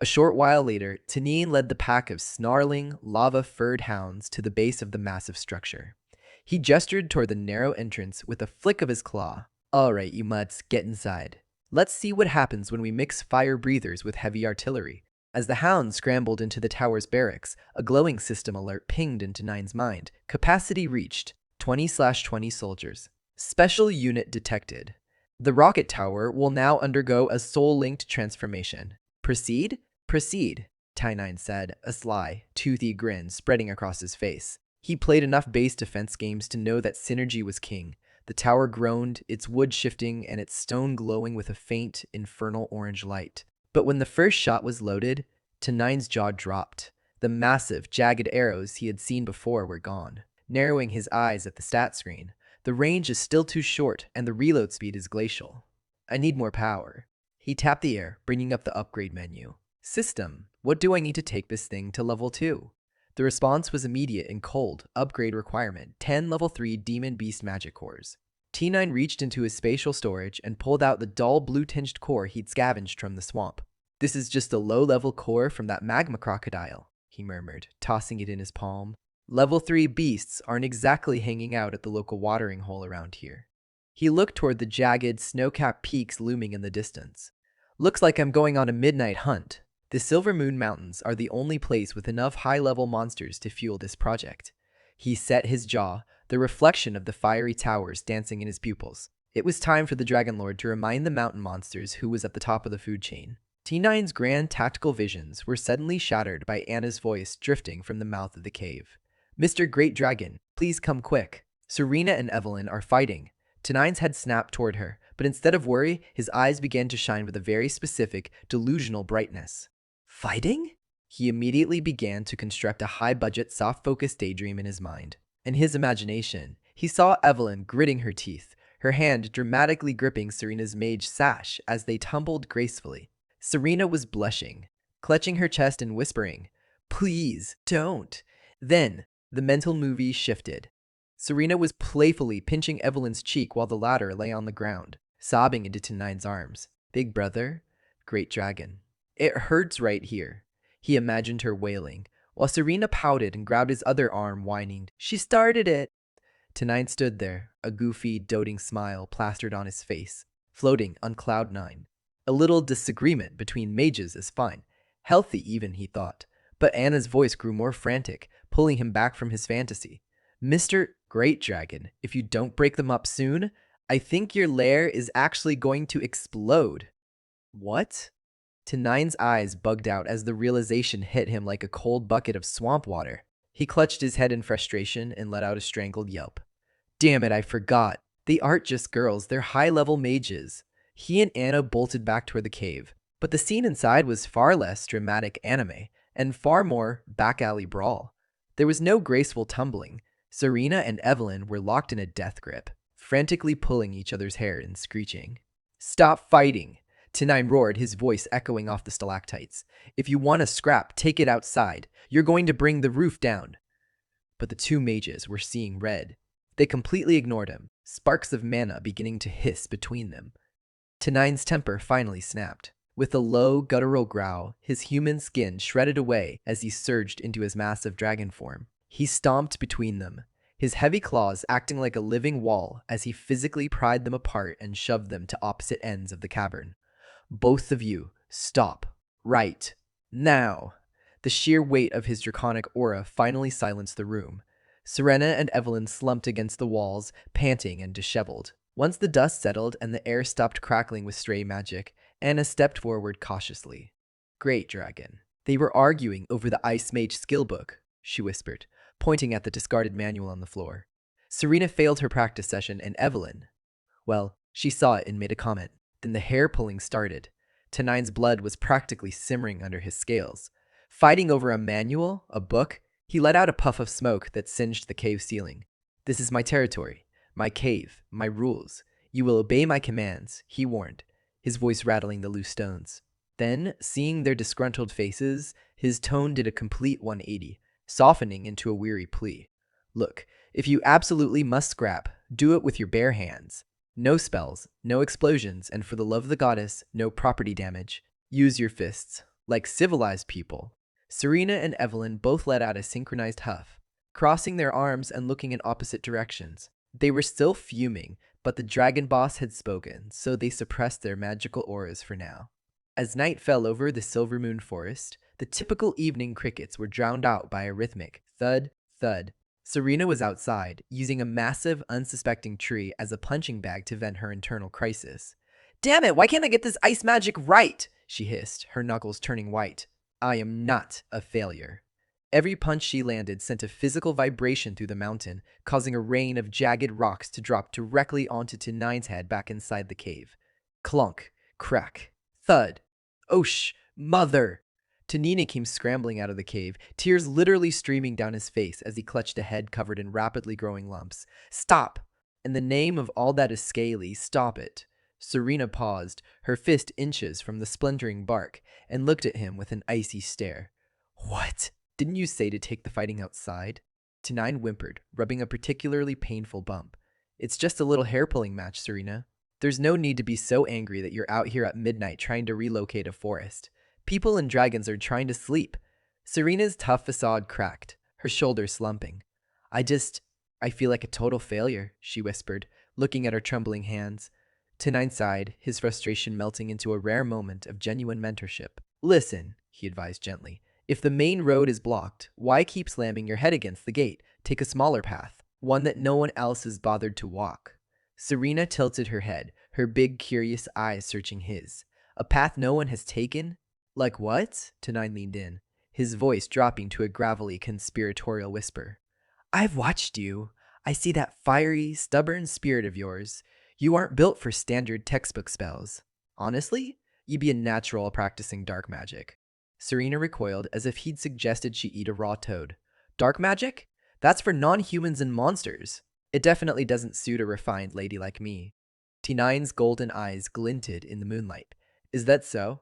A short while later, Tenine led the pack of snarling, lava-furred hounds to the base of the massive structure. He gestured toward the narrow entrance with a flick of his claw. All right, you mutts, get inside. Let's see what happens when we mix fire breathers with heavy artillery. As the hounds scrambled into the tower's barracks, a glowing system alert pinged into Nine's mind. Capacity reached. 20/20 soldiers. Special unit detected. The rocket tower will now undergo a soul-linked transformation. Proceed? Proceed, Ty9 said, a sly, toothy grin spreading across his face. He played enough base defense games to know that synergy was king. The tower groaned, its wood shifting and its stone glowing with a faint, infernal orange light. But when the first shot was loaded, Ty9's jaw dropped. The massive, jagged arrows he had seen before were gone. Narrowing his eyes at the stat screen, the range is still too short and the reload speed is glacial. I need more power. He tapped the air, bringing up the upgrade menu. System, what do I need to take this thing to level 2? The response was immediate and cold. Upgrade requirement, 10 level 3 Demon Beast magic cores. T9 reached into his spatial storage and pulled out the dull blue-tinged core he'd scavenged from the swamp. This is just a low-level core from that magma crocodile, he murmured, tossing it in his palm. Level 3 beasts aren't exactly hanging out at the local watering hole around here. He looked toward the jagged, snow-capped peaks looming in the distance. Looks like I'm going on a midnight hunt. The Silver Moon Mountains are the only place with enough high-level monsters to fuel this project. He set his jaw, the reflection of the fiery towers dancing in his pupils. It was time for the Dragon Lord to remind the mountain monsters who was at the top of the food chain. T9's grand tactical visions were suddenly shattered by Anna's voice drifting from the mouth of the cave. Mr. Great Dragon, please come quick. Serena and Evelyn are fighting. T9's head snapped toward her, but instead of worry, his eyes began to shine with a very specific, delusional brightness. Fighting? He immediately began to construct a high-budget, soft-focused daydream in his mind. In his imagination, he saw Evelyn gritting her teeth, her hand dramatically gripping Serena's mage sash as they tumbled gracefully. Serena was blushing, clutching her chest and whispering, "Please, don't." Then, the mental movie shifted. Serena was playfully pinching Evelyn's cheek while the latter lay on the ground, sobbing into T9's arms. Big brother, great dragon. It hurts right here, he imagined her wailing, while Serena pouted and grabbed his other arm, whining, "She started it." T9 stood there, a goofy, doting smile plastered on his face, floating on cloud 9. A little disagreement between mages is fine. Healthy even, he thought. But Anna's voice grew more frantic, pulling him back from his fantasy. "Mr. Great Dragon, if you don't break them up soon, I think your lair is actually going to explode." What? T9's eyes bugged out as the realization hit him like a cold bucket of swamp water. He clutched his head in frustration and let out a strangled yelp. Damn it, I forgot. They aren't just girls, they're high-level mages. He and Anna bolted back toward the cave, but the scene inside was far less dramatic anime and far more back-alley brawl. There was no graceful tumbling. Serena and Evelyn were locked in a death grip, frantically pulling each other's hair and screeching. "Stop fighting!" T9 roared, his voice echoing off the stalactites. "If you want a scrap, take it outside. You're going to bring the roof down." But the two mages were seeing red. They completely ignored him. sparks of mana beginning to hiss between them. Tenine's temper finally snapped. With a low, guttural growl, his human skin shredded away as he surged into his massive dragon form. He stomped between them, his heavy claws acting like a living wall as he physically pried them apart and shoved them to opposite ends of the cavern. Both of you, stop. Right. Now. The sheer weight of his draconic aura finally silenced the room. Serena and Evelyn slumped against the walls, panting and disheveled. Once the dust settled and the air stopped crackling with stray magic, Anna stepped forward cautiously. Great dragon. They were arguing over the Ice Mage skill book, she whispered, pointing at the discarded manual on the floor. Serena failed her practice session and Evelyn, well, she saw it and made a comment. Then the hair pulling started. Tenine's blood was practically simmering under his scales. Fighting over a manual, a book, he let out a puff of smoke that singed the cave ceiling. This is my territory, my cave, my rules. You will obey my commands, he warned, his voice rattling the loose stones. Then, seeing their disgruntled faces, his tone did a complete 180, softening into a weary plea. Look, if you absolutely must scrap, do it with your bare hands. No spells, no explosions, and for the love of the goddess, no property damage. Use your fists, like civilized people. Serena and Evelyn both let out a synchronized huff, crossing their arms and looking in opposite directions. They were still fuming, but the dragon boss had spoken, so they suppressed their magical auras for now. As night fell over the Silver Moon Forest, the typical evening crickets were drowned out by a rhythmic thud, thud. Serena was outside, using a massive, unsuspecting tree as a punching bag to vent her internal crisis. Damn it, why can't I get this ice magic right? She hissed, her knuckles turning white. I am not a failure. Every punch she landed sent a physical vibration through the mountain, causing a rain of jagged rocks to drop directly onto Tenine's head back inside the cave. Clunk, crack, thud. Osh, mother! Tanina came scrambling out of the cave, tears literally streaming down his face as he clutched a head covered in rapidly growing lumps. Stop! In the name of all that is scaly, stop it. Serena paused, her fist inches from the splintering bark, and looked at him with an icy stare. What? Didn't you say to take the fighting outside? Tenine whimpered, rubbing a particularly painful bump. It's just a little hair-pulling match, Serena. There's no need to be so angry that you're out here at midnight trying to relocate a forest. People and dragons are trying to sleep. Serena's tough facade cracked, her shoulders slumping. I feel like a total failure, she whispered, looking at her trembling hands. Tenine sighed, his frustration melting into a rare moment of genuine mentorship. Listen, he advised gently. If the main road is blocked, why keep slamming your head against the gate? Take a smaller path, one that no one else has bothered to walk. Serena tilted her head, her big, curious eyes searching his. A path no one has taken? Like what? Tenine leaned in, his voice dropping to a gravelly, conspiratorial whisper. I've watched you. I see that fiery, stubborn spirit of yours. You aren't built for standard textbook spells. Honestly, you'd be a natural practicing dark magic. Serena recoiled as if he'd suggested she eat a raw toad. Dark magic? That's for non-humans and monsters. It definitely doesn't suit a refined lady like me. Tenine's golden eyes glinted in the moonlight. Is that so?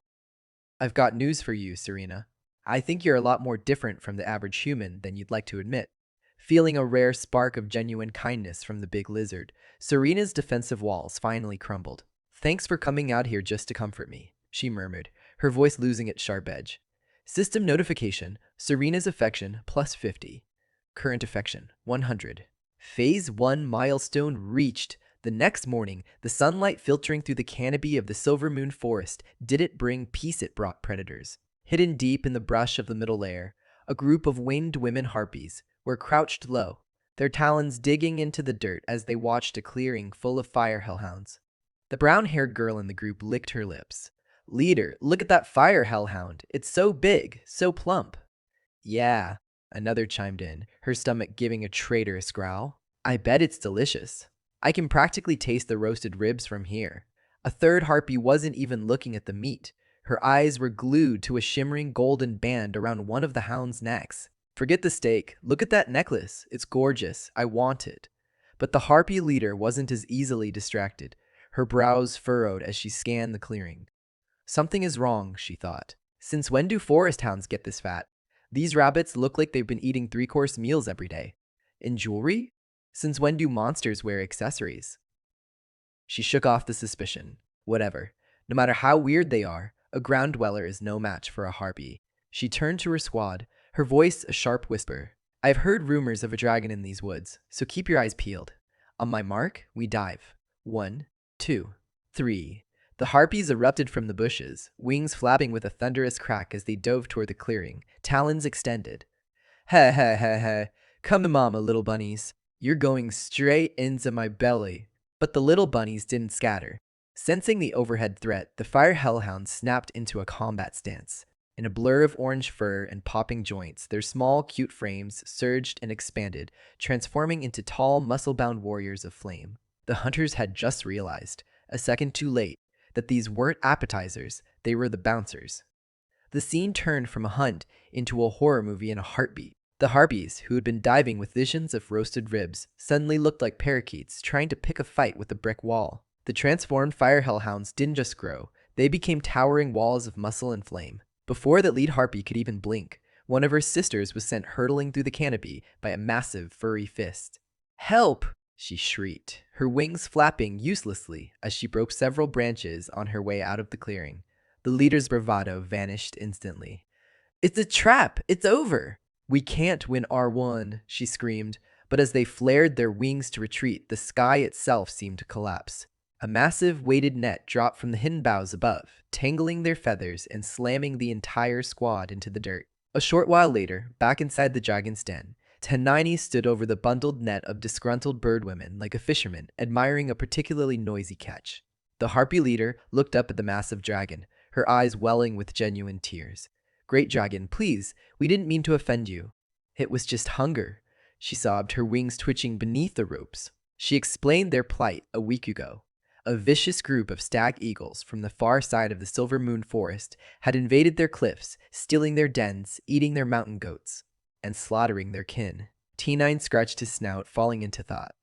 I've got news for you, Serena. I think you're a lot more different from the average human than you'd like to admit. Feeling a rare spark of genuine kindness from the big lizard, Serena's defensive walls finally crumbled. Thanks for coming out here just to comfort me, she murmured, her voice losing its sharp edge. System notification, Serena's affection plus 50. Current affection, 100. Phase 1 milestone reached. The next morning, the sunlight filtering through the canopy of the Silver Moon Forest didn't bring peace, it brought predators. Hidden deep in the brush of the middle layer, a group of winged women harpies were crouched low, their talons digging into the dirt as they watched a clearing full of fire hellhounds. The brown-haired girl in the group licked her lips. Leader, look at that fire hellhound. It's so big, so plump. Yeah, another chimed in, her stomach giving a traitorous growl. I bet it's delicious. I can practically taste the roasted ribs from here. A third harpy wasn't even looking at the meat. Her eyes were glued to a shimmering golden band around one of the hound's necks. Forget the steak. Look at that necklace. It's gorgeous. I want it. But the harpy leader wasn't as easily distracted. Her brows furrowed as she scanned the clearing. Something is wrong, she thought. Since when do forest hounds get this fat? These rabbits look like they've been eating 3-course meals every day. And jewelry? Since when do monsters wear accessories? She shook off the suspicion. Whatever. No matter how weird they are, a ground dweller is no match for a harpy. She turned to her squad, her voice a sharp whisper. I've heard rumors of a dragon in these woods, so keep your eyes peeled. On my mark, we dive. 1, 2, 3. The harpies erupted from the bushes, wings flapping with a thunderous crack as they dove toward the clearing, talons extended. Heh heh heh heh. Come to mama, little bunnies. You're going straight into my belly. But the little bunnies didn't scatter. Sensing the overhead threat, the fire hellhounds snapped into a combat stance. In a blur of orange fur and popping joints, their small, cute frames surged and expanded, transforming into tall, muscle-bound warriors of flame. The hunters had just realized, a second too late, that these weren't appetizers, they were the bouncers. The scene turned from a hunt into a horror movie in a heartbeat. The harpies, who had been diving with visions of roasted ribs, suddenly looked like parakeets trying to pick a fight with a brick wall. The transformed fire hellhounds didn't just grow, they became towering walls of muscle and flame. Before the lead harpy could even blink, one of her sisters was sent hurtling through the canopy by a massive, furry fist. Help! She shrieked, her wings flapping uselessly as she broke several branches on her way out of the clearing. The leader's bravado vanished instantly. It's a trap! It's over! We can't win R1, she screamed, but as they flared their wings to retreat, the sky itself seemed to collapse. A massive weighted net dropped from the hidden boughs above, tangling their feathers and slamming the entire squad into the dirt. A short while later, back inside the dragon's den, Tenini stood over the bundled net of disgruntled birdwomen like a fisherman, admiring a particularly noisy catch. The harpy leader looked up at the massive dragon, her eyes welling with genuine tears. Great dragon, please, we didn't mean to offend you. It was just hunger, she sobbed, her wings twitching beneath the ropes. She explained their plight a week ago. A vicious group of stag eagles from the far side of the Silver Moon Forest had invaded their cliffs, stealing their dens, eating their mountain goats, and slaughtering their kin. T9 scratched his snout, falling into thought.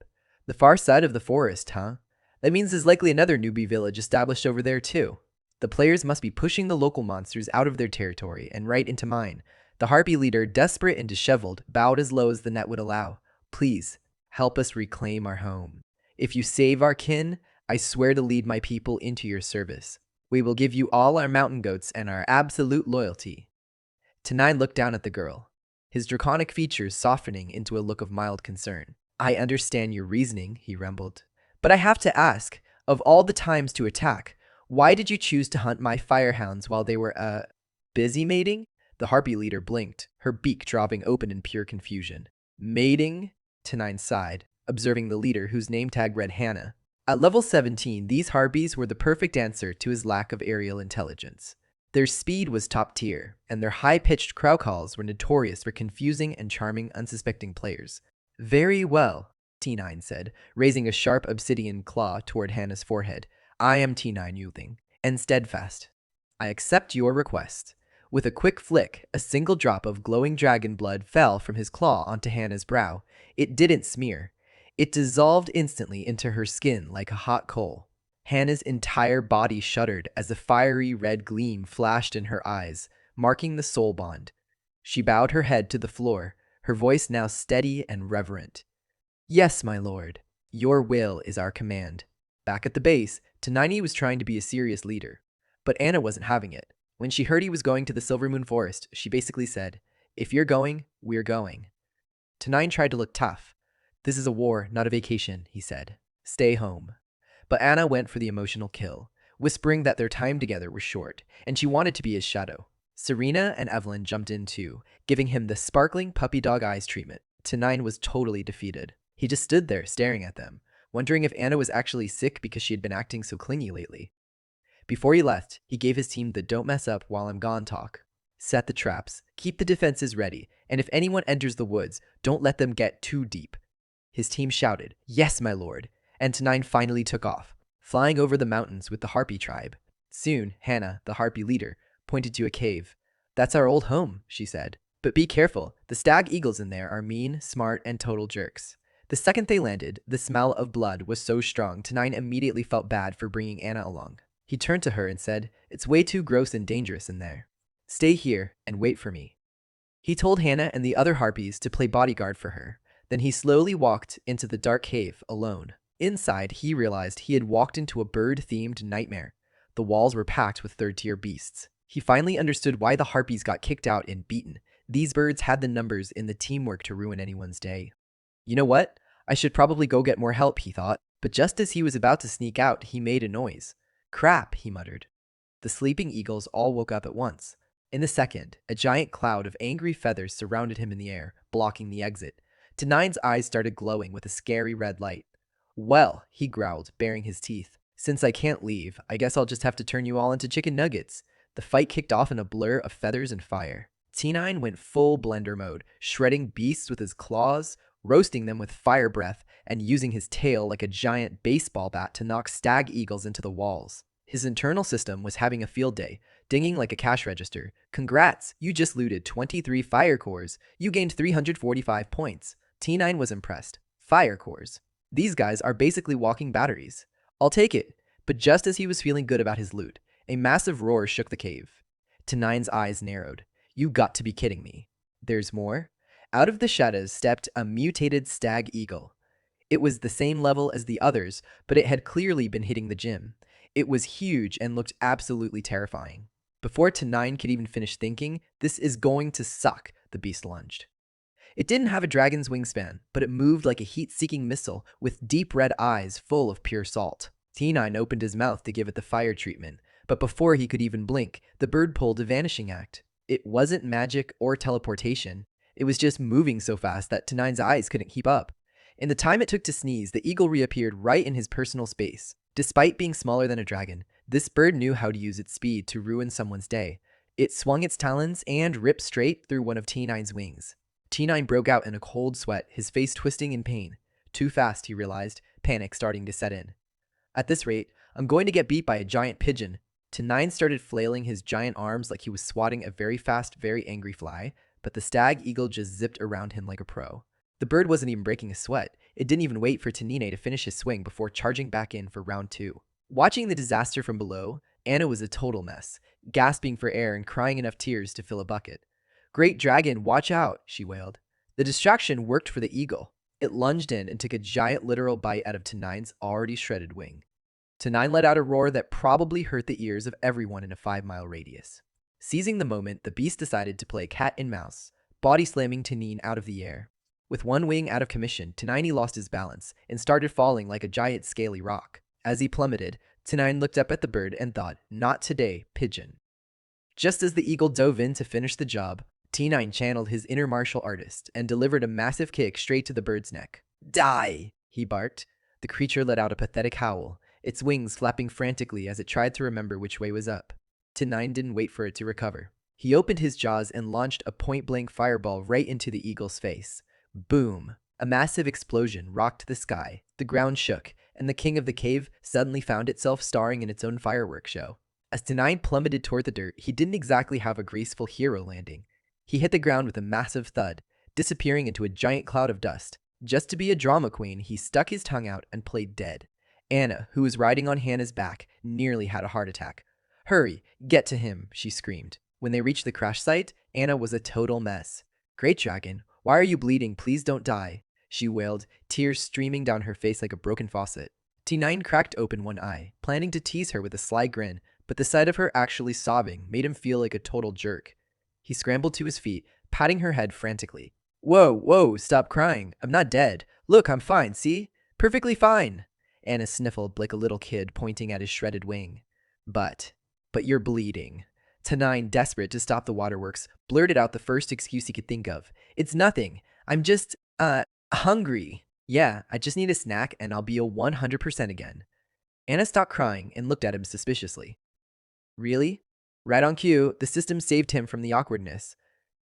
The far side of the forest, huh? That means there's likely another newbie village established over there too. The players must be pushing the local monsters out of their territory and right into mine. The harpy leader, desperate and disheveled, bowed as low as the net would allow. Please, help us reclaim our home. If you save our kin, I swear to lead my people into your service. We will give you all our mountain goats and our absolute loyalty. Tenai looked down at the girl, his draconic features softening into a look of mild concern. I understand your reasoning, he rumbled. But I have to ask, of all the times to attack, why did you choose to hunt my firehounds while they were, busy mating? The harpy leader blinked, her beak dropping open in pure confusion. Mating? Tenine sighed, observing the leader whose name tag read Hannah. At level 17, these harpies were the perfect answer to his lack of aerial intelligence. Their speed was top tier, and their high-pitched crow calls were notorious for confusing and charming unsuspecting players. Very well, T9 said, raising a sharp obsidian claw toward Hannah's forehead. I am T9 Yuling, and steadfast. I accept your request. With a quick flick, a single drop of glowing dragon blood fell from his claw onto Hannah's brow. It didn't smear. It dissolved instantly into her skin like a hot coal. Hannah's entire body shuddered as a fiery red gleam flashed in her eyes, marking the soul bond. She bowed her head to the floor, her voice now steady and reverent. Yes, my lord. Your will is our command. Back at the base, Tenini was trying to be a serious leader. But Anna wasn't having it. When she heard he was going to the Silver Moon Forest, she basically said, if you're going, we're going. Tenine tried to look tough. This is a war, not a vacation, he said. Stay home. But Anna went for the emotional kill, whispering that their time together was short, and she wanted to be his shadow. Serena and Evelyn jumped in too, giving him the sparkling puppy dog eyes treatment. Tenine was totally defeated. He just stood there staring at them, wondering if Anna was actually sick because she had been acting so clingy lately. Before he left, he gave his team the don't mess up while I'm gone talk. Set the traps, keep the defenses ready, and if anyone enters the woods, don't let them get too deep. His team shouted, yes, my lord, and Tenine finally took off, flying over the mountains with the Harpy tribe. Soon, Hannah, the Harpy leader, pointed to a cave. That's our old home, she said. But be careful, the stag eagles in there are mean, smart, and total jerks. The second they landed, the smell of blood was so strong Tenine immediately felt bad for bringing Anna along. He turned to her and said, it's way too gross and dangerous in there. Stay here and wait for me. He told Hannah and the other harpies to play bodyguard for her. Then he slowly walked into the dark cave alone. Inside, he realized he had walked into a bird-themed nightmare. The walls were packed with third-tier beasts. He finally understood why the harpies got kicked out and beaten. These birds had the numbers and the teamwork to ruin anyone's day. You know what? I should probably go get more help, he thought. But just as he was about to sneak out, he made a noise. Crap, he muttered. The sleeping eagles all woke up at once. In a second, a giant cloud of angry feathers surrounded him in the air, blocking the exit. Tenine's eyes started glowing with a scary red light. Well, he growled, baring his teeth. Since I can't leave, I guess I'll just have to turn you all into chicken nuggets. The fight kicked off in a blur of feathers and fire. T9 went full blender mode, shredding beasts with his claws, roasting them with fire breath, and using his tail like a giant baseball bat to knock stag eagles into the walls. His internal system was having a field day, dinging like a cash register. Congrats, you just looted 23 fire cores. You gained 345 points. T9 was impressed. Fire cores. These guys are basically walking batteries. I'll take it. But just as he was feeling good about his loot, a massive roar shook the cave. T9's eyes narrowed. You got to be kidding me. There's more? Out of the shadows stepped a mutated stag eagle. It was the same level as the others, but it had clearly been hitting the gym. It was huge and looked absolutely terrifying. Before T9 could even finish thinking, this is going to suck, the beast lunged. It didn't have a dragon's wingspan, but it moved like a heat-seeking missile with deep red eyes full of pure salt. T9 opened his mouth to give it the fire treatment, but before he could even blink, the bird pulled a vanishing act. It wasn't magic or teleportation. It was just moving so fast that T9's eyes couldn't keep up. In the time it took to sneeze, the eagle reappeared right in his personal space. Despite being smaller than a dragon, this bird knew how to use its speed to ruin someone's day. It swung its talons and ripped straight through one of T9's wings. T9 broke out in a cold sweat, his face twisting in pain. Too fast, he realized, panic starting to set in. At this rate, I'm going to get beat by a giant pigeon. T9 started flailing his giant arms like he was swatting a very fast, very angry fly, but the stag eagle just zipped around him like a pro. The bird wasn't even breaking a sweat. It didn't even wait for T9 to finish his swing before charging back in for round 2. Watching the disaster from below, Anna was a total mess, gasping for air and crying enough tears to fill a bucket. Great dragon, watch out, she wailed. The distraction worked for the eagle. It lunged in and took a giant literal bite out of T9's already shredded wing. T9 let out a roar that probably hurt the ears of everyone in a 5-mile radius. Seizing the moment, the beast decided to play cat and mouse, body slamming T9 out of the air. With one wing out of commission, T9 lost his balance and started falling like a giant scaly rock. As he plummeted, T9 looked up at the bird and thought, not today, pigeon. Just as the eagle dove in to finish the job, T9 channeled his inner martial artist and delivered a massive kick straight to the bird's neck. Die! He barked. The creature let out a pathetic howl, its wings flapping frantically as it tried to remember which way was up. T9 didn't wait for it to recover. He opened his jaws and launched a point-blank fireball right into the eagle's face. Boom! A massive explosion rocked the sky, the ground shook, and the king of the cave suddenly found itself starring in its own fireworks show. As T9 plummeted toward the dirt, he didn't exactly have a graceful hero landing. He hit the ground with a massive thud, disappearing into a giant cloud of dust. Just to be a drama queen, he stuck his tongue out and played dead. Anna, who was riding on Hannah's back, nearly had a heart attack. Hurry, get to him, she screamed. When they reached the crash site, Anna was a total mess. Great dragon, why are you bleeding? Please don't die, she wailed, tears streaming down her face like a broken faucet. T9 cracked open one eye, planning to tease her with a sly grin, but the sight of her actually sobbing made him feel like a total jerk. He scrambled to his feet, patting her head frantically. Whoa, stop crying. I'm not dead. Look, I'm fine, see? Perfectly fine. Anna sniffled like a little kid pointing at his shredded wing. But you're bleeding. T9, desperate to stop the waterworks, blurted out the first excuse he could think of. It's nothing. I'm just, hungry. Yeah, I just need a snack and I'll be a 100% again. Anna stopped crying and looked at him suspiciously. Really? Right on cue, the system saved him from the awkwardness.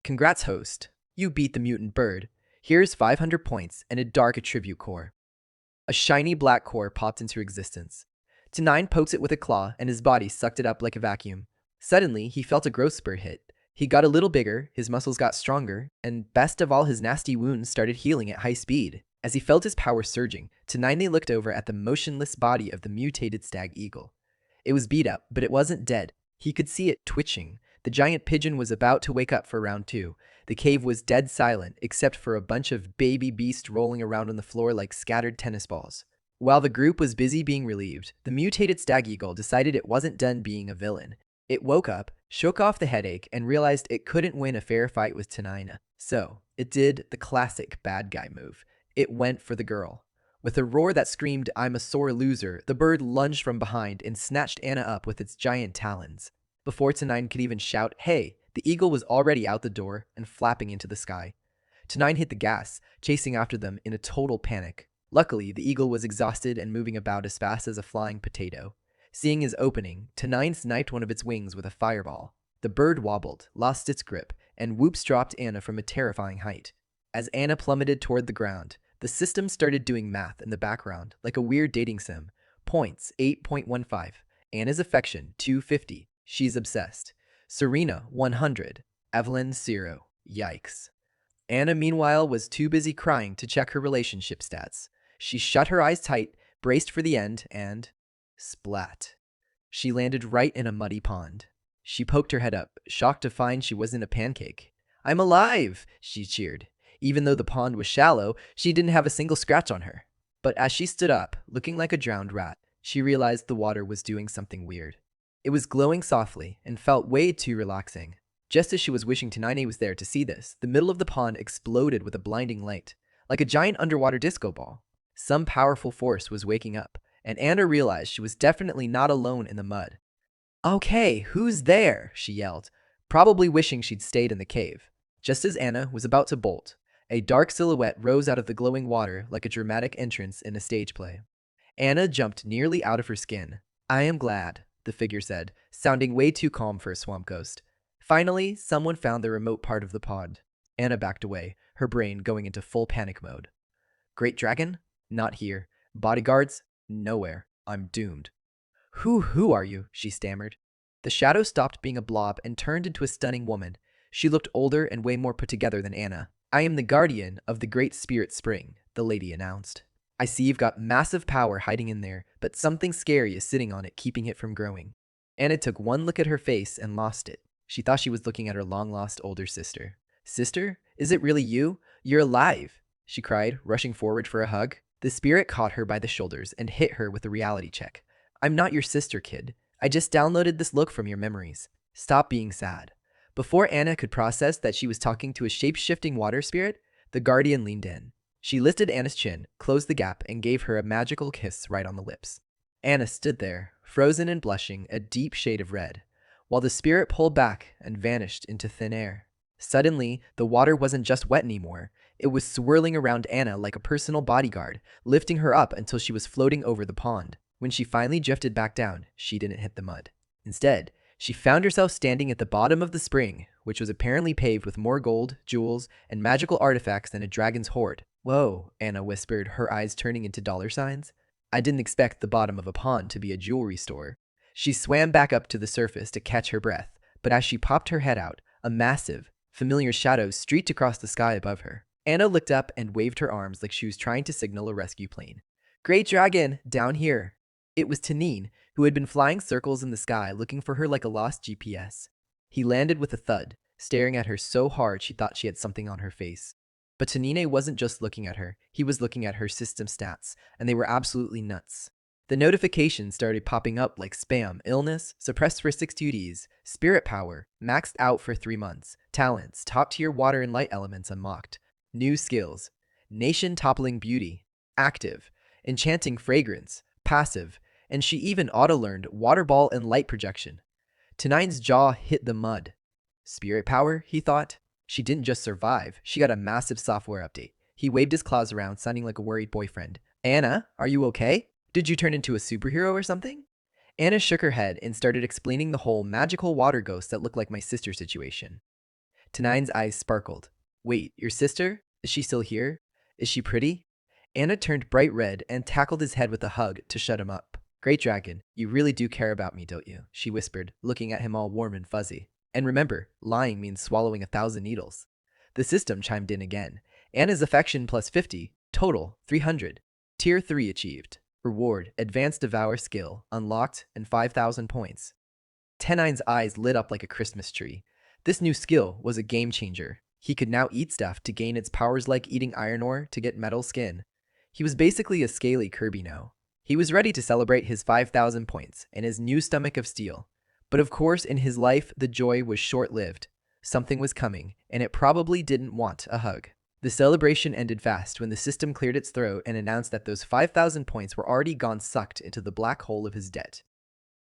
Congrats, host. You beat the mutant bird. Here's 500 points and a dark attribute core. A shiny black core popped into existence. T9 poked it with a claw and his body sucked it up like a vacuum. Suddenly, he felt a growth spurt hit. He got a little bigger, his muscles got stronger, and best of all, his nasty wounds started healing at high speed. As he felt his power surging, T9 looked over at the motionless body of the mutated stag eagle. It was beat up, but it wasn't dead. He could see it twitching. The giant pigeon was about to wake up for round 2. The cave was dead silent, except for a bunch of baby beasts rolling around on the floor like scattered tennis balls. While the group was busy being relieved, the mutated stag eagle decided it wasn't done being a villain. It woke up, shook off the headache, and realized it couldn't win a fair fight with Tanina. So, it did the classic bad guy move. It went for the girl. With a roar that screamed, "I'm a sore loser," the bird lunged from behind and snatched Anna up with its giant talons. Before Tanine could even shout, "Hey!" the eagle was already out the door and flapping into the sky. Tanine hit the gas, chasing after them in a total panic. Luckily, the eagle was exhausted and moving about as fast as a flying potato. Seeing his opening, Tanine sniped one of its wings with a fireball. The bird wobbled, lost its grip, and whoops dropped Anna from a terrifying height. As Anna plummeted toward the ground, the system started doing math in the background, like a weird dating sim. Points, 8.15. Anna's affection, 250. She's obsessed. Serena, 100. Evelyn, 0. Yikes. Anna, meanwhile, was too busy crying to check her relationship stats. She shut her eyes tight, braced for the end, and splat. She landed right in a muddy pond. She poked her head up, shocked to find she wasn't a pancake. "I'm alive!" she cheered. Even though the pond was shallow, she didn't have a single scratch on her. But as she stood up, looking like a drowned rat, she realized the water was doing something weird. It was glowing softly and felt way too relaxing. Just as she was wishing Tanine was there to see this, the middle of the pond exploded with a blinding light, like a giant underwater disco ball. Some powerful force was waking up, and Anna realized she was definitely not alone in the mud. "Okay, who's there?" she yelled, probably wishing she'd stayed in the cave. Just as Anna was about to bolt, a dark silhouette rose out of the glowing water like a dramatic entrance in a stage play. Anna jumped nearly out of her skin. "I am glad," the figure said, sounding way too calm for a swamp ghost. Finally, someone found the remote part of the pond. Anna backed away, her brain going into full panic mode. "Great dragon? Not here. Bodyguards? Nowhere. I'm doomed." Who are you?" she stammered. The shadow stopped being a blob and turned into a stunning woman. She looked older and way more put together than Anna. "I am the guardian of the Great Spirit Spring," the lady announced. "I see you've got massive power hiding in there, but something scary is sitting on it, keeping it from growing." Anna took one look at her face and lost it. She thought she was looking at her long-lost older sister. "Sister? Is it really you? You're alive!" she cried, rushing forward for a hug. The spirit caught her by the shoulders and hit her with a reality check. "I'm not your sister, kid. I just downloaded this look from your memories. Stop being sad." Before Anna could process that she was talking to a shape-shifting water spirit, the guardian leaned in. She lifted Anna's chin, closed the gap, and gave her a magical kiss right on the lips. Anna stood there, frozen and blushing a deep shade of red, while the spirit pulled back and vanished into thin air. Suddenly, the water wasn't just wet anymore. It was swirling around Anna like a personal bodyguard, lifting her up until she was floating over the pond. When she finally drifted back down, she didn't hit the mud. Instead, she found herself standing at the bottom of the spring, which was apparently paved with more gold, jewels, and magical artifacts than a dragon's hoard. "Whoa," Anna whispered, her eyes turning into dollar signs. "I didn't expect the bottom of a pond to be a jewelry store." She swam back up to the surface to catch her breath, but as she popped her head out, a massive, familiar shadow streaked across the sky above her. Anna looked up and waved her arms like she was trying to signal a rescue plane. "Great dragon, down here." It was Tanine, who had been flying circles in the sky looking for her like a lost GPS. He landed with a thud, staring at her so hard she thought she had something on her face. But Tanine wasn't just looking at her, he was looking at her system stats, and they were absolutely nuts. The notifications started popping up like spam, illness, suppressed for 6 duties, spirit power, maxed out for 3 months, talents, top tier water and light elements unlocked, new skills, nation toppling beauty, active, enchanting fragrance, passive, and she even auto-learned water ball and light projection. Tanine's jaw hit the mud. Spirit power, he thought. She didn't just survive, she got a massive software update. He waved his claws around, sounding like a worried boyfriend. "Anna, are you okay? Did you turn into a superhero or something?" Anna shook her head and started explaining the whole magical water ghost that looked like my sister situation. Tanine's eyes sparkled. "Wait, your sister? Is she still here? Is she pretty?" Anna turned bright red and tackled his head with a hug to shut him up. "Great dragon, you really do care about me, don't you?" she whispered, looking at him all warm and fuzzy. "And remember, lying means swallowing 1,000 needles." The system chimed in again. Anna's affection plus 50, total 300. Tier 3 achieved. Reward, advanced devour skill, unlocked, and 5,000 points. Tenine's eyes lit up like a Christmas tree. This new skill was a game changer. He could now eat stuff to gain its powers, like eating iron ore to get metal skin. He was basically a scaly Kirby now. He was ready to celebrate his 5,000 points and his new stomach of steel. But of course, in his life, the joy was short-lived. Something was coming, and it probably didn't want a hug. The celebration ended fast when the system cleared its throat and announced that those 5,000 points were already gone, sucked into the black hole of his debt.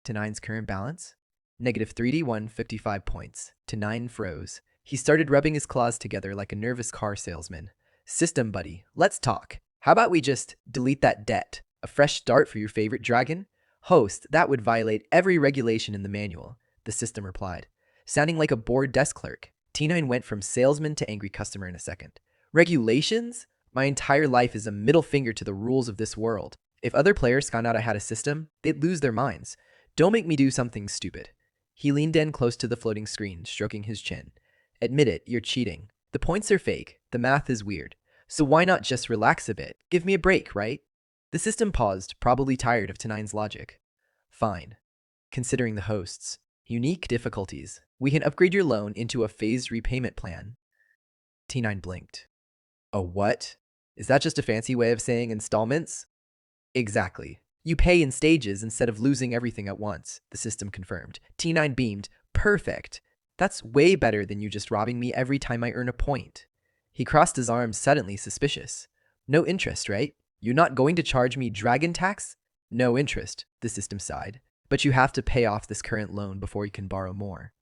T9's current balance? Negative 3D155 points. T9 froze. He started rubbing his claws together like a nervous car salesman. System buddy, let's talk. How about we just delete that debt? A fresh start for your favorite dragon? Host, that would violate every regulation in the manual, the system replied. Sounding like a bored desk clerk, T9 went from salesman to angry customer in a second. Regulations? My entire life is a middle finger to the rules of this world. If other players found out I had a system, they'd lose their minds. Don't make me do something stupid. He leaned in close to the floating screen, stroking his chin. Admit it, you're cheating. The points are fake. The math is weird. So why not just relax a bit? Give me a break, right? The system paused, probably tired of T9's logic. Fine. Considering the host's unique difficulties, we can upgrade your loan into a phased repayment plan. T9 blinked. A what? Is that just a fancy way of saying installments? Exactly. You pay in stages instead of losing everything at once, the system confirmed. T9 beamed. Perfect. That's way better than you just robbing me every time I earn a point. He crossed his arms, suddenly suspicious. No interest, right? You're not going to charge me dragon tax? No interest, the system sighed. But you have to pay off this current loan before you can borrow more.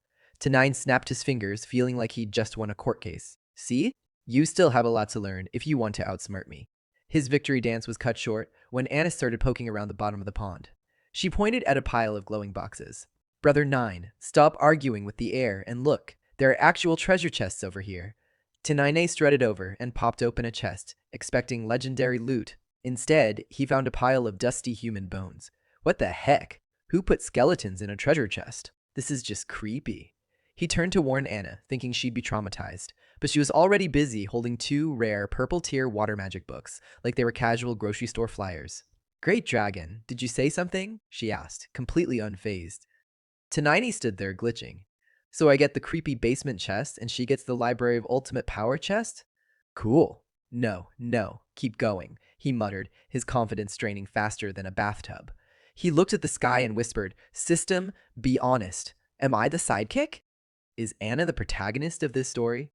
T9 snapped his fingers, feeling like he'd just won a court case. See? You still have a lot to learn if you want to outsmart me. His victory dance was cut short when Anna started poking around the bottom of the pond. She pointed at a pile of glowing boxes. Brother 9, stop arguing with the air and look, there are actual treasure chests over here. T9 strutted over and popped open a chest, expecting legendary loot. Instead, he found a pile of dusty human bones. What the heck? Who put skeletons in a treasure chest? This is just creepy. He turned to warn Anna, thinking she'd be traumatized, but she was already busy holding 2 rare purple-tier water magic books, like they were casual grocery store flyers. Great dragon, did you say something? She asked, completely unfazed. T9 stood there, glitching. So I get the creepy basement chest, and she gets the Library of Ultimate Power chest? Cool. No, keep going, he muttered, his confidence draining faster than a bathtub. He looked at the sky and whispered, System, be honest. Am I the sidekick? Is Anna the protagonist of this story?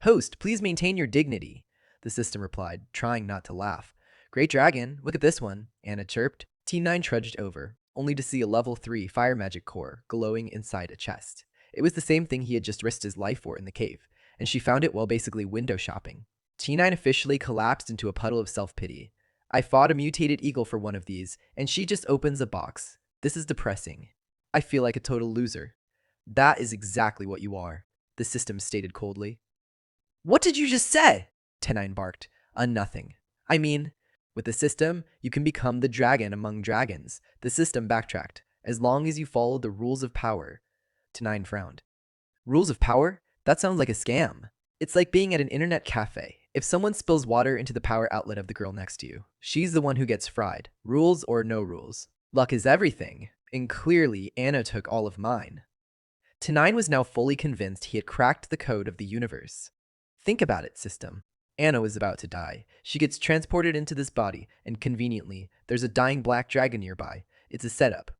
Host, please maintain your dignity, the system replied, trying not to laugh. Great dragon, look at this one, Anna chirped. T9 trudged over, only to see a level 3 fire magic core glowing inside a chest. It was the same thing he had just risked his life for in the cave, and she found it while basically window shopping. T9 officially collapsed into a puddle of self-pity. I fought a mutated eagle for one of these, and she just opens a box. This is depressing. I feel like a total loser. That is exactly what you are, the system stated coldly. What did you just say? T9 barked. Nothing. I mean, with the system, you can become the dragon among dragons. The system backtracked. As long as you follow the rules of power. T9 frowned. Rules of power? That sounds like a scam. It's like being at an internet cafe. If someone spills water into the power outlet of the girl next to you, she's the one who gets fried. Rules or no rules. Luck is everything. And clearly, Anna took all of mine. T9 was now fully convinced he had cracked the code of the universe. Think about it, system. Anna was about to die. She gets transported into this body, and conveniently, there's a dying black dragon nearby. It's a setup.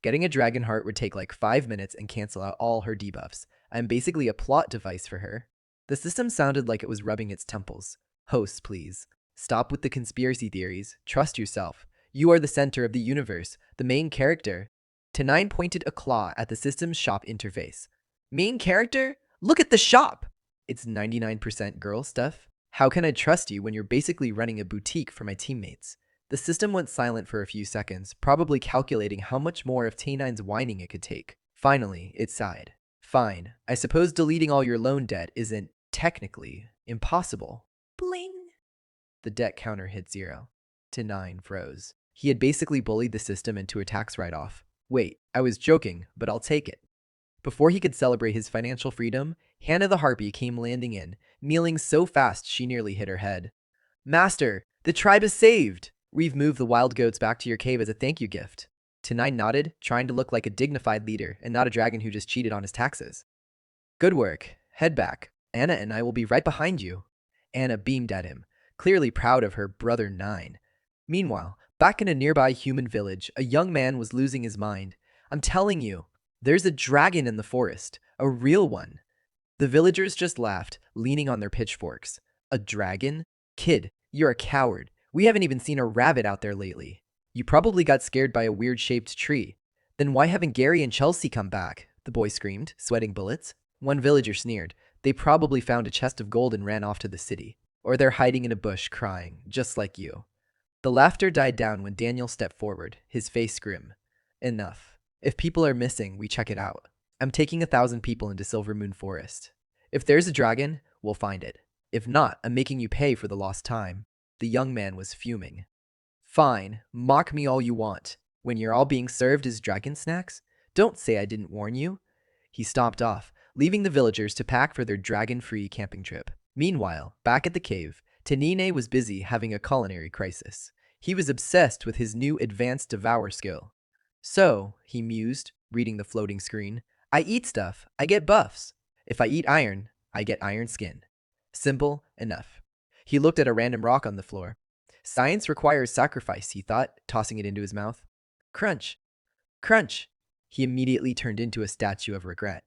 Getting a dragon heart would take like 5 minutes and cancel out all her debuffs. I'm basically a plot device for her. The system sounded like it was rubbing its temples. Host, please. Stop with the conspiracy theories. Trust yourself. You are the center of the universe, the main character. T9 pointed a claw at the system's shop interface. Main character? Look at the shop! It's 99% girl stuff. How can I trust you when you're basically running a boutique for my teammates? The system went silent for a few seconds, probably calculating how much more of T9's whining it could take. Finally, it sighed. Fine, I suppose deleting all your loan debt isn't, technically, impossible. Bling! The debt counter hit 0. T9 froze. He had basically bullied the system into a tax write-off. Wait, I was joking, but I'll take it. Before he could celebrate his financial freedom, Hannah the Harpy came landing in, kneeling so fast she nearly hit her head. Master, the tribe is saved! We've moved the wild goats back to your cave as a thank you gift. T9 nodded, trying to look like a dignified leader and not a dragon who just cheated on his taxes. Good work. Head back. Anna and I will be right behind you. Anna beamed at him, clearly proud of her brother Nine. Meanwhile, back in a nearby human village, a young man was losing his mind. I'm telling you, there's a dragon in the forest, a real one. The villagers just laughed, leaning on their pitchforks. A dragon? Kid, you're a coward. We haven't even seen a rabbit out there lately. You probably got scared by a weird-shaped tree. Then why haven't Gary and Chelsea come back? The boy screamed, sweating bullets. One villager sneered. They probably found a chest of gold and ran off to the city. Or they're hiding in a bush crying, just like you. The laughter died down when Daniel stepped forward, his face grim. Enough. If people are missing, we check it out. I'm taking 1,000 people into Silver Moon Forest. If there's a dragon, we'll find it. If not, I'm making you pay for the lost time. The young man was fuming. Fine, mock me all you want. When you're all being served as dragon snacks, don't say I didn't warn you. He stomped off, leaving the villagers to pack for their dragon-free camping trip. Meanwhile, back at the cave, Tanine was busy having a culinary crisis. He was obsessed with his new advanced devour skill. So, he mused, reading the floating screen, I eat stuff, I get buffs. If I eat iron, I get iron skin. Simple enough. He looked at a random rock on the floor. Science requires sacrifice, he thought, tossing it into his mouth. Crunch. Crunch. He immediately turned into a statue of regret.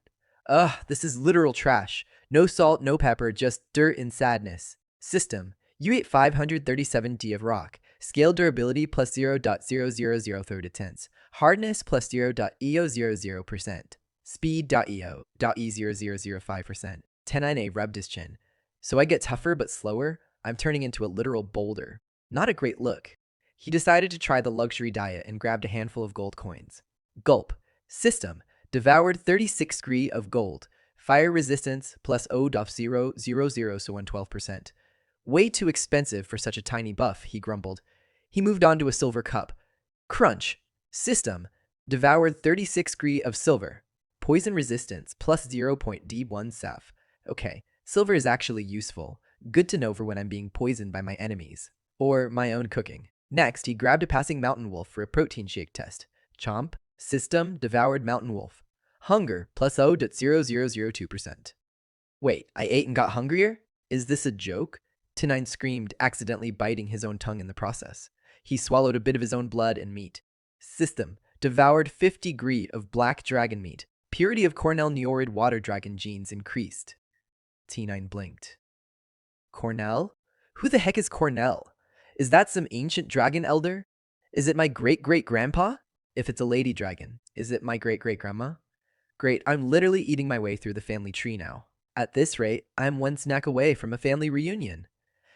Ugh, this is literal trash. No salt, no pepper, just dirt and sadness. System. You ate 537D of rock. Scale durability plus 0.0003 Hardness plus 0.EO00%. Speed.EO.E0005%. 10A rubbed his chin. So I get tougher but slower? I'm turning into a literal boulder. Not a great look. He decided to try the luxury diet and grabbed a handful of gold coins. Gulp. System. Devoured 36 degree of gold. Fire resistance plus O.000 so 112%. Way too expensive for such a tiny buff, he grumbled. He moved on to a silver cup. Crunch. System. Devoured 36 degree of silver. Poison resistance plus 0.D1 saf. Okay, silver is actually useful. Good to know for when I'm being poisoned by my enemies. Or my own cooking. Next, he grabbed a passing mountain wolf for a protein shake test. Chomp. System. Devoured mountain wolf. Hunger plus 0.0002%. Wait, I ate and got hungrier? Is this a joke? Tinine screamed, accidentally biting his own tongue in the process. He swallowed a bit of his own blood and meat. System. Devoured 50 degree of black dragon meat. Purity of Cornell Neorid water dragon genes increased. T9 blinked. Cornell? Who the heck is Cornell? Is that some ancient dragon elder? Is it my great-great-grandpa? If it's a lady dragon, is it my great-great-grandma? Great, I'm literally eating my way through the family tree now. At this rate, I'm one snack away from a family reunion.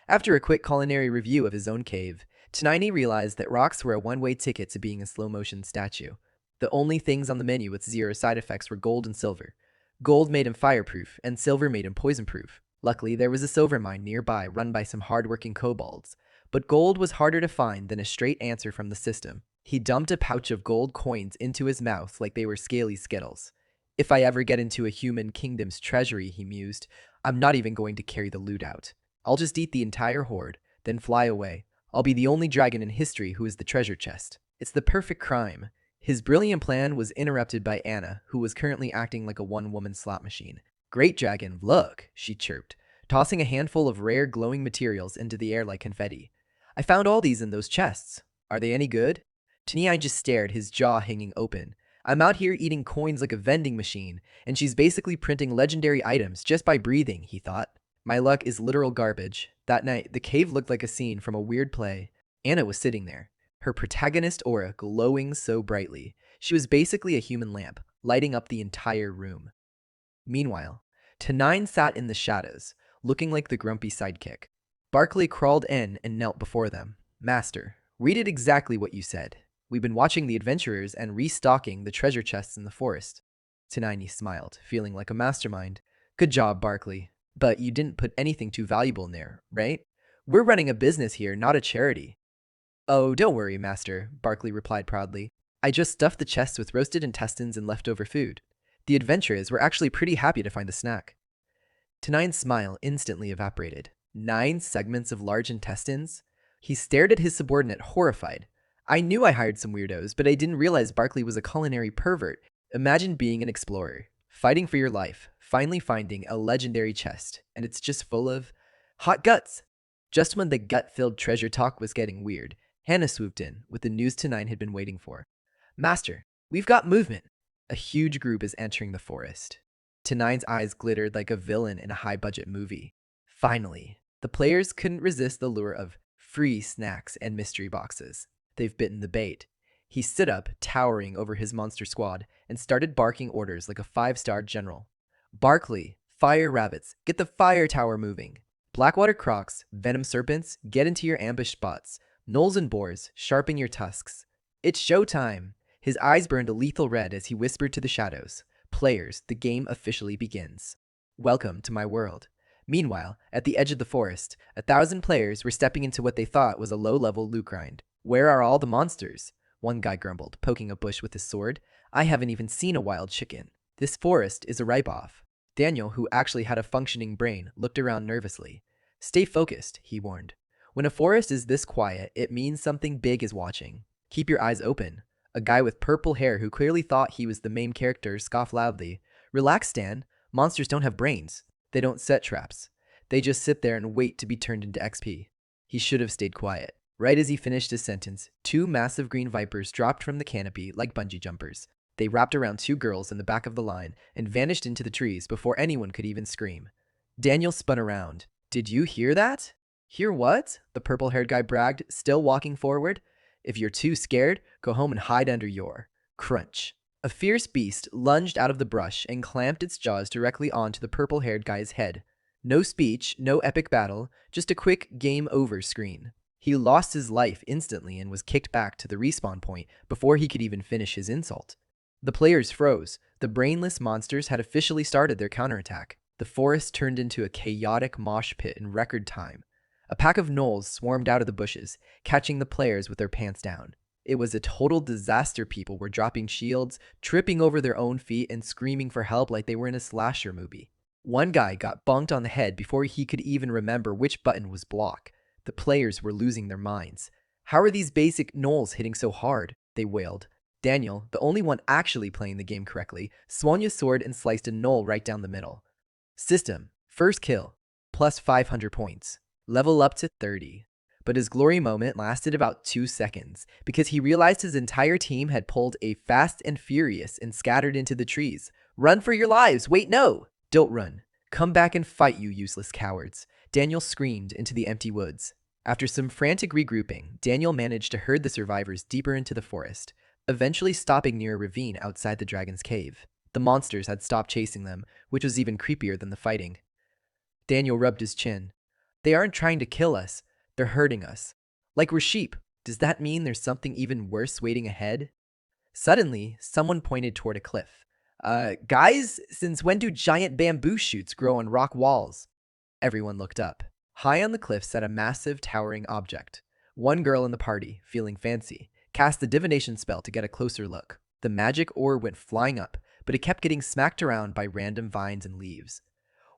After a quick culinary review of his own cave, Tanini realized that rocks were a one-way ticket to being a slow-motion statue. The only things on the menu with zero side effects were gold and silver. Gold made him fireproof, and silver made him poison-proof. Luckily, there was a silver mine nearby run by some hard-working kobolds. But gold was harder to find than a straight answer from the system. He dumped a pouch of gold coins into his mouth like they were scaly Skittles. If I ever get into a human kingdom's treasury, he mused, I'm not even going to carry the loot out. I'll just eat the entire hoard, then fly away. I'll be the only dragon in history who is the treasure chest. It's the perfect crime. His brilliant plan was interrupted by Anna, who was currently acting like a one-woman slot machine. Great dragon, look, she chirped, tossing a handful of rare glowing materials into the air like confetti. I found all these in those chests. Are they any good? Tanii just stared, his jaw hanging open. I'm out here eating coins like a vending machine, and she's basically printing legendary items just by breathing, he thought. My luck is literal garbage. That night, the cave looked like a scene from a weird play. Anna was sitting there, her protagonist aura glowing so brightly. She was basically a human lamp, lighting up the entire room. Meanwhile, Tanine sat in the shadows, looking like the grumpy sidekick. Barclay crawled in and knelt before them. Master, read it exactly what you said. We've been watching the adventurers and restocking the treasure chests in the forest. Tanini smiled, feeling like a mastermind. Good job, Barclay. But you didn't put anything too valuable in there, right? We're running a business here, not a charity. Oh, don't worry, Master, Barclay replied proudly. I just stuffed the chests with roasted intestines and leftover food. The adventurers were actually pretty happy to find the snack. Tanine's smile instantly evaporated. 9 segments of large intestines? He stared at his subordinate, horrified. I knew I hired some weirdos, but I didn't realize Barclay was a culinary pervert. Imagine being an explorer, fighting for your life, finally finding a legendary chest, and it's just full of hot guts. Just when the gut-filled treasure talk was getting weird, Hannah swooped in with the news Tenine had been waiting for. Master, we've got movement. A huge group is entering the forest. Tenine's eyes glittered like a villain in a high-budget movie. Finally, the players couldn't resist the lure of free snacks and mystery boxes. They've bitten the bait. He stood up, towering over his monster squad, and started barking orders like a five-star general. Barkley, fire rabbits, get the fire tower moving. Blackwater crocs, venom serpents, get into your ambush spots. Gnolls and boars, sharpen your tusks. It's showtime! His eyes burned a lethal red as he whispered to the shadows. Players, the game officially begins. Welcome to my world. Meanwhile, at the edge of the forest, 1,000 players were stepping into what they thought was a low-level loot grind. Where are all the monsters? One guy grumbled, poking a bush with his sword. I haven't even seen a wild chicken. This forest is a ripoff. Daniel, who actually had a functioning brain, looked around nervously. Stay focused, he warned. When a forest is this quiet, it means something big is watching. Keep your eyes open. A guy with purple hair who clearly thought he was the main character scoffed loudly. Relax, Stan. Monsters don't have brains. They don't set traps. They just sit there and wait to be turned into XP. He should have stayed quiet. Right as he finished his sentence, 2 massive green vipers dropped from the canopy like bungee jumpers. They wrapped around 2 girls in the back of the line and vanished into the trees before anyone could even scream. Daniel spun around. Did you hear that? Hear what? The purple-haired guy bragged, still walking forward. If you're too scared, go home and hide under your crunch. A fierce beast lunged out of the brush and clamped its jaws directly onto the purple-haired guy's head. No speech, no epic battle, just a quick game over screen. He lost his life instantly and was kicked back to the respawn point before he could even finish his insult. The players froze. The brainless monsters had officially started their counterattack. The forest turned into a chaotic mosh pit in record time. A pack of gnolls swarmed out of the bushes, catching the players with their pants down. It was a total disaster. People were dropping shields, tripping over their own feet, and screaming for help like they were in a slasher movie. One guy got bonked on the head before he could even remember which button was block. The players were losing their minds. How are these basic gnolls hitting so hard? They wailed. Daniel, the only one actually playing the game correctly, swung his sword and sliced a gnoll right down the middle. System, first kill, plus 500 points. Level up to 30. But his glory moment lasted about 2 seconds because he realized his entire team had pulled a Fast and Furious and scattered into the trees. Run for your lives! Wait, no! Don't run. Come back and fight, you useless cowards. Daniel screamed into the empty woods. After some frantic regrouping, Daniel managed to herd the survivors deeper into the forest, eventually stopping near a ravine outside the dragon's cave. The monsters had stopped chasing them, which was even creepier than the fighting. Daniel rubbed his chin. They aren't trying to kill us. They're hurting us. Like we're sheep. Does that mean there's something even worse waiting ahead? Suddenly, someone pointed toward a cliff. Guys, since when do giant bamboo shoots grow on rock walls? Everyone looked up. High on the cliff sat a massive, towering object. One girl in the party, feeling fancy, cast the divination spell to get a closer look. The magic ore went flying up, but it kept getting smacked around by random vines and leaves.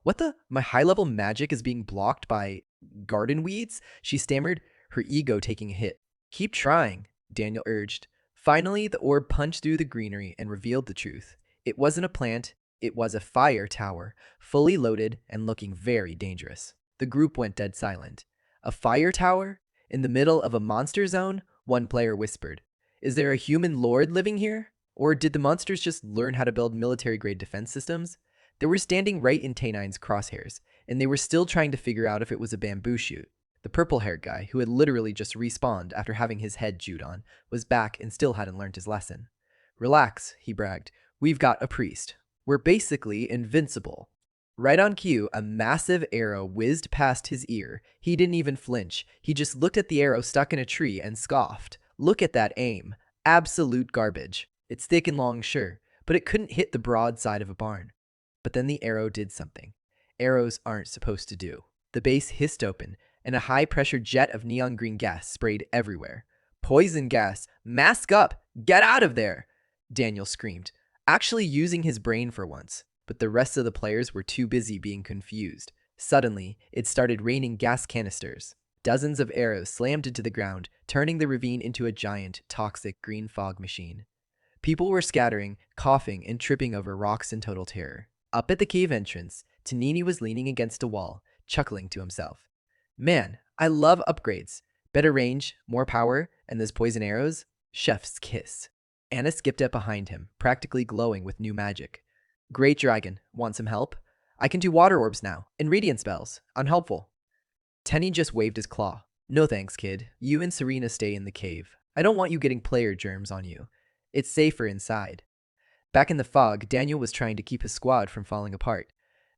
What the? My high-level magic is being blocked by garden weeds? She stammered, her ego taking a hit. Keep trying, Daniel urged. Finally, the orb punched through the greenery and revealed the truth. It wasn't a plant, it was a fire tower, fully loaded and looking very dangerous. The group went dead silent. A fire tower? In the middle of a monster zone? One player whispered. Is there a human lord living here? Or did the monsters just learn how to build military-grade defense systems? They were standing right in Tay9's crosshairs, and they were still trying to figure out if it was a bamboo shoot. The purple-haired guy, who had literally just respawned after having his head chewed on, was back and still hadn't learned his lesson. Relax, he bragged. We've got a priest. We're basically invincible. Right on cue, a massive arrow whizzed past his ear. He didn't even flinch. He just looked at the arrow stuck in a tree and scoffed. Look at that aim. Absolute garbage. It's thick and long, sure, but it couldn't hit the broad side of a barn. But then the arrow did something arrows aren't supposed to do. The base hissed open, and a high-pressure jet of neon green gas sprayed everywhere. Poison gas! Mask up! Get out of there! Daniel screamed, actually using his brain for once. But the rest of the players were too busy being confused. Suddenly, it started raining gas canisters. Dozens of arrows slammed into the ground, turning the ravine into a giant, toxic green fog machine. People were scattering, coughing, and tripping over rocks in total terror. Up at the cave entrance, Tanini was leaning against a wall, chuckling to himself. Man, I love upgrades. Better range, more power, and those poison arrows? Chef's kiss. Anna skipped up behind him, practically glowing with new magic. Great dragon, want some help? I can do water orbs now, and radiant spells. Unhelpful. Tenny just waved his claw. No thanks, kid. You and Serena stay in the cave. I don't want you getting player germs on you. It's safer inside. Back in the fog, Daniel was trying to keep his squad from falling apart.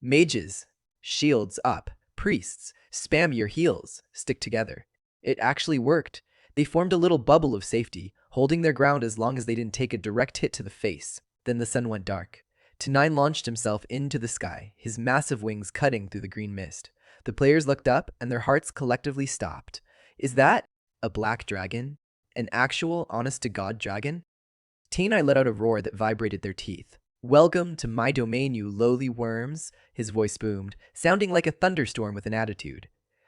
Mages, shields up. Priests, spam your heals. Stick together. It actually worked. They formed a little bubble of safety, holding their ground as long as they didn't take a direct hit to the face. Then the sun went dark. Tenine launched himself into the sky, his massive wings cutting through the green mist. The players looked up, and their hearts collectively stopped. Is that a black dragon? An actual, honest-to-God dragon? Tenine let out a roar that vibrated their teeth. Welcome to my domain, you lowly worms, his voice boomed, sounding like a thunderstorm with an attitude.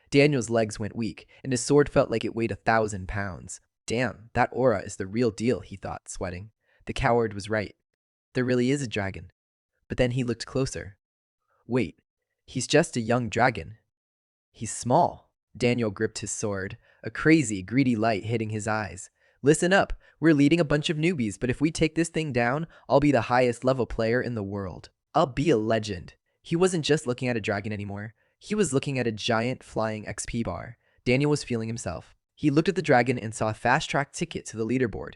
Daniel's legs went weak, and his sword felt like it weighed 1,000 pounds. Damn, that aura is the real deal, he thought, sweating. The coward was right. There really is a dragon. But then he looked closer. Wait, he's just a young dragon. He's small. Daniel gripped his sword, a crazy, greedy light hitting his eyes. Listen up, we're leading a bunch of newbies, but if we take this thing down, I'll be the highest level player in the world. I'll be a legend. He wasn't just looking at a dragon anymore. He was looking at a giant flying XP bar. Daniel was feeling himself. He looked at the dragon and saw a fast-track ticket to the leaderboard.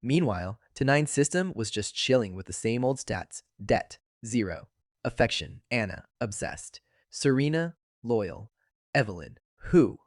Meanwhile, Tenine's system was just chilling with the same old stats. Debt, 0. Affection, Anna, obsessed. Serena, loyal. Evelyn, who?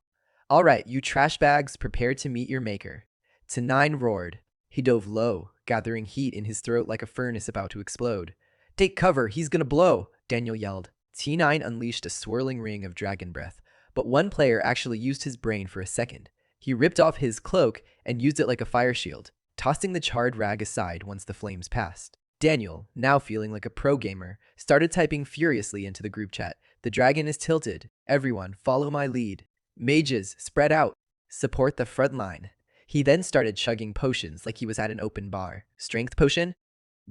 All right, you trash bags, prepare to meet your maker. Tenine roared. He dove low, gathering heat in his throat like a furnace about to explode. Take cover, he's gonna blow, Daniel yelled. T9 unleashed a swirling ring of dragon breath, but one player actually used his brain for a second. He ripped off his cloak and used it like a fire shield, tossing the charred rag aside once the flames passed. Daniel, now feeling like a pro gamer, started typing furiously into the group chat. The dragon is tilted. Everyone, follow my lead. Mages, spread out. Support the front line. He then started chugging potions like he was at an open bar. Strength potion?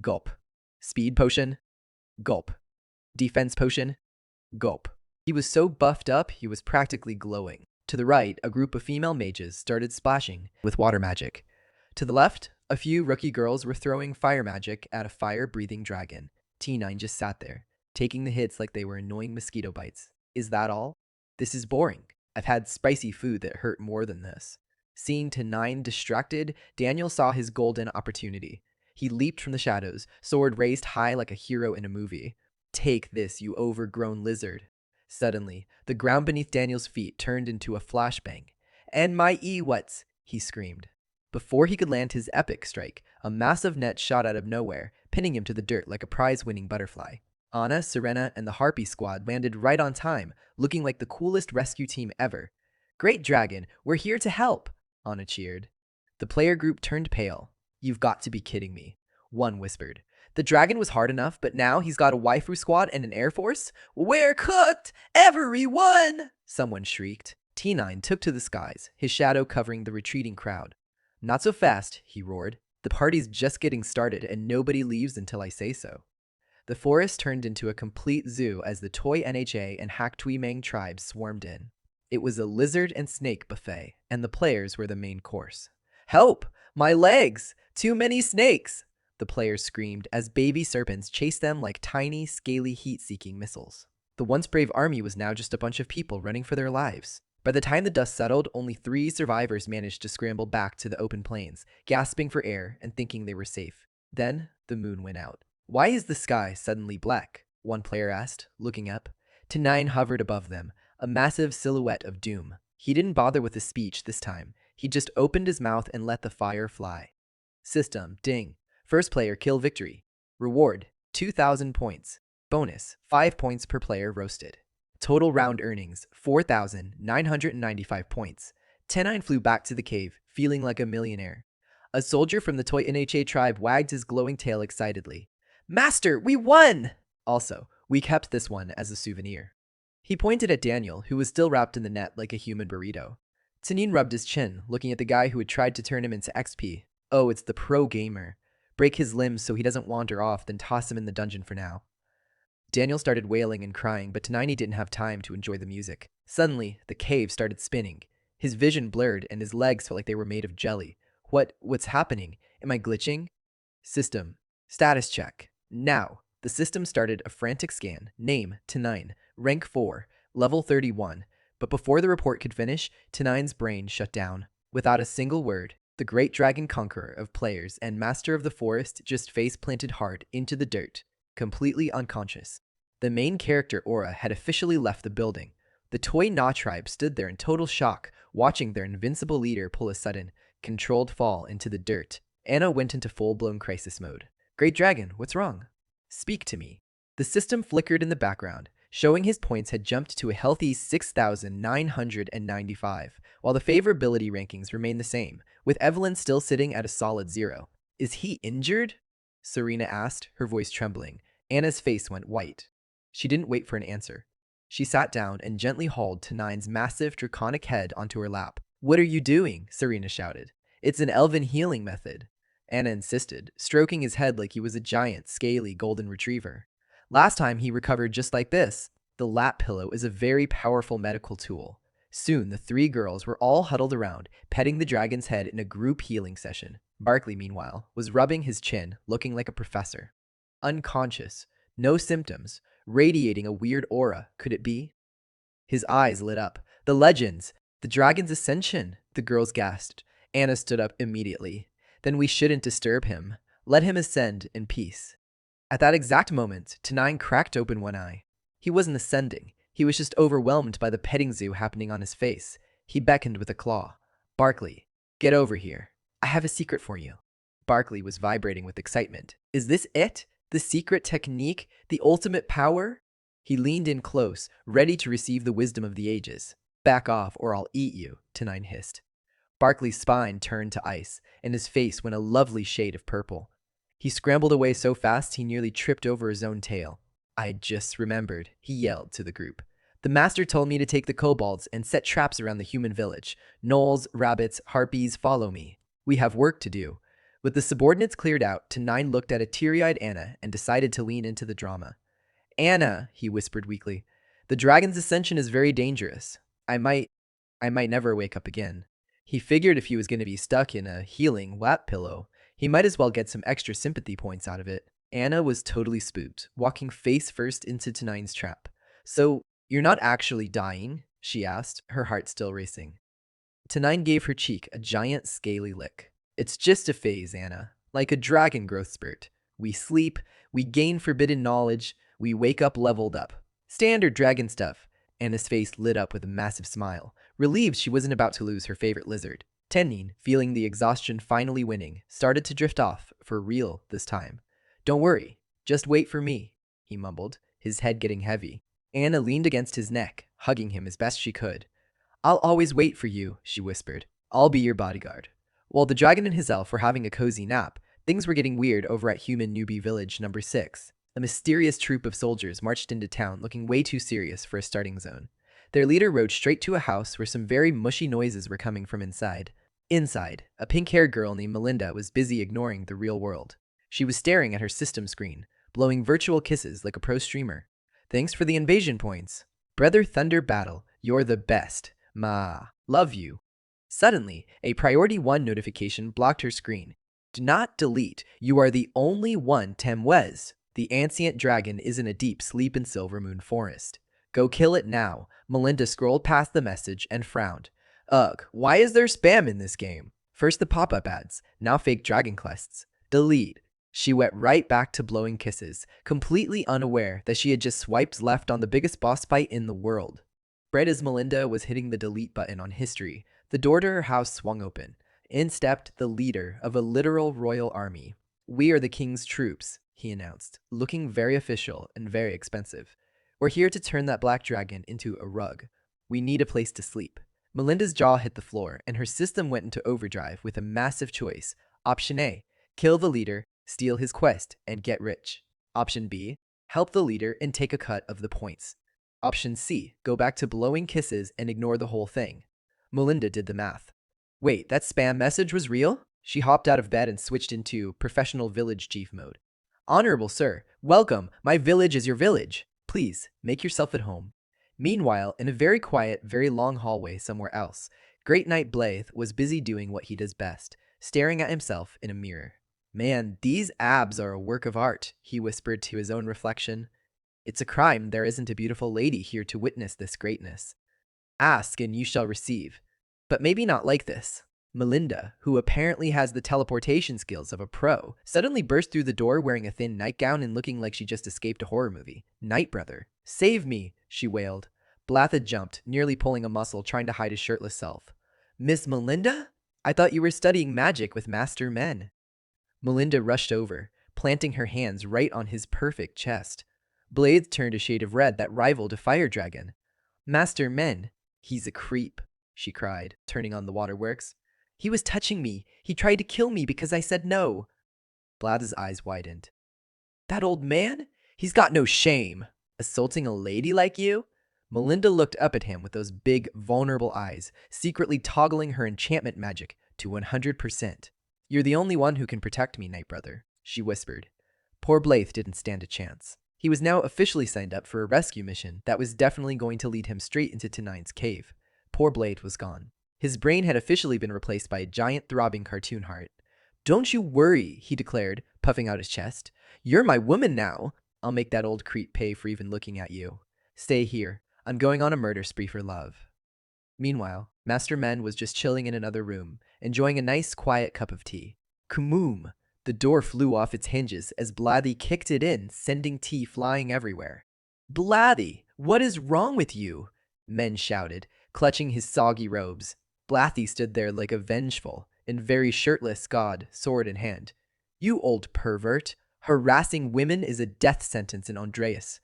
Gulp. Speed potion? Gulp. Defense potion? Gulp. He was so buffed up, he was practically glowing. To the right, a group of female mages started splashing with water magic. To the left, a few rookie girls were throwing fire magic at a fire-breathing dragon. T9 just sat there, taking the hits like they were annoying mosquito bites. Is that all? This is boring. I've had spicy food that hurt more than this. Seeing T9 distracted, Daniel saw his golden opportunity. He leaped from the shadows, sword raised high like a hero in a movie. Take this, you overgrown lizard. Suddenly, the ground beneath Daniel's feet turned into a flashbang. And my E-what's, he screamed. Before he could land his epic strike, a massive net shot out of nowhere, pinning him to the dirt like a prize-winning butterfly. Anna, Serena, and the Harpy squad landed right on time, looking like the coolest rescue team ever. Great dragon, we're here to help, Anna cheered. The player group turned pale. You've got to be kidding me, one whispered. The dragon was hard enough, but now he's got a waifu squad and an air force? We're cooked, everyone! Someone shrieked. T9 took to the skies, his shadow covering the retreating crowd. Not so fast, he roared. The party's just getting started and nobody leaves until I say so. The forest turned into a complete zoo as the Toy NHA and Hak Tui Mang tribes swarmed in. It was a lizard and snake buffet, and the players were the main course. Help! My legs! Too many snakes! The players screamed as baby serpents chased them like tiny, scaly, heat-seeking missiles. The once brave army was now just a bunch of people running for their lives. By the time the dust settled, only 3 survivors managed to scramble back to the open plains, gasping for air and thinking they were safe. Then, the moon went out. Why is the sky suddenly black? One player asked, looking up. T9 hovered above them, a massive silhouette of doom. He didn't bother with a speech this time. He just opened his mouth and let the fire fly. System, ding. First player kill victory. Reward, 2,000 points. Bonus, 5 points per player roasted. Total round earnings, 4,995 points. T9 flew back to the cave, feeling like a millionaire. A soldier from the Toy NHA tribe wagged his glowing tail excitedly. Master, we won! Also, we kept this one as a souvenir. He pointed at Daniel, who was still wrapped in the net like a human burrito. Tanin rubbed his chin, looking at the guy who had tried to turn him into XP. Oh, it's the pro gamer. Break his limbs so he doesn't wander off, then toss him in the dungeon for now. Daniel started wailing and crying, but Tenini didn't have time to enjoy the music. Suddenly, the cave started spinning. His vision blurred and his legs felt like they were made of jelly. What's happening? Am I glitching? System. Status check. Now. The system started a frantic scan. Name, Tenine. Rank 4. Level 31. But before the report could finish, Tenine's brain shut down. Without a single word, the great dragon conqueror of players and master of the forest just face planted hard into the dirt, completely unconscious. The main character Aura had officially left the building. The Toy Na tribe stood there in total shock, watching their invincible leader pull a sudden, controlled fall into the dirt. Anna went into full-blown crisis mode. Great Dragon, what's wrong? Speak to me. The system flickered in the background, showing his points had jumped to a healthy 6,995, while the favorability rankings remained the same, with Evelyn still sitting at a solid 0. Is he injured? Serena asked, her voice trembling. Anna's face went white. She didn't wait for an answer. She sat down and gently hauled Tenine's massive draconic head onto her lap. What are you doing? Serena shouted. It's an elven healing method. Anna insisted, stroking his head like he was a giant, scaly golden retriever. Last time he recovered just like this. The lap pillow is a very powerful medical tool. Soon the three girls were all huddled around, petting the dragon's head in a group healing session. Barkley, meanwhile, was rubbing his chin, looking like a professor. Unconscious, no symptoms, radiating a weird aura, could it be? His eyes lit up. The legends! The dragon's ascension! The girls gasped. Anna stood up immediately. Then we shouldn't disturb him. Let him ascend in peace. At that exact moment, Tenine cracked open one eye. He wasn't ascending. He was just overwhelmed by the petting zoo happening on his face. He beckoned with a claw. Barkley, get over here. I have a secret for you. Barkley was vibrating with excitement. Is this it? The secret technique? The ultimate power? He leaned in close, ready to receive the wisdom of the ages. Back off or I'll eat you, Tenine hissed. Barkley's spine turned to ice, and his face went a lovely shade of purple. He scrambled away so fast he nearly tripped over his own tail. I just remembered, he yelled to the group. The master told me to take the kobolds and set traps around the human village. Gnolls, rabbits, harpies, follow me. We have work to do. With the subordinates cleared out, Tenine looked at a teary-eyed Anna and decided to lean into the drama. Anna, he whispered weakly, the dragon's ascension is very dangerous. I might never wake up again. He figured if he was going to be stuck in a healing lap pillow, he might as well get some extra sympathy points out of it. Anna was totally spooked, walking face first into Tenine's trap. So, you're not actually dying? She asked, her heart still racing. Tenine gave her cheek a giant scaly lick. It's just a phase, Anna, like a dragon growth spurt. We sleep, we gain forbidden knowledge, we wake up leveled up. Standard dragon stuff. Anna's face lit up with a massive smile, relieved she wasn't about to lose her favorite lizard. Tenine, feeling the exhaustion finally winning, started to drift off, for real this time. Don't worry, just wait for me, he mumbled, his head getting heavy. Anna leaned against his neck, hugging him as best she could. I'll always wait for you, she whispered. I'll be your bodyguard. While the dragon and his elf were having a cozy nap, things were getting weird over at Human Newbie Village number 6. A mysterious troop of soldiers marched into town looking way too serious for a starting zone. Their leader rode straight to a house where some very mushy noises were coming from inside. Inside, a pink-haired girl named Melinda was busy ignoring the real world. She was staring at her system screen, blowing virtual kisses like a pro streamer. Thanks for the invasion points. Brother Thunder Battle, you're the best. Ma, love you. Suddenly, a Priority 1 notification blocked her screen. Do not delete. You are the only one, Temwez. The ancient dragon is in a deep sleep in Silvermoon Forest. Go kill it now. Melinda scrolled past the message and frowned. Ugh, why is there spam in this game? First the pop-up ads, now fake dragon quests. Delete. She went right back to blowing kisses, completely unaware that she had just swiped left on the biggest boss fight in the world. Right as Melinda was hitting the delete button on history, the door to her house swung open. In stepped the leader of a literal royal army. We are the king's troops, he announced, looking very official and very expensive. We're here to turn that black dragon into a rug. We need a place to sleep. Melinda's jaw hit the floor, and her system went into overdrive with a massive choice. Option A, kill the leader, steal his quest, and get rich. Option B, help the leader and take a cut of the points. Option C, go back to blowing kisses and ignore the whole thing. Melinda did the math. Wait, that spam message was real? She hopped out of bed and switched into professional village chief mode. Honorable sir, welcome. My village is your village. Please, make yourself at home. Meanwhile, in a very quiet, very long hallway somewhere else, Great Knight Blythe was busy doing what he does best, staring at himself in a mirror. Man, these abs are a work of art, he whispered to his own reflection. It's a crime there isn't a beautiful lady here to witness this greatness. Ask and you shall receive. But maybe not like this. Melinda, who apparently has the teleportation skills of a pro, suddenly burst through the door wearing a thin nightgown and looking like she just escaped a horror movie. Night brother, save me, she wailed. Blythe had jumped, nearly pulling a muscle trying to hide his shirtless self. Miss Melinda? I thought you were studying magic with Master Men. Melinda rushed over, planting her hands right on his perfect chest. Blades turned a shade of red that rivaled a fire dragon. Master Men, he's a creep, she cried, turning on the waterworks. He was touching me. He tried to kill me because I said no. Blythe's eyes widened. That old man? He's got no shame. Assaulting a lady like you? Melinda looked up at him with those big, vulnerable eyes, secretly toggling her enchantment magic to 100%. You're the only one who can protect me, Night Brother, she whispered. Poor Blythe didn't stand a chance. He was now officially signed up for a rescue mission that was definitely going to lead him straight into Tenine's cave. Poor Blythe was gone. His brain had officially been replaced by a giant throbbing cartoon heart. Don't you worry, he declared, puffing out his chest. You're my woman now. I'll make that old creep pay for even looking at you. Stay here. I'm going on a murder spree for love. Meanwhile, Master Men was just chilling in another room, enjoying a nice, quiet cup of tea. Kumoom! The door flew off its hinges as Blathy kicked it in, sending tea flying everywhere. Blathy, what is wrong with you? Men shouted, clutching his soggy robes. Blathy stood there like a vengeful and very shirtless god, sword in hand. You old pervert! Harassing women is a death sentence in Andreas.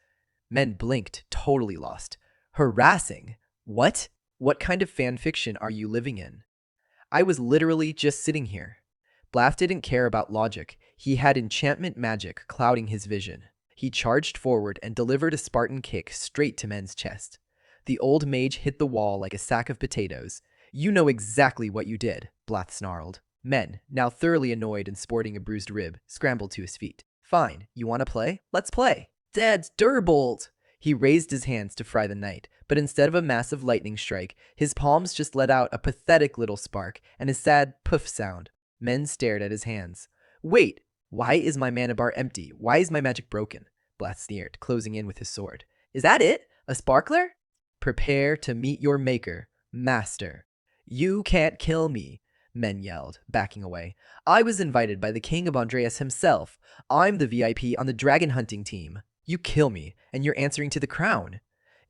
Men blinked, totally lost. Harassing? What? What kind of fan fiction are you living in? I was literally just sitting here. Blythe didn't care about logic. He had enchantment magic clouding his vision. He charged forward and delivered a Spartan kick straight to Men's chest. The old mage hit the wall like a sack of potatoes. You know exactly what you did, Blythe snarled. Men, now thoroughly annoyed and sporting a bruised rib, scrambled to his feet. Fine, you want to play? Let's play. Dad's Durbolt! He raised his hands to fry the knight, but instead of a massive lightning strike, his palms just let out a pathetic little spark and a sad poof sound. Men stared at his hands. Wait, why is my mana bar empty? Why is my magic broken? Blythe sneered, closing in with his sword. Is that it? A sparkler? Prepare to meet your maker, Master. You can't kill me, Men yelled, backing away. I was invited by the king of Andreas himself. I'm the VIP on the dragon hunting team. You kill me, and you're answering to the crown.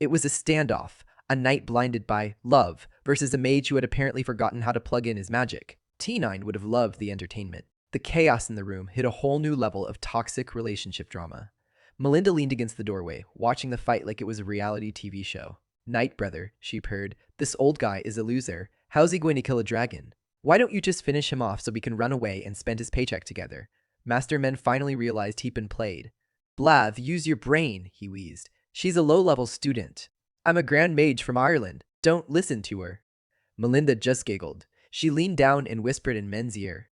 It was a standoff, a knight blinded by love versus a mage who had apparently forgotten how to plug in his magic. T9 would have loved the entertainment. The chaos in the room hit a whole new level of toxic relationship drama. Melinda leaned against the doorway, watching the fight like it was a reality TV show. Night brother, she purred. This old guy is a loser. How's he going to kill a dragon? Why don't you just finish him off so we can run away and spend his paycheck together? Master Men finally realized he'd been played. Blythe, use your brain, he wheezed. She's a low-level student. I'm a grand mage from Ireland. Don't listen to her. Melinda just giggled. She leaned down and whispered in Men's ear.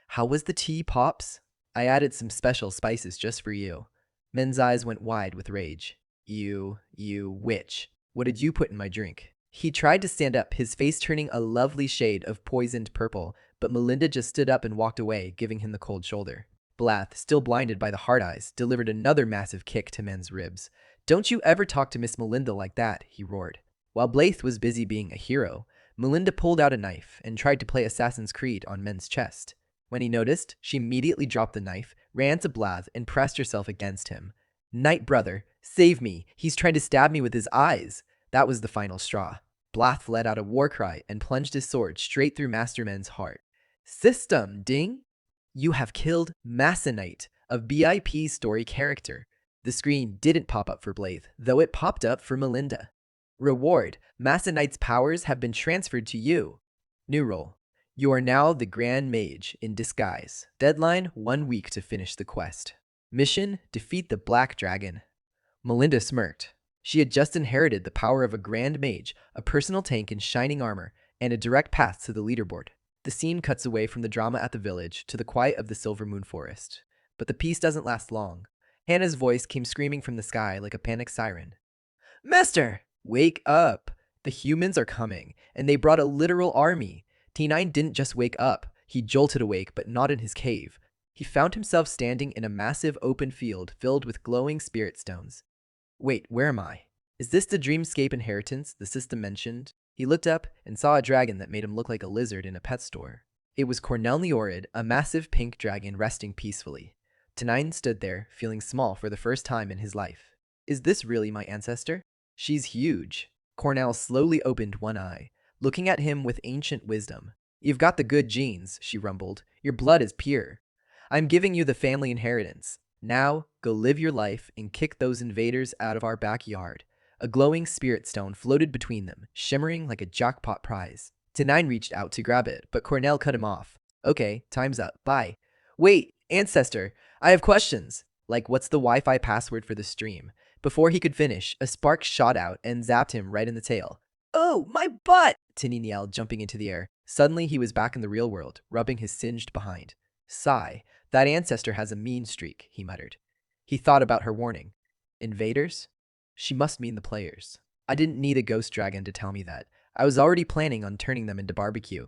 How was the tea, Pops? I added some special spices just for you. Men's eyes went wide with rage. You witch. What did you put in my drink? He tried to stand up, his face turning a lovely shade of poisoned purple, but Melinda just stood up and walked away, giving him the cold shoulder. Blythe, still blinded by the hard eyes, delivered another massive kick to Men's ribs. Don't you ever talk to Miss Melinda like that, he roared. While Blythe was busy being a hero, Melinda pulled out a knife and tried to play Assassin's Creed on Men's chest. When he noticed, she immediately dropped the knife, ran to Blythe, and pressed herself against him. Night brother, save me. He's trying to stab me with his eyes. That was the final straw. Blythe let out a war cry and plunged his sword straight through Master Men's heart. System, ding! You have killed Masonite, a VIP story character. The screen didn't pop up for Blythe, though it popped up for Melinda. Reward, Masonite's powers have been transferred to you. New role. You are now the Grand Mage in disguise. Deadline, 1 week to finish the quest. Mission, defeat the Black Dragon. Melinda smirked. She had just inherited the power of a Grand Mage, a personal tank in shining armor, and a direct path to the leaderboard. The scene cuts away from the drama at the village to the quiet of the Silver Moon Forest. But the peace doesn't last long. Hannah's voice came screaming from the sky like a panicked siren. Master, wake up! The humans are coming, and they brought a literal army. T9 didn't just wake up, he jolted awake, but not in his cave. He found himself standing in a massive open field filled with glowing spirit stones. Wait, where am I? Is this the dreamscape inheritance the system mentioned? He looked up and saw a dragon that made him look like a lizard in a pet store. It was Cornell Neorid, a massive pink dragon resting peacefully. T9 stood there, feeling small for the first time in his life. Is this really my ancestor? She's huge. Cornell slowly opened one eye, looking at him with ancient wisdom. You've got the good genes, she rumbled. Your blood is pure. I'm giving you the family inheritance. Now, go live your life and kick those invaders out of our backyard. A glowing spirit stone floated between them, shimmering like a jackpot prize. T9 reached out to grab it, but Cornell cut him off. Okay, time's up. Bye. Wait, ancestor, I have questions. Like, what's the Wi-Fi password for the stream? Before he could finish, a spark shot out and zapped him right in the tail. Oh, my butt! Tinin yelled, jumping into the air. Suddenly, he was back in the real world, rubbing his singed behind. Sigh. That ancestor has a mean streak, he muttered. He thought about her warning. Invaders? She must mean the players. I didn't need a ghost dragon to tell me that. I was already planning on turning them into barbecue.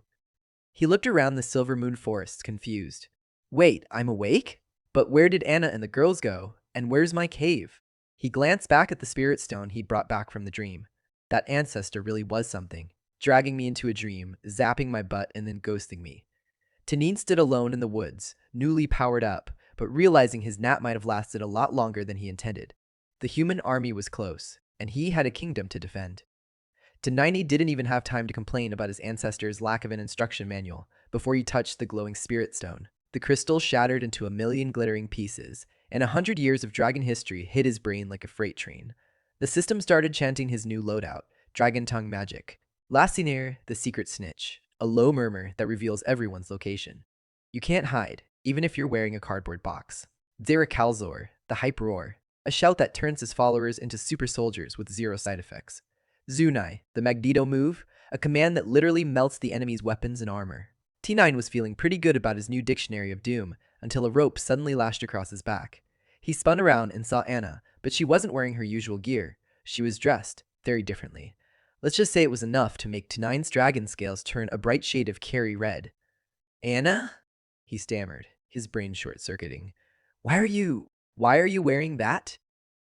He looked around the Silver Moon Forest, confused. Wait, I'm awake? But where did Anna and the girls go? And where's my cave? He glanced back at the spirit stone he'd brought back from the dream. That ancestor really was something, dragging me into a dream, zapping my butt, and then ghosting me. Tanin stood alone in the woods, newly powered up, but realizing his nap might have lasted a lot longer than he intended. The human army was close, and he had a kingdom to defend. Tenini didn't even have time to complain about his ancestor's lack of an instruction manual before he touched the glowing spirit stone. The crystal shattered into a million glittering pieces, and 100 years of dragon history hit his brain like a freight train. The system started chanting his new loadout, Dragon Tongue Magic. Lassinier, the secret snitch, a low murmur that reveals everyone's location. You can't hide, even if you're wearing a cardboard box. Zerakalzor, the hype roar, a shout that turns his followers into super soldiers with zero side effects. Zunai, the Magneto move, a command that literally melts the enemy's weapons and armor. T9 was feeling pretty good about his new dictionary of doom until a rope suddenly lashed across his back. He spun around and saw Anna, but she wasn't wearing her usual gear. She was dressed very differently. Let's just say it was enough to make T9's dragon scales turn a bright shade of carry red. Anna? He stammered, his brain short-circuiting. Why are you wearing that?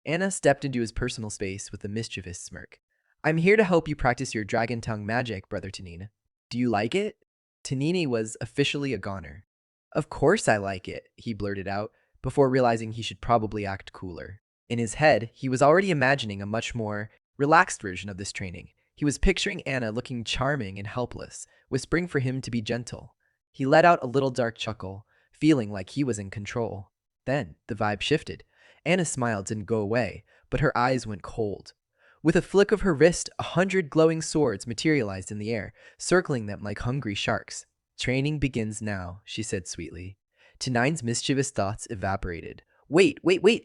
Anna stepped into his personal space with a mischievous smirk. I'm here to help you practice your dragon tongue magic, Brother Tanina. Do you like it? Tanini was officially a goner. Of course I like it, he blurted out, before realizing he should probably act cooler. In his head, he was already imagining a much more relaxed version of this training. He was picturing Anna looking charming and helpless, whispering for him to be gentle. He let out a little dark chuckle, feeling like he was in control. Then, the vibe shifted. Anna's smile didn't go away, but her eyes went cold. With a flick of her wrist, 100 glowing swords materialized in the air, circling them like hungry sharks. Training begins now, she said sweetly. T9's mischievous thoughts evaporated. Wait,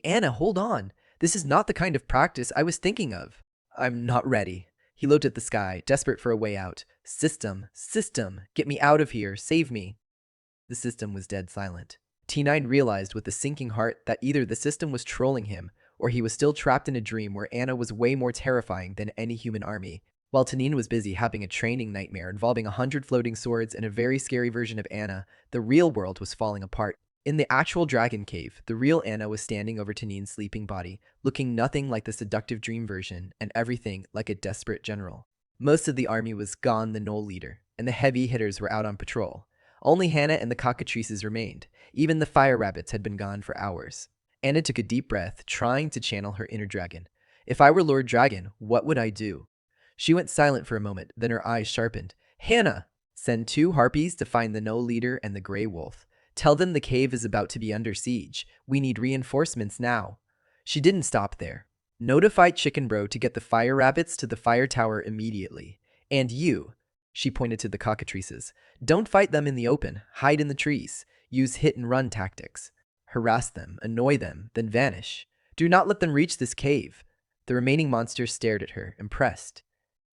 Anna, hold on. This is not the kind of practice I was thinking of. I'm not ready. He looked at the sky, desperate for a way out. System, get me out of here, save me. The system was dead silent. T9 realized with a sinking heart that either the system was trolling him, or he was still trapped in a dream where Anna was way more terrifying than any human army. While Tanin was busy having a training nightmare involving 100 floating swords and a very scary version of Anna, the real world was falling apart. In the actual dragon cave, the real Anna was standing over Tanin's sleeping body, looking nothing like the seductive dream version and everything like a desperate general. Most of the army was gone, the Knoll leader, and the heavy hitters were out on patrol. Only Hannah and the cockatrices remained. Even the fire rabbits had been gone for hours. Anna took a deep breath, trying to channel her inner dragon. If I were Lord Dragon, what would I do? She went silent for a moment, then her eyes sharpened. Hannah! Send 2 harpies to find the Knoll leader and the Grey Wolf. Tell them the cave is about to be under siege. We need reinforcements now. She didn't stop there. Notify Chicken Bro to get the fire rabbits to the fire tower immediately. And you, she pointed to the cockatrices, don't fight them in the open. Hide in the trees. Use hit-and-run tactics. Harass them, annoy them, then vanish. Do not let them reach this cave. The remaining monsters stared at her, impressed.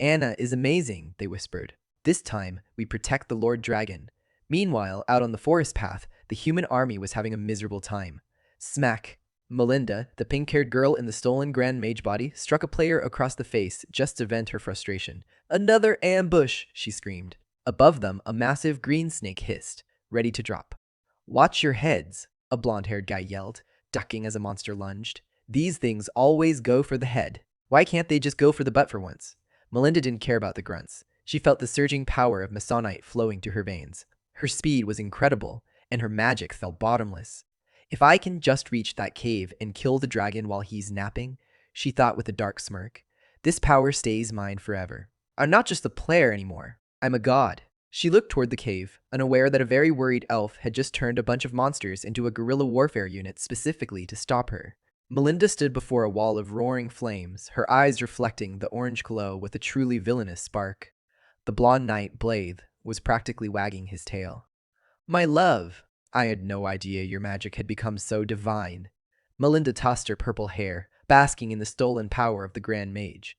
Anna is amazing, they whispered. This time, we protect the Lord Dragon. Meanwhile, out on the forest path, the human army was having a miserable time. Smack! Melinda, the pink-haired girl in the stolen Grand Mage body, struck a player across the face just to vent her frustration. "Another ambush!" she screamed. Above them, a massive green snake hissed, ready to drop. "Watch your heads," a blonde-haired guy yelled, ducking as a monster lunged. "These things always go for the head. Why can't they just go for the butt for once?" Melinda didn't care about the grunts. She felt the surging power of Masonite flowing through her veins. Her speed was incredible, and her magic felt bottomless. "If I can just reach that cave and kill the dragon while he's napping," she thought with a dark smirk, "this power stays mine forever. I'm not just a player anymore. I'm a god." She looked toward the cave, unaware that a very worried elf had just turned a bunch of monsters into a guerrilla warfare unit specifically to stop her. Melinda stood before a wall of roaring flames, her eyes reflecting the orange glow with a truly villainous spark. The blonde knight, Blythe, was practically wagging his tail. "My love, I had no idea your magic had become so divine." Melinda tossed her purple hair, basking in the stolen power of the Grand Mage.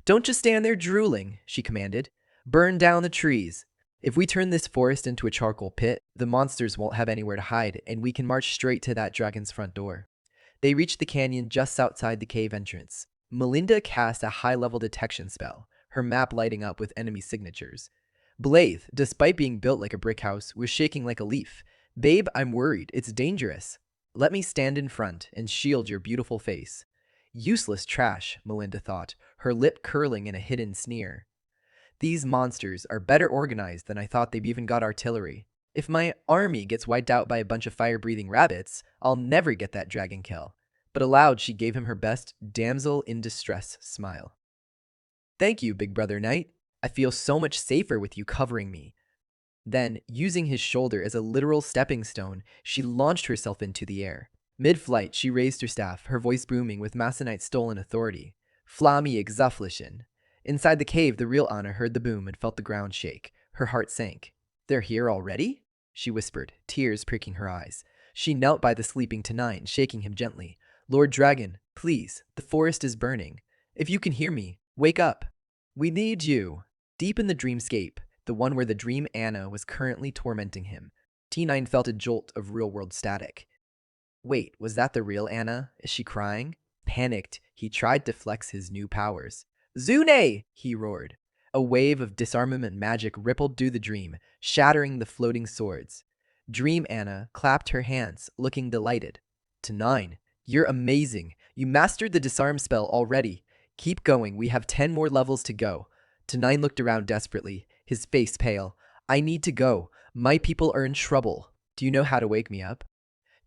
"Don't just stand there drooling," she commanded. "Burn down the trees. If we turn this forest into a charcoal pit, the monsters won't have anywhere to hide, and we can march straight to that dragon's front door." They reached the canyon just outside the cave entrance. Melinda cast a high-level detection spell, her map lighting up with enemy signatures. Blythe, despite being built like a brick house, was shaking like a leaf. "Babe, I'm worried. It's dangerous." "Let me stand in front and shield your beautiful face." Useless trash, Melinda thought, her lip curling in a hidden sneer. "These monsters are better organized than I thought. They've even got artillery. If my army gets wiped out by a bunch of fire-breathing rabbits, I'll never get that dragon kill." But aloud, she gave him her best damsel in distress smile. "Thank you, big brother knight. I feel so much safer with you covering me." Then, using his shoulder as a literal stepping stone, she launched herself into the air. Mid-flight, she raised her staff, her voice booming with Masonite's stolen authority. "Flammy exuflation." Inside the cave, the real Anna heard the boom and felt the ground shake. Her heart sank. "They're here already?" she whispered, tears pricking her eyes. She knelt by the sleeping Tenine, shaking him gently. "Lord Dragon, please, the forest is burning. If you can hear me, wake up. We need you." Deep in the dreamscape, the one where the dream Anna was currently tormenting him, T9 felt a jolt of real-world static. Wait, was that the real Anna? Is she crying? Panicked, he tried to flex his new powers. "Zune!" he roared. A wave of disarmament magic rippled through the dream, shattering the floating swords. Dream Anna clapped her hands, looking delighted. "T9, you're amazing. You mastered the disarm spell already. Keep going, we have 10 more levels to go." T9 looked around desperately, his face pale. "I need to go. My people are in trouble. Do you know how to wake me up?"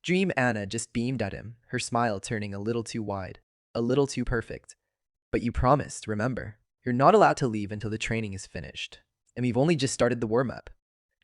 Dream Anna just beamed at him, her smile turning a little too wide, a little too perfect. "But you promised, remember? You're not allowed to leave until the training is finished. And we've only just started the warm-up."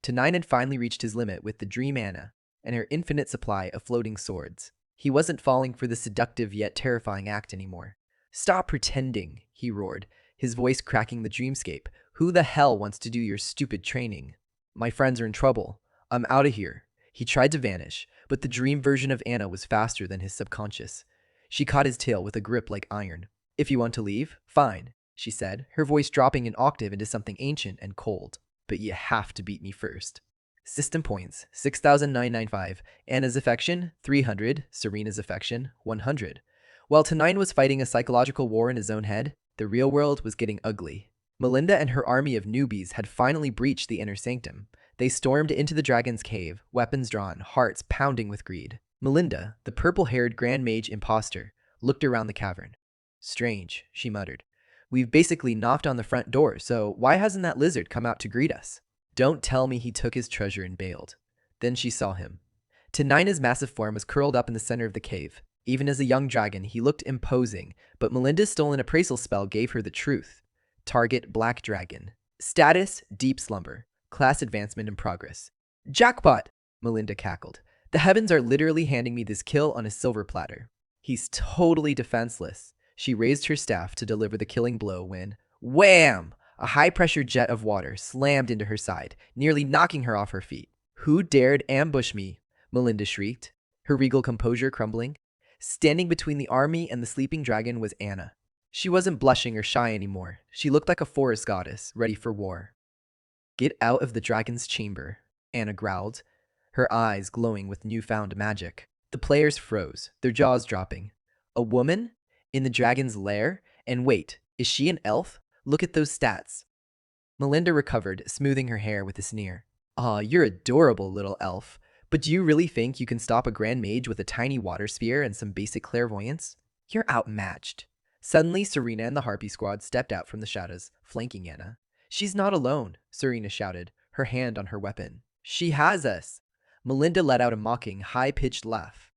T9 had finally reached his limit with the Dream Anna and her infinite supply of floating swords. He wasn't falling for the seductive yet terrifying act anymore. "Stop pretending," he roared, his voice cracking the dreamscape. "Who the hell wants to do your stupid training? My friends are in trouble. I'm out of here." He tried to vanish, but the dream version of Anna was faster than his subconscious. She caught his tail with a grip like iron. "If you want to leave, fine," she said, her voice dropping an octave into something ancient and cold. "But you have to beat me first." System points, 6,995. Anna's affection, 300. Serena's affection, 100. While T9 was fighting a psychological war in his own head, the real world was getting ugly. Melinda and her army of newbies had finally breached the inner sanctum. They stormed into the dragon's cave, weapons drawn, hearts pounding with greed. Melinda, the purple-haired Grand Mage imposter, looked around the cavern. "Strange," she muttered. "We've basically knocked on the front door, so why hasn't that lizard come out to greet us? Don't tell me he took his treasure and bailed." Then she saw him. Tenina's massive form was curled up in the center of the cave. Even as a young dragon, he looked imposing, but Melinda's stolen appraisal spell gave her the truth. Target Black Dragon. Status Deep Slumber. Class advancement in progress. "Jackpot!" Melinda cackled. "The heavens are literally handing me this kill on a silver platter." "He's totally defenseless." She raised her staff to deliver the killing blow when, wham! A high-pressure jet of water slammed into her side, nearly knocking her off her feet. "Who dared ambush me?" Melinda shrieked, her regal composure crumbling. Standing between the army and the sleeping dragon was Anna. She wasn't blushing or shy anymore. She looked like a forest goddess, ready for war. Get out of the dragon's chamber, Anna growled, her eyes glowing with newfound magic. The players froze, their jaws dropping. A woman? In the dragon's lair? And wait, is she an elf? Look at those stats. Melinda recovered, smoothing her hair with a sneer. Aw, you're adorable, little elf. But do you really think you can stop a grand mage with a tiny water spear and some basic clairvoyance? You're outmatched. Suddenly, Serena and the Harpy squad stepped out from the shadows, flanking Anna. She's not alone, Serena shouted, her hand on her weapon. She has us. Melinda let out a mocking, high-pitched laugh.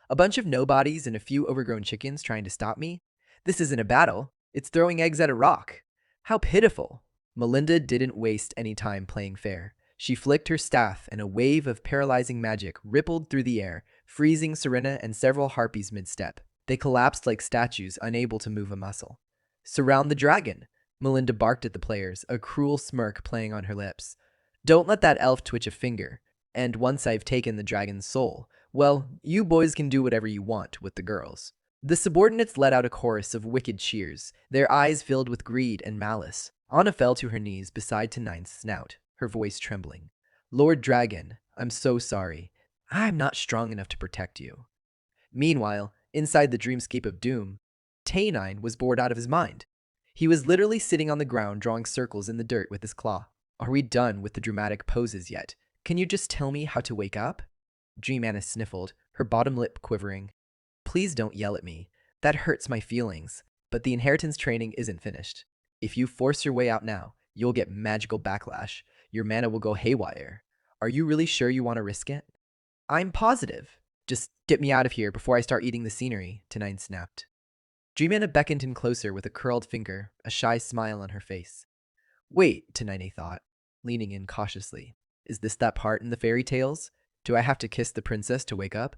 A bunch of nobodies and a few overgrown chickens trying to stop me? This isn't a battle. It's throwing eggs at a rock. How pitiful. Melinda didn't waste any time playing fair. She flicked her staff and a wave of paralyzing magic rippled through the air, freezing Serena and several harpies mid-step. They collapsed like statues, unable to move a muscle. Surround the dragon, Melinda barked at the players, a cruel smirk playing on her lips. Don't let that elf twitch a finger. And once I've taken the dragon's soul, well, you boys can do whatever you want with the girls. The subordinates let out a chorus of wicked cheers, their eyes filled with greed and malice. Anna fell to her knees beside Tenine's snout, her voice trembling. Lord Dragon, I'm so sorry. I'm not strong enough to protect you. Meanwhile, inside the dreamscape of doom, Tanine was bored out of his mind. He was literally sitting on the ground drawing circles in the dirt with his claw. Are we done with the dramatic poses yet? Can you just tell me how to wake up? Dream Anna sniffled, her bottom lip quivering. Please don't yell at me. That hurts my feelings. But the inheritance training isn't finished. If you force your way out now, you'll get magical backlash. Your mana will go haywire. Are you really sure you want to risk it? I'm positive. Just get me out of here before I start eating the scenery, Tenine snapped. Dream Anna beckoned him closer with a curled finger, a shy smile on her face. Wait, Tenine thought, leaning in cautiously. Is this that part in the fairy tales? Do I have to kiss the princess to wake up?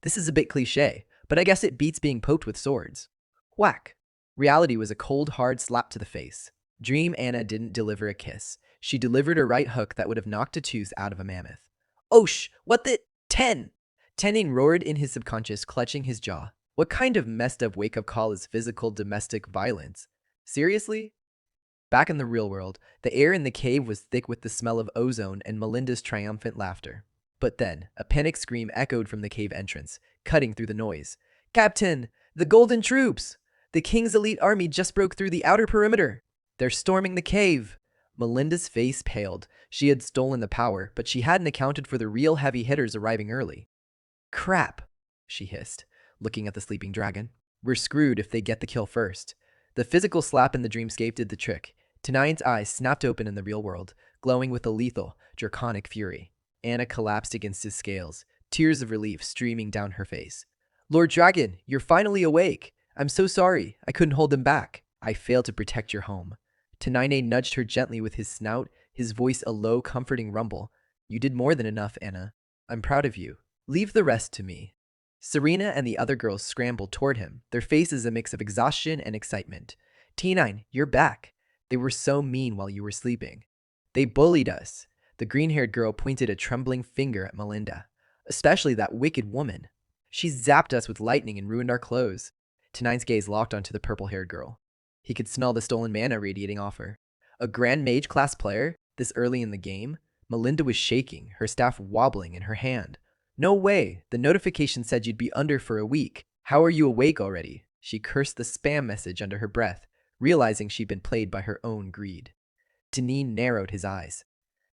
This is a bit cliché, but I guess it beats being poked with swords. Whack! Reality was a cold, hard slap to the face. Dream Anna didn't deliver a kiss. She delivered a right hook that would have knocked a tooth out of a mammoth. Osh! What the— 10! Tenine roared in his subconscious, clutching his jaw. What kind of messed up wake-up call is physical domestic violence? Seriously? Back in the real world, the air in the cave was thick with the smell of ozone and Melinda's triumphant laughter. But then, a panicked scream echoed from the cave entrance, cutting through the noise. Captain! The Golden Troops! The King's elite army just broke through the outer perimeter! They're storming the cave! Melinda's face paled. She had stolen the power, but she hadn't accounted for the real heavy hitters arriving early. Crap, she hissed, looking at the sleeping dragon. We're screwed if they get the kill first. The physical slap in the dreamscape did the trick. Tenine's eyes snapped open in the real world, glowing with a lethal, draconic fury. Anna collapsed against his scales, tears of relief streaming down her face. Lord Dragon, you're finally awake. I'm so sorry. I couldn't hold them back. I failed to protect your home. Tenine nudged her gently with his snout, his voice a low, comforting rumble. You did more than enough, Anna. I'm proud of you. Leave the rest to me. Serena and the other girls scrambled toward him, their faces a mix of exhaustion and excitement. T9, you're back. They were so mean while you were sleeping. They bullied us. The green-haired girl pointed a trembling finger at Melinda. Especially that wicked woman. She zapped us with lightning and ruined our clothes. Tenine's gaze locked onto the purple-haired girl. He could smell the stolen mana radiating off her. A Grand Mage class player, this early in the game? Melinda was shaking, her staff wobbling in her hand. No way! The notification said you'd be under for a week. How are you awake already? She cursed the spam message under her breath, realizing she'd been played by her own greed. Tenine narrowed his eyes.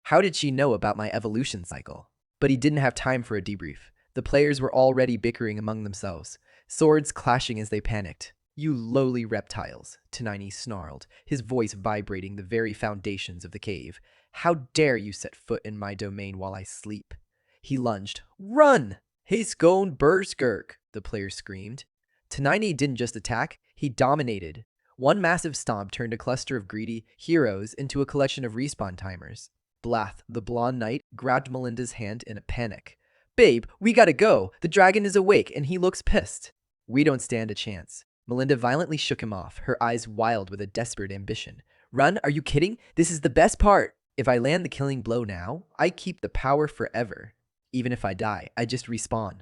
How did she know about my evolution cycle? But he didn't have time for a debrief. The players were already bickering among themselves, swords clashing as they panicked. You lowly reptiles, Tenine snarled, his voice vibrating the very foundations of the cave. How dare you set foot in my domain while I sleep? He lunged. Run! He's gone berserk, the players screamed. Tenine didn't just attack, he dominated. One massive stomp turned a cluster of greedy heroes into a collection of respawn timers. Blath, the blonde knight, grabbed Melinda's hand in a panic. Babe, we gotta go. The dragon is awake and he looks pissed. We don't stand a chance. Melinda violently shook him off, her eyes wild with a desperate ambition. Run? Are you kidding? This is the best part. If I land the killing blow now, I keep the power forever. Even if I die, I just respawn.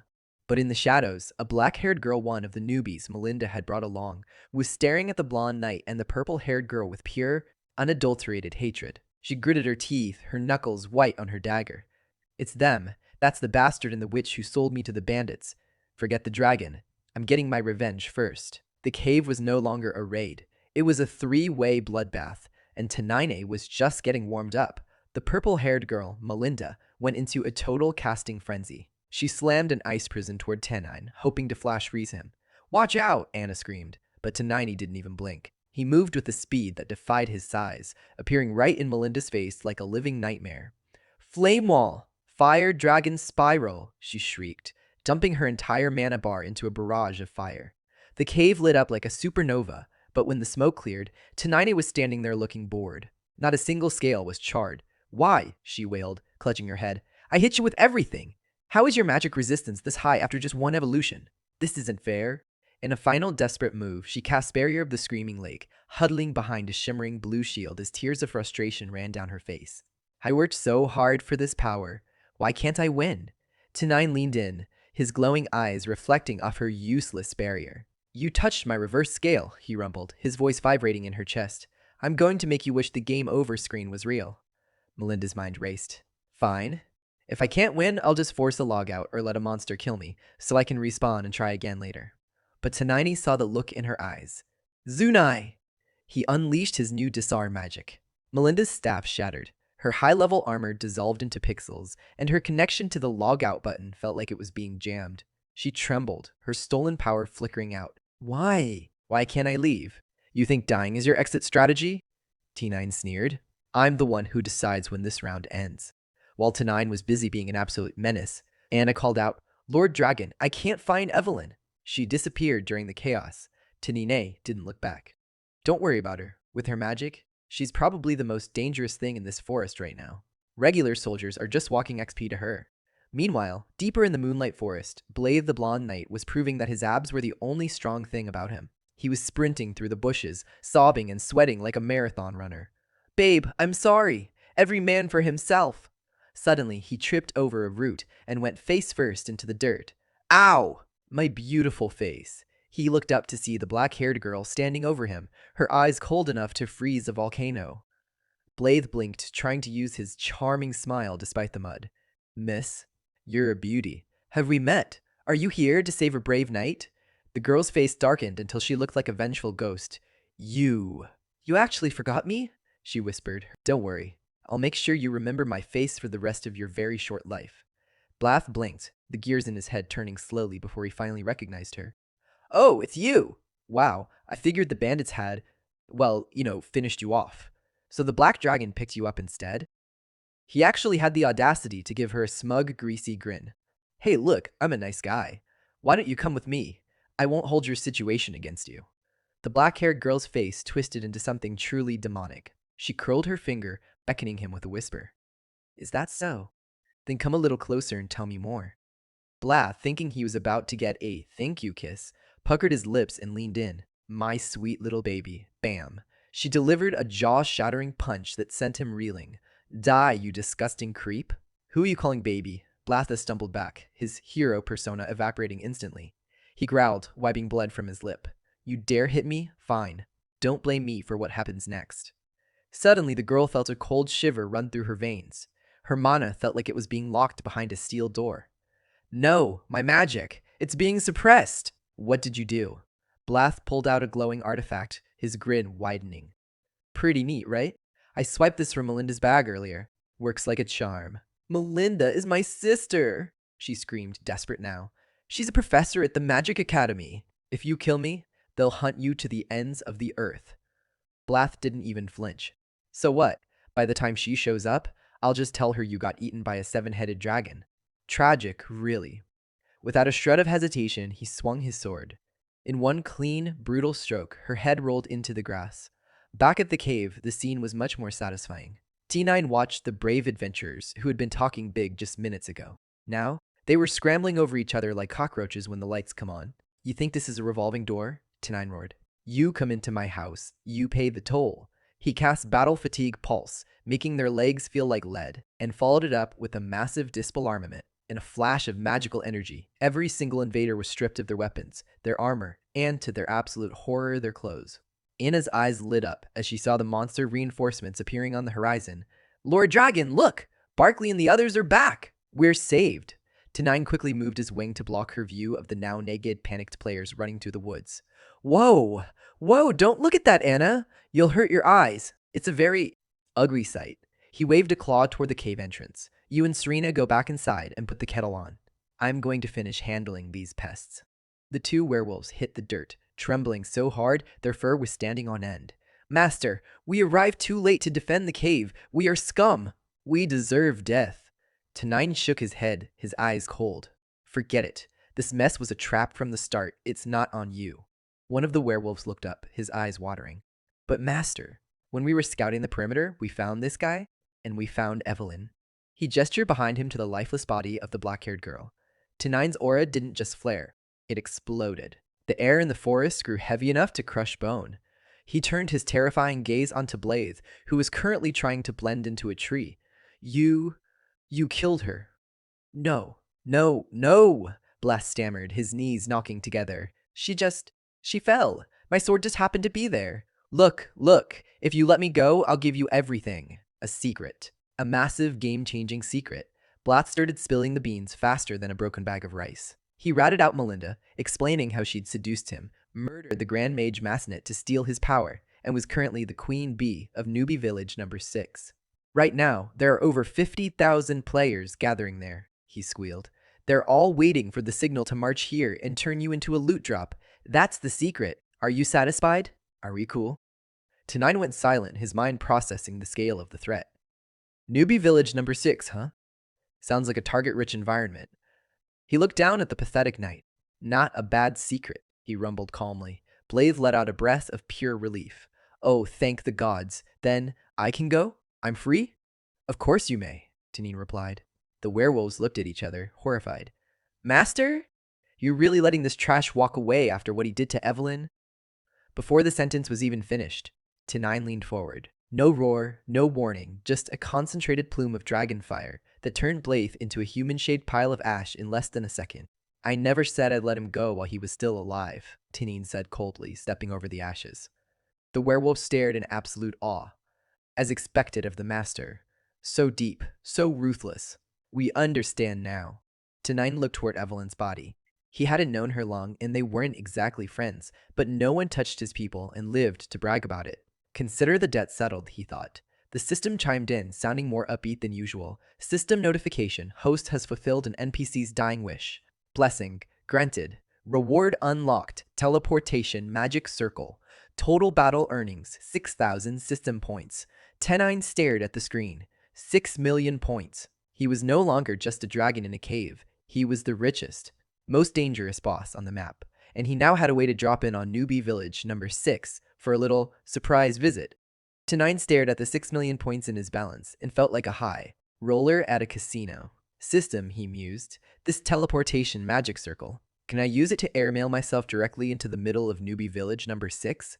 But in the shadows, a black-haired girl, one of the newbies Melinda had brought along, was staring at the blonde knight and the purple-haired girl with pure, unadulterated hatred. She gritted her teeth, her knuckles white on her dagger. It's them. That's the bastard and the witch who sold me to the bandits. Forget the dragon. I'm getting my revenge first. The cave was no longer a raid. It was a three-way bloodbath, and Tenine was just getting warmed up. The purple-haired girl, Melinda, went into a total casting frenzy. She slammed an ice prison toward Tenine, hoping to flash freeze him. Watch out, Anna screamed, but Tenine didn't even blink. He moved with a speed that defied his size, appearing right in Melinda's face like a living nightmare. Flame wall! Fire dragon spiral! She shrieked, dumping her entire mana bar into a barrage of fire. The cave lit up like a supernova, but when the smoke cleared, Tenine was standing there looking bored. Not a single scale was charred. Why? She wailed, clutching her head. I hit you with everything! How is your magic resistance this high after just one evolution? This isn't fair. In a final desperate move, she cast Barrier of the Screaming Lake, huddling behind a shimmering blue shield as tears of frustration ran down her face. I worked so hard for this power. Why can't I win? Tenine leaned in, his glowing eyes reflecting off her useless barrier. You touched my reverse scale, he rumbled, his voice vibrating in her chest. I'm going to make you wish the game over screen was real. Melinda's mind raced. Fine. If I can't win, I'll just force a log out or let a monster kill me, so I can respawn and try again later. But Tenine saw the look in her eyes. Zunai! He unleashed his new disarm magic. Melinda's staff shattered. Her high-level armor dissolved into pixels, and her connection to the log out button felt like it was being jammed. She trembled, her stolen power flickering out. Why? Why can't I leave? You think dying is your exit strategy? T9 sneered. I'm the one who decides when this round ends. While T9 was busy being an absolute menace, Anna called out, Lord Dragon, I can't find Evelyn. She disappeared during the chaos. Tenine didn't look back. Don't worry about her. With her magic, she's probably the most dangerous thing in this forest right now. Regular soldiers are just walking XP to her. Meanwhile, deeper in the Moonlight Forest, Blade the Blonde Knight was proving that his abs were the only strong thing about him. He was sprinting through the bushes, sobbing and sweating like a marathon runner. Babe, I'm sorry. Every man for himself. Suddenly, he tripped over a root and went face first into the dirt. Ow! My beautiful face. He looked up to see the black-haired girl standing over him, her eyes cold enough to freeze a volcano. Blade blinked, trying to use his charming smile despite the mud. Miss, you're a beauty. Have we met? Are you here to save a brave knight? The girl's face darkened until she looked like a vengeful ghost. You actually forgot me? She whispered. Don't worry. I'll make sure you remember my face for the rest of your very short life. Blath blinked, the gears in his head turning slowly before he finally recognized her. Oh, it's you! Wow, I figured the bandits had, finished you off. So the black dragon picked you up instead? He actually had the audacity to give her a smug, greasy grin. Hey, look, I'm a nice guy. Why don't you come with me? I won't hold your situation against you. The black-haired girl's face twisted into something truly demonic. She curled her finger, beckoning him with a whisper. Is that so? Then come a little closer and tell me more. Blath, thinking he was about to get a thank you kiss, puckered his lips and leaned in. My sweet little baby. Bam. She delivered a jaw-shattering punch that sent him reeling. Die, you disgusting creep. Who are you calling baby? Blathus stumbled back, his hero persona evaporating instantly. He growled, wiping blood from his lip. You dare hit me? Fine. Don't blame me for what happens next. Suddenly, the girl felt a cold shiver run through her veins. Her mana felt like it was being locked behind a steel door. No, my magic! It's being suppressed! What did you do? Blath pulled out a glowing artifact, his grin widening. Pretty neat, right? I swiped this from Melinda's bag earlier. Works like a charm. Melinda is my sister! She screamed, desperate now. She's a professor at the Magic Academy. If you kill me, they'll hunt you to the ends of the earth. Blath didn't even flinch. So what? By the time she shows up, I'll just tell her you got eaten by a seven-headed dragon. Tragic, really. Without a shred of hesitation, he swung his sword. In one clean, brutal stroke, her head rolled into the grass. Back at the cave, the scene was much more satisfying. T9 watched the brave adventurers who had been talking big just minutes ago. Now, they were scrambling over each other like cockroaches when the lights come on. You think this is a revolving door? T9 roared. You come into my house, you pay the toll. He cast Battle Fatigue Pulse, making their legs feel like lead, and followed it up with a massive Dispel armament. In a flash of magical energy, every single invader was stripped of their weapons, their armor, and to their absolute horror, their clothes. Anna's eyes lit up as she saw the monster reinforcements appearing on the horizon. Lord Dragon, look! Barkley and the others are back! We're saved! Tenine quickly moved his wing to block her view of the now naked, panicked players running through the woods. Whoa! Whoa, don't look at that, Anna! You'll hurt your eyes. It's a very ugly sight. He waved a claw toward the cave entrance. You and Serena go back inside and put the kettle on. I'm going to finish handling these pests. The two werewolves hit the dirt, trembling so hard their fur was standing on end. Master, we arrived too late to defend the cave. We are scum. We deserve death. Tenine shook his head, his eyes cold. Forget it. This mess was a trap from the start. It's not on you. One of the werewolves looked up, his eyes watering. But Master, when we were scouting the perimeter, we found this guy, and we found Evelyn. He gestured behind him to the lifeless body of the black-haired girl. Tenine's aura didn't just flare. It exploded. The air in the forest grew heavy enough to crush bone. He turned his terrifying gaze onto Blaze, who was currently trying to blend into a tree. You killed her. No, no, no, Blast stammered, his knees knocking together. She fell. My sword just happened to be there. Look, if you let me go, I'll give you everything. A secret. A massive, game-changing secret. Blat started spilling the beans faster than a broken bag of rice. He ratted out Melinda, explaining how she'd seduced him, murdered the Grand Mage Massenet to steal his power, and was currently the Queen Bee of Newbie Village number 6. Right now, there are over 50,000 players gathering there, he squealed. They're all waiting for the signal to march here and turn you into a loot drop. That's the secret. Are you satisfied? Are we cool? Tenine went silent, his mind processing the scale of the threat. Newbie Village number 6, huh? Sounds like a target-rich environment. He looked down at the pathetic knight. Not a bad secret, he rumbled calmly. Blaze let out a breath of pure relief. Oh, thank the gods. Then, I can go? I'm free? Of course you may, Tenine replied. The werewolves looked at each other, horrified. Master? You're really letting this trash walk away after what he did to Evelyn? Before the sentence was even finished, Tenine leaned forward. No roar, no warning, just a concentrated plume of dragon fire that turned Blaze into a human-shaped pile of ash in less than a second. I never said I'd let him go while he was still alive, Tenine said coldly, stepping over the ashes. The werewolf stared in absolute awe, as expected of the master. So deep, so ruthless. We understand now. Tenine looked toward Evelyn's body. He hadn't known her long, and they weren't exactly friends, but no one touched his people and lived to brag about it. Consider the debt settled, he thought. The system chimed in, sounding more upbeat than usual. System notification. Host has fulfilled an NPC's dying wish. Blessing. Granted. Reward unlocked. Teleportation. Magic circle. Total battle earnings. 6,000 system points. Tenine stared at the screen. 6 million points. He was no longer just a dragon in a cave. He was the richest, most dangerous boss on the map. And he now had a way to drop in on Newbie Village number 6 for a little surprise visit. Tenine stared at the 6 million points in his balance and felt like a high roller at a casino. System, he mused. This teleportation magic circle. Can I use it to airmail myself directly into the middle of Newbie Village number 6?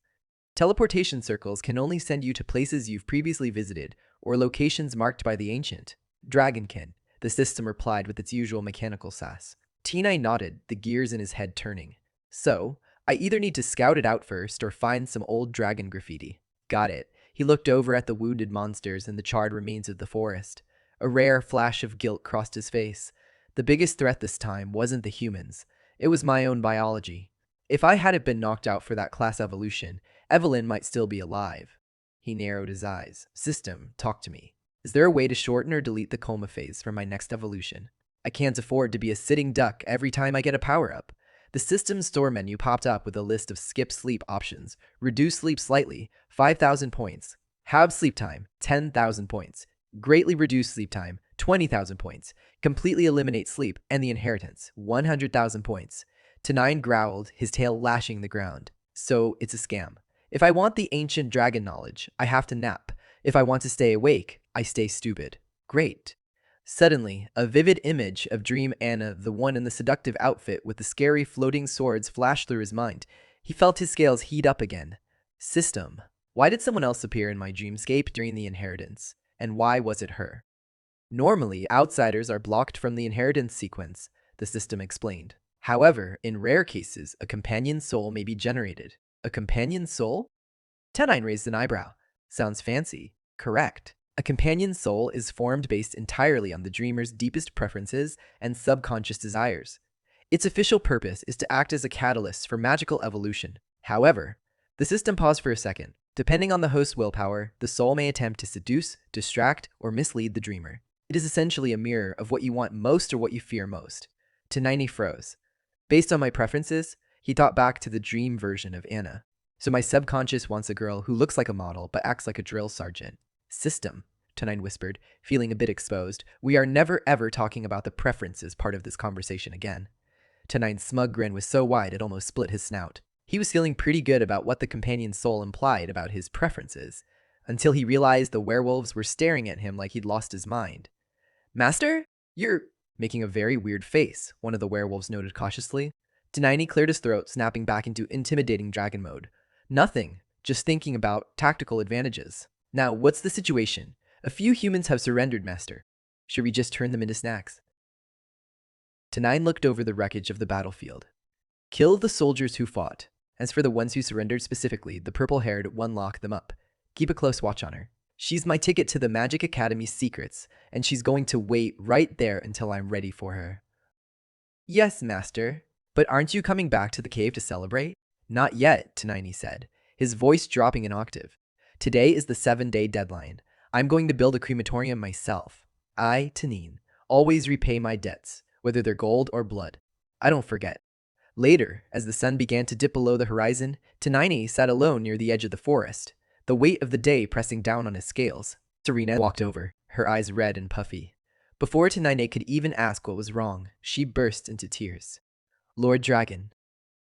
Teleportation circles can only send you to places you've previously visited or locations marked by the ancient. Dragonkin, the system replied with its usual mechanical sass. Tenine nodded, the gears in his head turning. So, I either need to scout it out first or find some old dragon graffiti. Got it. He looked over at the wounded monsters and the charred remains of the forest. A rare flash of guilt crossed his face. The biggest threat this time wasn't the humans. It was my own biology. If I hadn't been knocked out for that class evolution, Evelyn might still be alive. He narrowed his eyes. System, talk to me. Is there a way to shorten or delete the coma phase for my next evolution? I can't afford to be a sitting duck every time I get a power-up. The system's store menu popped up with a list of skip sleep options. Reduce sleep slightly, 5,000 points. Halve sleep time, 10,000 points. Greatly reduce sleep time, 20,000 points. Completely eliminate sleep and the inheritance, 100,000 points. Tenine growled, his tail lashing the ground. So it's a scam. If I want the ancient dragon knowledge, I have to nap. If I want to stay awake, I stay stupid. Great. Suddenly, a vivid image of Dream Anna, the one in the seductive outfit with the scary floating swords, flashed through his mind. He felt his scales heat up again. System. Why did someone else appear in my dreamscape during the inheritance? And why was it her? Normally, outsiders are blocked from the inheritance sequence, the system explained. However, in rare cases, a companion soul may be generated. A companion soul? Tenine raised an eyebrow. Sounds fancy. Correct. A companion's soul is formed based entirely on the dreamer's deepest preferences and subconscious desires. Its official purpose is to act as a catalyst for magical evolution. However, the system paused for a second. Depending on the host's willpower, the soul may attempt to seduce, distract, or mislead the dreamer. It is essentially a mirror of what you want most or what you fear most. Tenine froze. Based on my preferences, he thought back to the dream version of Anna. So my subconscious wants a girl who looks like a model but acts like a drill sergeant. System, Tenine whispered, feeling a bit exposed. We are never ever talking about the preferences part of this conversation again. Tenine's smug grin was so wide it almost split his snout. He was feeling pretty good about what the companion's soul implied about his preferences, until he realized the werewolves were staring at him like he'd lost his mind. Master? You're making a very weird face, one of the werewolves noted cautiously. Tenine cleared his throat, snapping back into intimidating dragon mode. Nothing, just thinking about tactical advantages. Now, what's the situation? A few humans have surrendered, Master. Should we just turn them into snacks? Tenine looked over the wreckage of the battlefield. Kill the soldiers who fought. As for the ones who surrendered specifically, the purple-haired one, lock them up. Keep a close watch on her. She's my ticket to the Magic Academy's secrets, and she's going to wait right there until I'm ready for her. Yes, Master. But aren't you coming back to the cave to celebrate? Not yet, Tenine said, his voice dropping an octave. Today is the 7-day deadline. I'm going to build a crematorium myself. I, Tenine, always repay my debts, whether they're gold or blood. I don't forget. Later, as the sun began to dip below the horizon, Tenine sat alone near the edge of the forest, the weight of the day pressing down on his scales. Serena walked over, her eyes red and puffy. Before Tenine could even ask what was wrong, she burst into tears. Lord Dragon,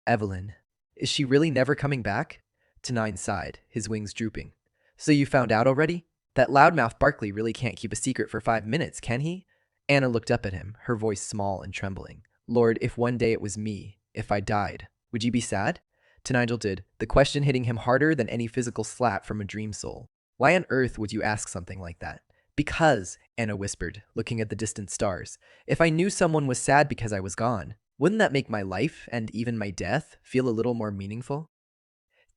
Evelyn, is she really never coming back? Tenine sighed, his wings drooping. So you found out already? That loudmouth Barkley really can't keep a secret for 5 minutes, can he? Anna looked up at him, her voice small and trembling. Lord, if one day it was me, if I died, would you be sad? Tenine did, the question hitting him harder than any physical slap from a dream soul. Why on earth would you ask something like that? Because, Anna whispered, looking at the distant stars, if I knew someone was sad because I was gone, wouldn't that make my life, and even my death, feel a little more meaningful?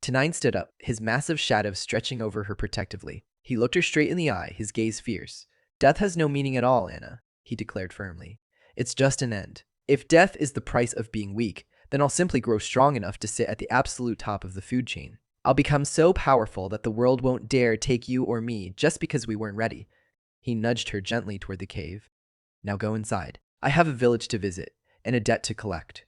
Tenine stood up, his massive shadow stretching over her protectively. He looked her straight in the eye, his gaze fierce. Death has no meaning at all, Anna, he declared firmly. It's just an end. If death is the price of being weak, then I'll simply grow strong enough to sit at the absolute top of the food chain. I'll become so powerful that the world won't dare take you or me just because we weren't ready. He nudged her gently toward the cave. Now go inside. I have a village to visit and a debt to collect.